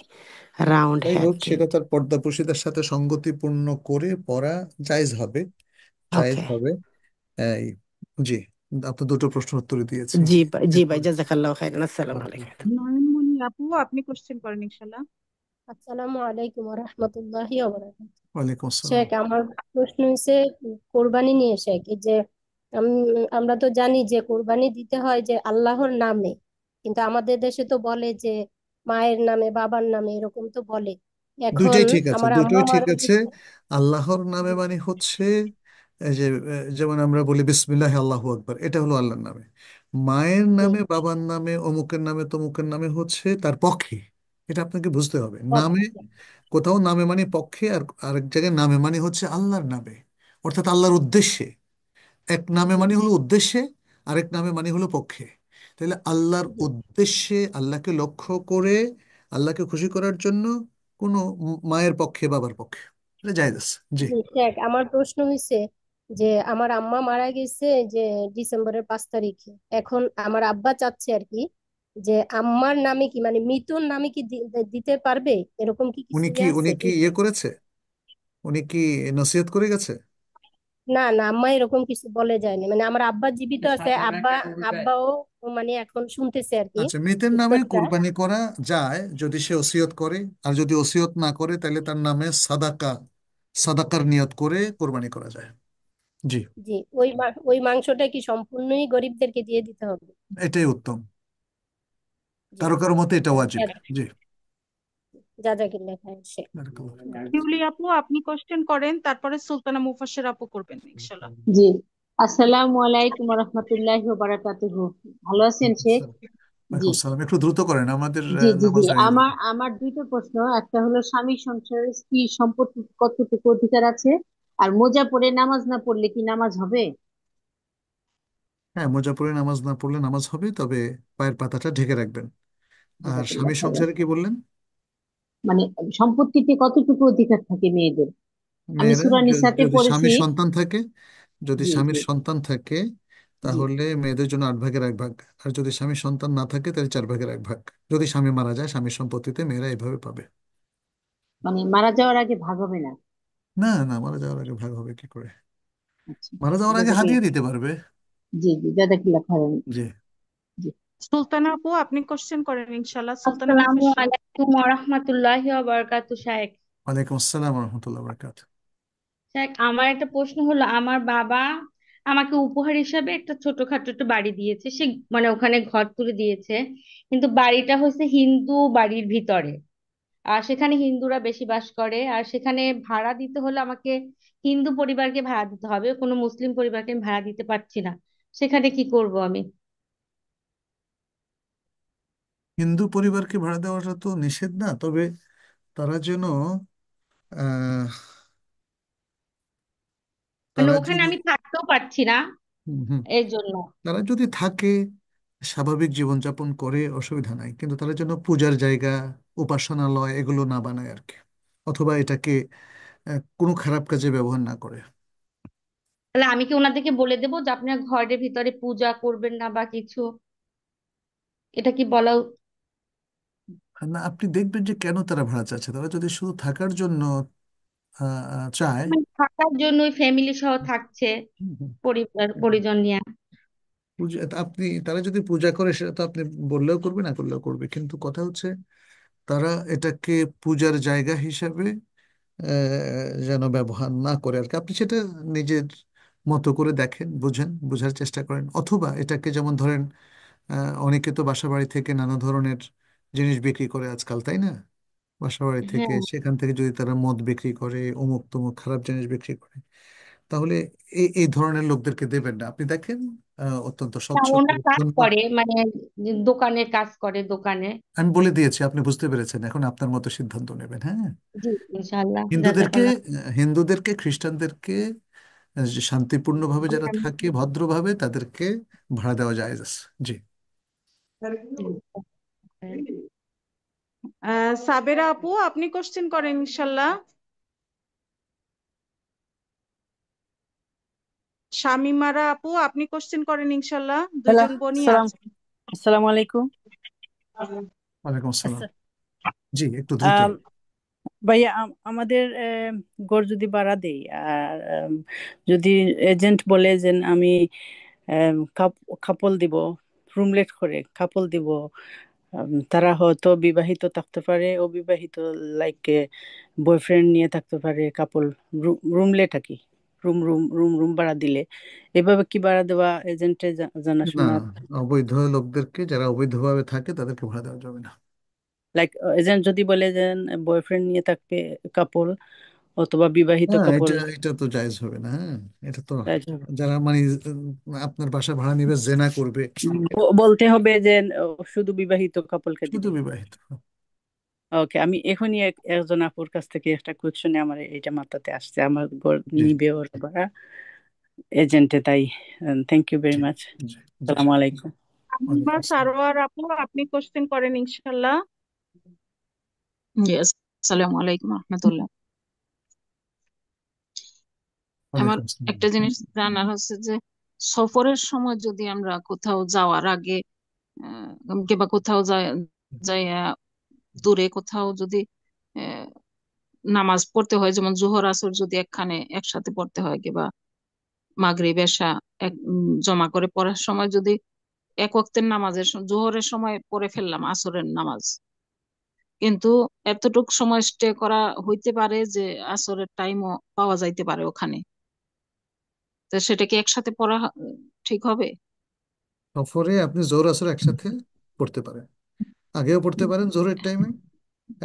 রাউন্ড যাই হেড। হোক, সেটা তার পর্দাপ্রসিতার সাথে সঙ্গতিপূর্ণ করে পড়া জায়েজ হবে, জায়েজ ওকে। হবে। এই, জি, আপনার দুটো প্রশ্ন উত্তর দিয়েছি। জি ভাই, এরপর জাজাকাল্লাহ খাইরান, আসসালামু আলাইকুম। নয়নমণি আপু, আপনি কোশ্চেন করেন ইনশাল্লাহ। আসসালামু আলাইকুম ওয়া রাহমাতুল্লাহি ওয়া বারাকাতুহু। ওয়ালাইকুম আসসালাম। শেখ, আমার প্রশ্ন হচ্ছে কোরবানি নিয়ে। শেখ, এই যে আমরা তো জানি যে কোরবানি দিতে হয় যে আল্লাহর নামে, কিন্তু আমাদের দেশে তো বলে যে মায়ের নামে, বাবার নামে, এরকম তো বলে। এখন দুইটাই ঠিক আছে, আমার আম্মা দুটোই ঠিক মারা আছে। গেছে। আল্লাহর নামে মানে হচ্ছে এই যে যেমন আমরা বলি বিসমিল্লাহ আল্লাহু আকবার, এটা হলো আল্লাহর নামে। মায়ের জি, নামে, বাবার নামে, অমুকের নামে, তমুকের নামে হচ্ছে তার পক্ষে। এটা আপনাকে বুঝতে হবে। নামে, পক্ষে। কোথাও নামে মানে পক্ষে, আর আরেক জায়গায় নামে মানে হচ্ছে আল্লাহর নামে, অর্থাৎ আল্লাহর উদ্দেশ্যে। এক নামে জি, মানে হলো উদ্দেশ্যে, আরেক নামে মানে হলো পক্ষে। তাহলে আল্লাহর জি, উদ্দেশ্যে, আল্লাহকে লক্ষ্য করে, আল্লাহকে খুশি করার জন্য কোনো মায়ের পক্ষে, বাবার পক্ষে, এটা জায়েজ আছে। জি। জি। শেখ, আমার প্রশ্ন হয়েছে যে আমার আম্মা মারা গেছে যে ডিসেম্বরের 5 তারিখে। এখন আমার আব্বা চাচ্ছে আর কি যে আম্মার নামে কি মানে মৃত্যুর নামে কি দিতে পারবে? এরকম কি কিছু উনি কি ইয়ে উনি আছে কি কি? ইয়ে করেছে? উনি কি নসিহত করে গেছে? না না, আম্মা এরকম কিছু বলে যায়নি। মানে আমার আব্বা জীবিত আছে, আব্বাও মানে এখন শুনতেছে আর কি আচ্ছা, মৃতের নামে উত্তরটা। কোরবানি করা যায় যদি সে ওসিয়ত করে, আর যদি ওসিয়ত না করে তাহলে তার নামে সাদাকা, সাদাকার নিয়ত করে কোরবানি করা যায়। জি, জি, ওই মাংসটা কি সম্পূর্ণই গরিবদেরকে দিয়ে দিতে হবে? এটাই উত্তম। জি, কারো কারো মতে এটা ওয়াজিব। জি। জাজাকিল্লাহ খায়ের শেখ। শিউলি আপু, আপনি কোশ্চেন করেন, তারপরে সুলতানা মুফাসসির আপু করবেন ইনশাল্লাহ। জি, আসসালামু আলাইকুম রহমতুল্লাহি বারাকাতুহু। ভালো আছেন শেখ? জি, ওয়ালাইকুম সালাম, একটু দ্রুত করেন, আমাদের জি, জি, জি। নামাজ হয়ে যাবে। আমার দুইটা প্রশ্ন। একটা হলো স্বামী সংসারের স্ত্রীর সম্পত্তি কতটুকু অধিকার আছে, আর মোজা পরে নামাজ না পড়লে কি নামাজ হবে? হ্যাঁ, মোজা পরে নামাজ না পড়লে নামাজ হবে, তবে পায়ের পাতাটা ঢেকে রাখবেন। আর জাযাকাল্লাহ স্বামীর খাইরান। সংসারে কি বললেন? মানে সম্পত্তিতে কতটুকু অধিকার থাকে মেয়েদের? আমি মেয়েরা সূরা নিসাতে যদি পড়েছি। স্বামীর সন্তান থাকে, যদি জি, জি, স্বামীর সন্তান থাকে জি। তাহলে মেয়েদের জন্য 8 ভাগের 1 ভাগ। আর যদি স্বামীর সন্তান না থাকে তাহলে 4 ভাগের 1 ভাগ। যদি স্বামী মারা যায়, স্বামীর সম্পত্তিতে মেয়েরা এভাবে পাবে। মানে মারা যাওয়ার আগে ভাগ হবে না? না না, মারা যাওয়ার আগে ভাগ হবে কি করে? আচ্ছা, মারা যাওয়ার আগে জাযাকাল্লাহ। হাদিয়া দিতে পারবে। জি, জি, জাযাকাল্লাহ খাইরান। জি। জি। সুলতানা আপু, আপনি কোশ্চেন করেন ইনশাল্লাহ। সুলতানা আসসালামু মুফাসসির। আলাইকুম ওয়া রাহমাতুল্লাহি ওয়া বারাকাতুহু। শায়েখ, ওয়ালাইকুম আসসালাম রহমতুল্লাহ বরকাত। শায়েখ, আমার একটা প্রশ্ন হলো, আমার বাবা আমাকে উপহার হিসাবে একটা ছোটখাটো একটা বাড়ি দিয়েছে। সে মানে ওখানে ঘর তুলে দিয়েছে, কিন্তু বাড়িটা হচ্ছে হিন্দু বাড়ির ভিতরে। আর সেখানে হিন্দুরা বেশি বাস করে, আর সেখানে ভাড়া দিতে হলে আমাকে হিন্দু পরিবারকে ভাড়া দিতে হবে, কোনো মুসলিম পরিবারকে আমি ভাড়া দিতে পারছি না। সেখানে কি করব আমি? হিন্দু পরিবারকে ভাড়া দেওয়াটা তো নিষেধ না, তবে তারা যেন আহ মানে তারা ওখানে যদি আমি থাকতেও পারছি না, হুম, হুম। এর জন্য। তারা যদি থাকে, স্বাভাবিক জীবনযাপন করে, অসুবিধা নাই, কিন্তু তারা যেন পূজার জায়গা, উপাসনালয় এগুলো না বানায় আর কি, অথবা এটাকে কোনো খারাপ কাজে ব্যবহার না করে। তাহলে আমি কি ওনাদেরকে বলে দেবো যে আপনার ঘরের ভিতরে পূজা করবেন না বা কিছু? এটা কি বলা না, আপনি দেখবেন যে কেন তারা ভাড়া চাচ্ছে। তারা যদি শুধু থাকার জন্য চায়, মানে থাকার জন্য ফ্যামিলি সহ থাকছে, হুম, হুম, পরিবার পরিজন নিয়ে? পূজা তারা যদি পূজা করে সেটা তো আপনি বললেও করবে, না করলেও করবে, কিন্তু কথা হচ্ছে তারা এটাকে পূজার জায়গা হিসাবে যেন ব্যবহার না করে আর কি। আপনি সেটা নিজের মতো করে দেখেন, বুঝেন, বোঝার চেষ্টা করেন, অথবা এটাকে যেমন ধরেন অনেকে তো বাসা বাড়ি থেকে নানা ধরনের জিনিস বিক্রি করে আজকাল, তাই না? বাসা বাড়ি থেকে, হ্যাঁ, সেখান থেকে যদি তারা মদ বিক্রি করে, অমুক তমুক খারাপ জিনিস বিক্রি করে, তাহলে এই এই ধরনের লোকদেরকে দেবেন না। আপনি দেখেন অত্যন্ত তা স্বচ্ছ ওনার কাজ পরিচ্ছন্ন। করে মানে যে দোকানের কাজ করে দোকানে। আমি বলে দিয়েছি, আপনি বুঝতে পেরেছেন, এখন আপনার মতো সিদ্ধান্ত নেবেন। হ্যাঁ, জি, ইনশাআল্লাহ, হিন্দুদেরকে জাজাকাল্লাহ। হিন্দুদেরকে, খ্রিস্টানদেরকে যে শান্তিপূর্ণভাবে যারা থাকে, ভদ্রভাবে, তাদেরকে ভাড়া দেওয়া যায়। জি। সাবেরা আপু, আপনি কোশ্চেন করেন ইনশাল্লাহ। শামিমারা আপু, আপনি কোশ্চেন করেন ইনশাল্লাহ, হ্যালো, দুইজন বোনই সালাম, আছে। আসসালামু আলাইকুম। ওয়ালাইকুম আসসালাম। আচ্ছা, জি, একটু দ্রুত। আম, ভাইয়া আমাদের গড় যদি বাড়া দেই আর যদি এজেন্ট বলে যে আমি কাপল দিব, রুমলেট করে কাপল দিব, তারা হয়তো বিবাহিত থাকতে পারে, অবিবাহিত, লাইক বয়ফ্রেন্ড নিয়ে থাকতে পারে, কাপল রুমলেট আর কি, রুম রুম রুম রুম ভাড়া দিলে এভাবে কি ভাড়া দেওয়া এজেন্টের না, জানাশোনা? অবৈধ লোকদেরকে, যারা অবৈধভাবে থাকে তাদেরকে ভাড়া দেওয়া যাবে না। লাইক এজেন্ট যদি বলে যে বয়ফ্রেন্ড নিয়ে থাকবে কাপল অথবা বিবাহিত হ্যাঁ, কাপল, এটা এটা তো জায়েজ হবে না। হ্যাঁ, এটা তো যারা মানে আপনার বাসা ভাড়া নিবে, জেনা করবে, বলতে হবে যে শুধু বিবাহিত কাপলকে শুধু দিবে। বিবাহিত। ওকে, আমি এখনই একজন আপুর কাছ থেকে একটা কোশ্চেনে আমার এটা মাথাতে আসছে, আমার ঘর জি নিবে ওর ভাড়া এজেন্টে, তাই থ্যাংক ইউ ভেরি জি মাচ। জি জি। আসসালামু আলাইকুম। শামিমা ওয়ালাইকুম আসসালাম। সারোয়ার আপু, আপনি কোশ্চেন করেন ইনশাল্লাহ। জি, আসসালামু আলাইকুম রহমতুল্লাহ। আমার ওয়ালাইকুম আসসালাম। একটা জিনিস জানার হচ্ছে যে সফরের সময় যদি আমরা কোথাও যাওয়ার আগে কিংবা কোথাও যাই দূরে কোথাও যদি আহ, নামাজ পড়তে হয়, যেমন জোহর আসর যদি একখানে একসাথে পড়তে হয় কিংবা মাগরিব এশা জমা করে পড়ার সময় যদি এক ওয়াক্তের নামাজের জোহরের সময় পড়ে ফেললাম আসরের নামাজ, কিন্তু এতটুক সময় স্টে করা হইতে পারে যে আসরের টাইমও পাওয়া যাইতে পারে ওখানে, তো সেটা কি একসাথে পড়া ঠিক হবে? সফরে আপনি জোহর আসর একসাথে পড়তে পারেন, আগেও পড়তে পারেন জোহরের টাইমে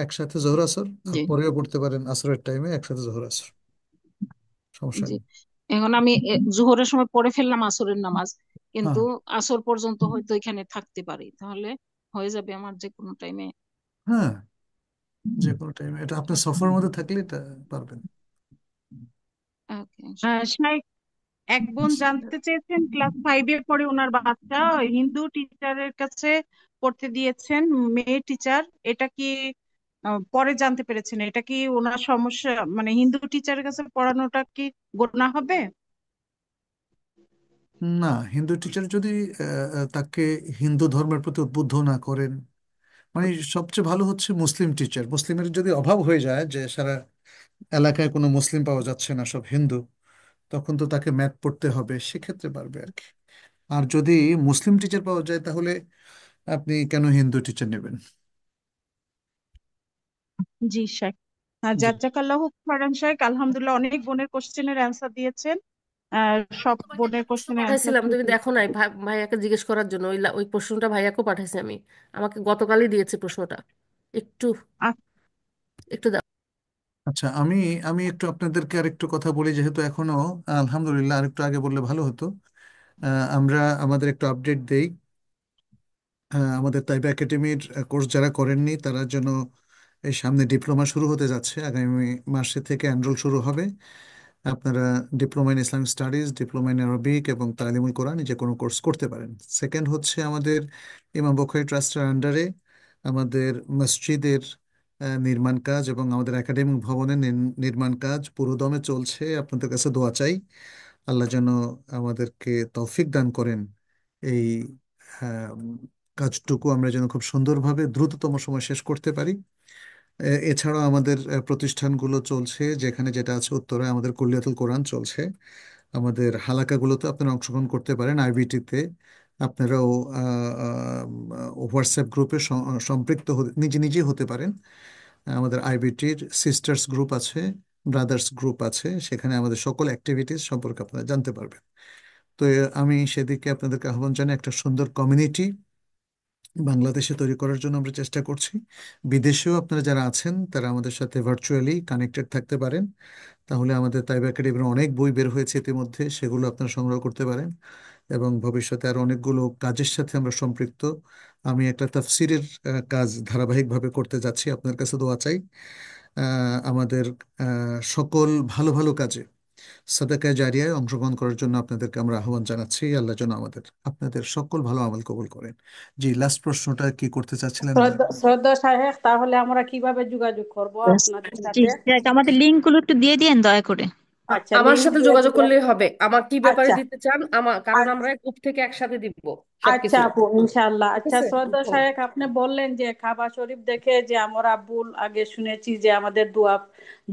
একসাথে জোহর আসর, আর জি পরেও পড়তে পারেন আসরের টাইমে একসাথে জোহর আসর, সমস্যা জি। নেই। এখন আমি জোহরের সময় পড়ে ফেললাম আসরের নামাজ, হ্যাঁ কিন্তু আসর পর্যন্ত হয়তো এখানে থাকতে পারি, তাহলে হয়ে যাবে আমার যে কোনো টাইমে? হ্যাঁ, যে কোনো টাইমে, এটা আপনার সফরের মধ্যে থাকলে এটা পারবেন। ওকে। শাইখ, এক বোন জানতে চেয়েছেন ক্লাস 5-এ পড়ে ওনার বাচ্চা হিন্দু টিচারের কাছে পড়তে দিয়েছেন, মেয়ে টিচার। এটা কি পরে জানতে পেরেছেন, এটা কি ওনার সমস্যা, মানে হিন্দু টিচারের কাছে পড়ানোটা কি গুনাহ হবে? না, হিন্দু টিচার যদি তাকে হিন্দু ধর্মের প্রতি উদ্বুদ্ধ না করেন, মানে সবচেয়ে ভালো হচ্ছে মুসলিম টিচার। মুসলিমের যদি অভাব হয়ে যায়, যে সারা এলাকায় কোনো মুসলিম পাওয়া যাচ্ছে না, সব হিন্দু, তখন তো তাকে ম্যাথ পড়তে হবে, সেক্ষেত্রে পারবে আর কি। আর যদি মুসলিম টিচার পাওয়া যায়, তাহলে আপনি কেন হিন্দু টিচার নেবেন? জি শাইখ। জি। জাজাকাল্লাহু খাইরান শাইখ, আলহামদুলিল্লাহ অনেক বোনের কোশ্চেনের অ্যান্সার দিয়েছেন। সব বোনের কোশ্চেনের অ্যান্সার পাঠাইছিলাম, তুমি দিয়েছেন। দেখো নাই? ভাইয়াকে জিজ্ঞেস করার জন্য ওই প্রশ্নটা ভাইয়াকেও পাঠাইছি আমি। আমাকে গতকালই দিয়েছে প্রশ্নটা। একটু একটু দাও। আচ্ছা, আমি আমি একটু আপনাদেরকে আরেকটু কথা বলি, যেহেতু এখনো আলহামদুলিল্লাহ আরেকটু আগে বললে ভালো হতো। আমরা আমাদের একটু আপডেট দেই। আমাদের তাইবা একাডেমির কোর্স যারা করেননি, তারা যেন, এই সামনে ডিপ্লোমা শুরু হতে যাচ্ছে, আগামী মাসে থেকে এনরোল শুরু হবে। আপনারা diploma in Islamic studies, diploma in Arabic এবং তালিমুল কোরআন, যে কোনো কোর্স করতে পারেন। সেকেন্ড হচ্ছে, আমাদের ইমাম বখরি ট্রাস্টের আন্ডারে আমাদের মসজিদের নির্মাণ কাজ এবং আমাদের একাডেমিক ভবনের নির্মাণ কাজ পুরোদমে চলছে। আপনাদের কাছে দোয়া চাই, আল্লাহ যেন আমাদেরকে তৌফিক দান করেন, এই আহ, কাজটুকু আমরা যেন খুব সুন্দরভাবে দ্রুততম সময় শেষ করতে পারি। এছাড়াও আমাদের প্রতিষ্ঠানগুলো চলছে, যেখানে যেটা আছে উত্তরায় আমাদের কুলিয়াতুল কোরআন চলছে। আমাদের হালাকাগুলোতে আপনারা অংশগ্রহণ করতে পারেন, আইবিটিতে। আপনারাও হোয়াটসঅ্যাপ গ্রুপে সম্পৃক্ত নিজে নিজেই হতে পারেন। আমাদের আইবিটির সিস্টার্স গ্রুপ আছে, ব্রাদার্স গ্রুপ আছে, সেখানে আমাদের সকল অ্যাক্টিভিটিস সম্পর্কে আপনারা জানতে পারবেন। তো আমি সেদিকে আপনাদেরকে আহ্বান জানাই, একটা সুন্দর কমিউনিটি বাংলাদেশে তৈরি করার জন্য আমরা চেষ্টা করছি। বিদেশেও আপনারা যারা আছেন, তারা আমাদের সাথে ভার্চুয়ালি কানেক্টেড থাকতে পারেন। তাহলে আমাদের তাইবা একাডেমির অনেক বই বের হয়েছে ইতিমধ্যে, সেগুলো আপনারা সংগ্রহ করতে পারেন। এবং ভবিষ্যতে আরো অনেকগুলো কাজের সাথে আমরা সম্পৃক্ত। আমি একটা তাফসিরের কাজ ধারাবাহিকভাবে করতে যাচ্ছি, আপনার কাছে দোয়া চাই। আমাদের সকল ভালো ভালো কাজে সাদাকায়ে জারিয়ায় অংশগ্রহণ করার জন্য আপনাদেরকে আমরা আহ্বান জানাচ্ছি। আল্লাহ যেন আপনাদের সকল ভালো আমল কবুল করেন। জি, লাস্ট প্রশ্নটা কি করতে চাচ্ছিলেন? শ্রদ্ধা শ্রদ্ধা সাহেব, তাহলে আমরা কিভাবে যোগাযোগ করব আপনাদের জি, সাথে? আমাদের লিঙ্ক গুলো একটু দিয়ে দিয়েন দয়া করে। আচ্ছা, আমার লিঙ্ক সাথে দিয়ে যোগাযোগ দিবেন। করলেই হবে। আমার কি ব্যাপারে আচ্ছা দিতে চান, কারণ আচ্ছা আমরা গ্রুপ থেকে একসাথে দিব আচ্ছা সবকিছু। আপু, ইনশাআল্লাহ। ঠিক আচ্ছা আছে। শ্রদ্ধা সাহেব, আপনি বললেন যে কাবা শরীফ দেখে যে আমার আব্বুল আগে শুনেছি যে আমাদের দোয়া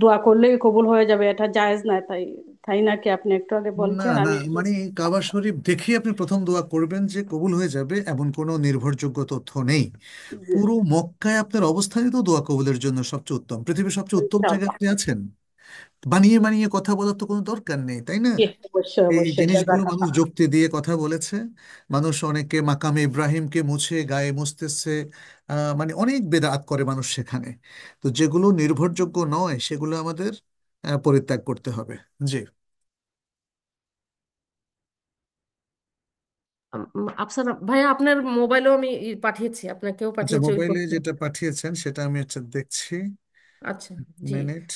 দোয়া করলেই কবুল হয়ে যাবে, এটা জায়েজ না, তাই তাই নাকি? আপনি একটু আগে না বলছেন, না, আমি একটু। মানে কাবা শরীফ দেখে আপনি প্রথম দোয়া করবেন যে কবুল হয়ে যাবে এমন কোনো নির্ভরযোগ্য তথ্য নেই। জি, পুরো মক্কায় আপনার অবস্থানই তো দোয়া কবুলের জন্য সবচেয়ে উত্তম, পৃথিবীর সবচেয়ে উত্তম জায়গায় ইনশাআল্লাহ। আপনি আছেন। বানিয়ে বানিয়ে কথা বলার তো কোনো দরকার নেই, তাই না? জি, অবশ্যই এই অবশ্যই, জিনিসগুলো মানুষ জাযাকাল্লাহ। যুক্তি দিয়ে কথা বলেছে। মানুষ অনেকে মাকামে ইব্রাহিমকে মুছে গায়ে মুছতেছে। মানে অনেক বেদাত করে মানুষ সেখানে। তো যেগুলো নির্ভরযোগ্য নয় সেগুলো আমাদের পরিত্যাগ করতে হবে। জি। আফসানা ভাইয়া, আপনার মোবাইলেও আমি পাঠিয়েছি, আপনাকেও আচ্ছা, পাঠিয়েছি ওই মোবাইলে প্রশ্ন। যেটা পাঠিয়েছেন সেটা আমি দেখছি। আচ্ছা। জি। মিনিট।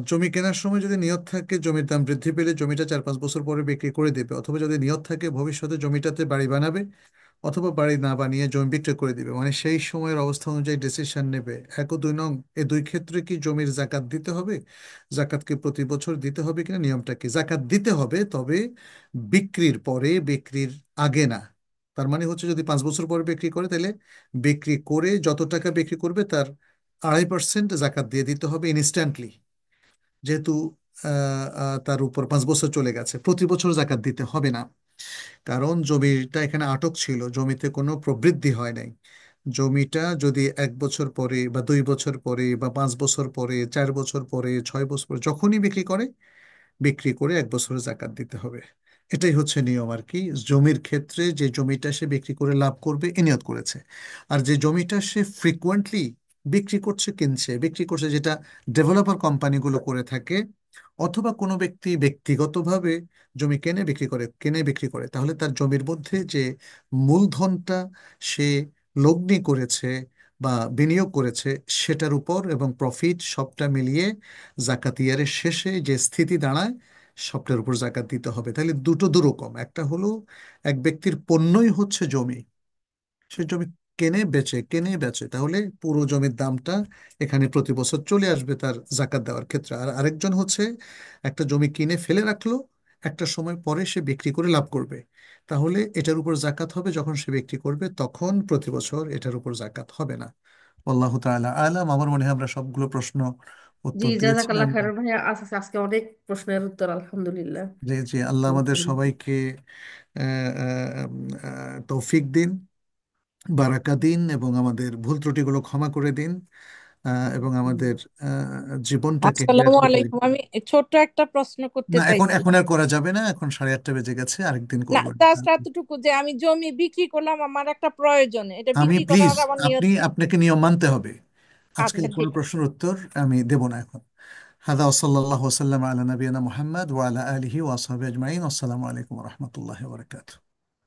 জমি কেনার সময় যদি নিয়ত থাকে জমির দাম বৃদ্ধি পেলে জমিটা 4-5 বছর পরে বিক্রি করে দেবে, অথবা যদি নিয়ত থাকে ভবিষ্যতে জমিটাতে বাড়ি বানাবে, অথবা বাড়ি না বানিয়ে জমি বিক্রি করে দিবে, মানে সেই সময়ের অবস্থা অনুযায়ী ডিসিশন নেবে। 1 ও 2 নং, এই দুই ক্ষেত্রে কি জমির জাকাত দিতে হবে? জাকাত কি প্রতি বছর দিতে হবে কিনা, নিয়মটা কি? জাকাত দিতে হবে, তবে বিক্রির পরে, বিক্রির আগে না। তার মানে হচ্ছে যদি 5 বছর পরে বিক্রি করে, তাহলে বিক্রি করে যত টাকা বিক্রি করবে তার 2.5% জাকাত দিয়ে দিতে হবে ইনস্ট্যান্টলি। যেহেতু তার উপর 5 বছর চলে গেছে, প্রতি বছর জাকাত দিতে হবে না। কারণ জমিটা এখানে আটক ছিল, জমিতে কোনো প্রবৃদ্ধি হয় নাই। জমিটা যদি 1 বছর পরে বা 2 বছর পরে বা 5 বছর পরে, 4 বছর পরে, 6 বছর পরে যখনই বিক্রি করে, বিক্রি করে 1 বছরের জাকাত দিতে হবে। এটাই হচ্ছে নিয়ম আর কি। জমির ক্ষেত্রে যে জমিটা সে বিক্রি করে লাভ করবে এ নিয়ত করেছে। আর যে জমিটা সে ফ্রিকুয়েন্টলি বিক্রি করছে, কিনছে, বিক্রি করছে, যেটা ডেভেলপার কোম্পানিগুলো করে থাকে, অথবা কোনো ব্যক্তি ব্যক্তিগতভাবে জমি কেনে বিক্রি করে, কেনে বিক্রি করে, তাহলে তার জমির মধ্যে যে মূলধনটা সে লগ্নি করেছে বা বিনিয়োগ করেছে সেটার উপর এবং প্রফিট সবটা মিলিয়ে জাকাত ইয়ারের শেষে যে স্থিতি দাঁড়ায় সবটার উপর জাকাত দিতে হবে। তাহলে দুটো দুরকম, একটা হলো এক ব্যক্তির পণ্যই হচ্ছে জমি, সে জমি কেনে বেচে, কেনে বেচে, তাহলে পুরো জমির দামটা এখানে প্রতি বছর চলে আসবে তার জাকাত দেওয়ার ক্ষেত্রে। আর আরেকজন হচ্ছে একটা জমি কিনে ফেলে রাখলো, একটা সময় পরে সে বিক্রি করে লাভ করবে, তাহলে এটার উপর জাকাত হবে যখন সে বিক্রি করবে, তখন প্রতি বছর এটার উপর জাকাত হবে না। আল্লাহ তাআলা আলাম। আমার মনে হয় আমরা সবগুলো প্রশ্ন জি, উত্তর দিয়েছি জাজাকাল্লাহ আমরা। খাইরান ভাইয়া। আজকে আজকে অনেক প্রশ্নের উত্তর, আলহামদুলিল্লাহ। জি জি, আল্লাহ আমাদের সবাইকে আহ, আহ, তৌফিক দিন, বারাকা দিন, এবং আমাদের ভুল ত্রুটিগুলো ক্ষমা করে দিন, এবং আমাদের জীবনটাকে আসসালামু হেদায়েতের উপর। আলাইকুম। আমি ছোট্ট একটা প্রশ্ন করতে না, এখন চাইছি। এখন আর করা যাবে না, এখন 8:30 বেজে গেছে, আরেকদিন না, করবেন। জাস্ট এতটুকু যে আমি জমি বিক্রি করলাম, আমার একটা প্রয়োজন, এটা আমি বিক্রি প্লিজ, করার আমার নিয়ত। আপনাকে নিয়ম মানতে হবে। আজকে আচ্ছা, কোনো ঠিক আছে। প্রশ্নের উত্তর আমি দেব না এখন। হাদা ওয়াসাল্লাল্লাহু ওয়াসাল্লাম আলা নবিয়ানা মুহাম্মদ ওয়া আলা আলিহি ওয়া আসহাবিহি আজমাইন। আসসালামু আলাইকুম ওয়া রাহমাতুল্লাহি ওয়া বারাকাতুহু।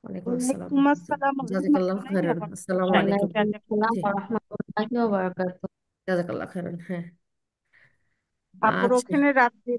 ওয়ালাইকুম আসসালাম। ওয়ালাইকুম আসসালাম ওয়া জাজাকাল্লাহ রাহমাতুল্লাহি ওয়া খাইরান, আসসালামু বারাকাতুহু। আলাইকুম। ওয়ালাইকুম আসসালাম জি, ওয়া রাহমাতুল্লাহি ওয়া বারাকাতুহু। জাজাকাল্লাহ খাইরান। হ্যাঁ। আপুর আচ্ছা। ওখানে রাত্রি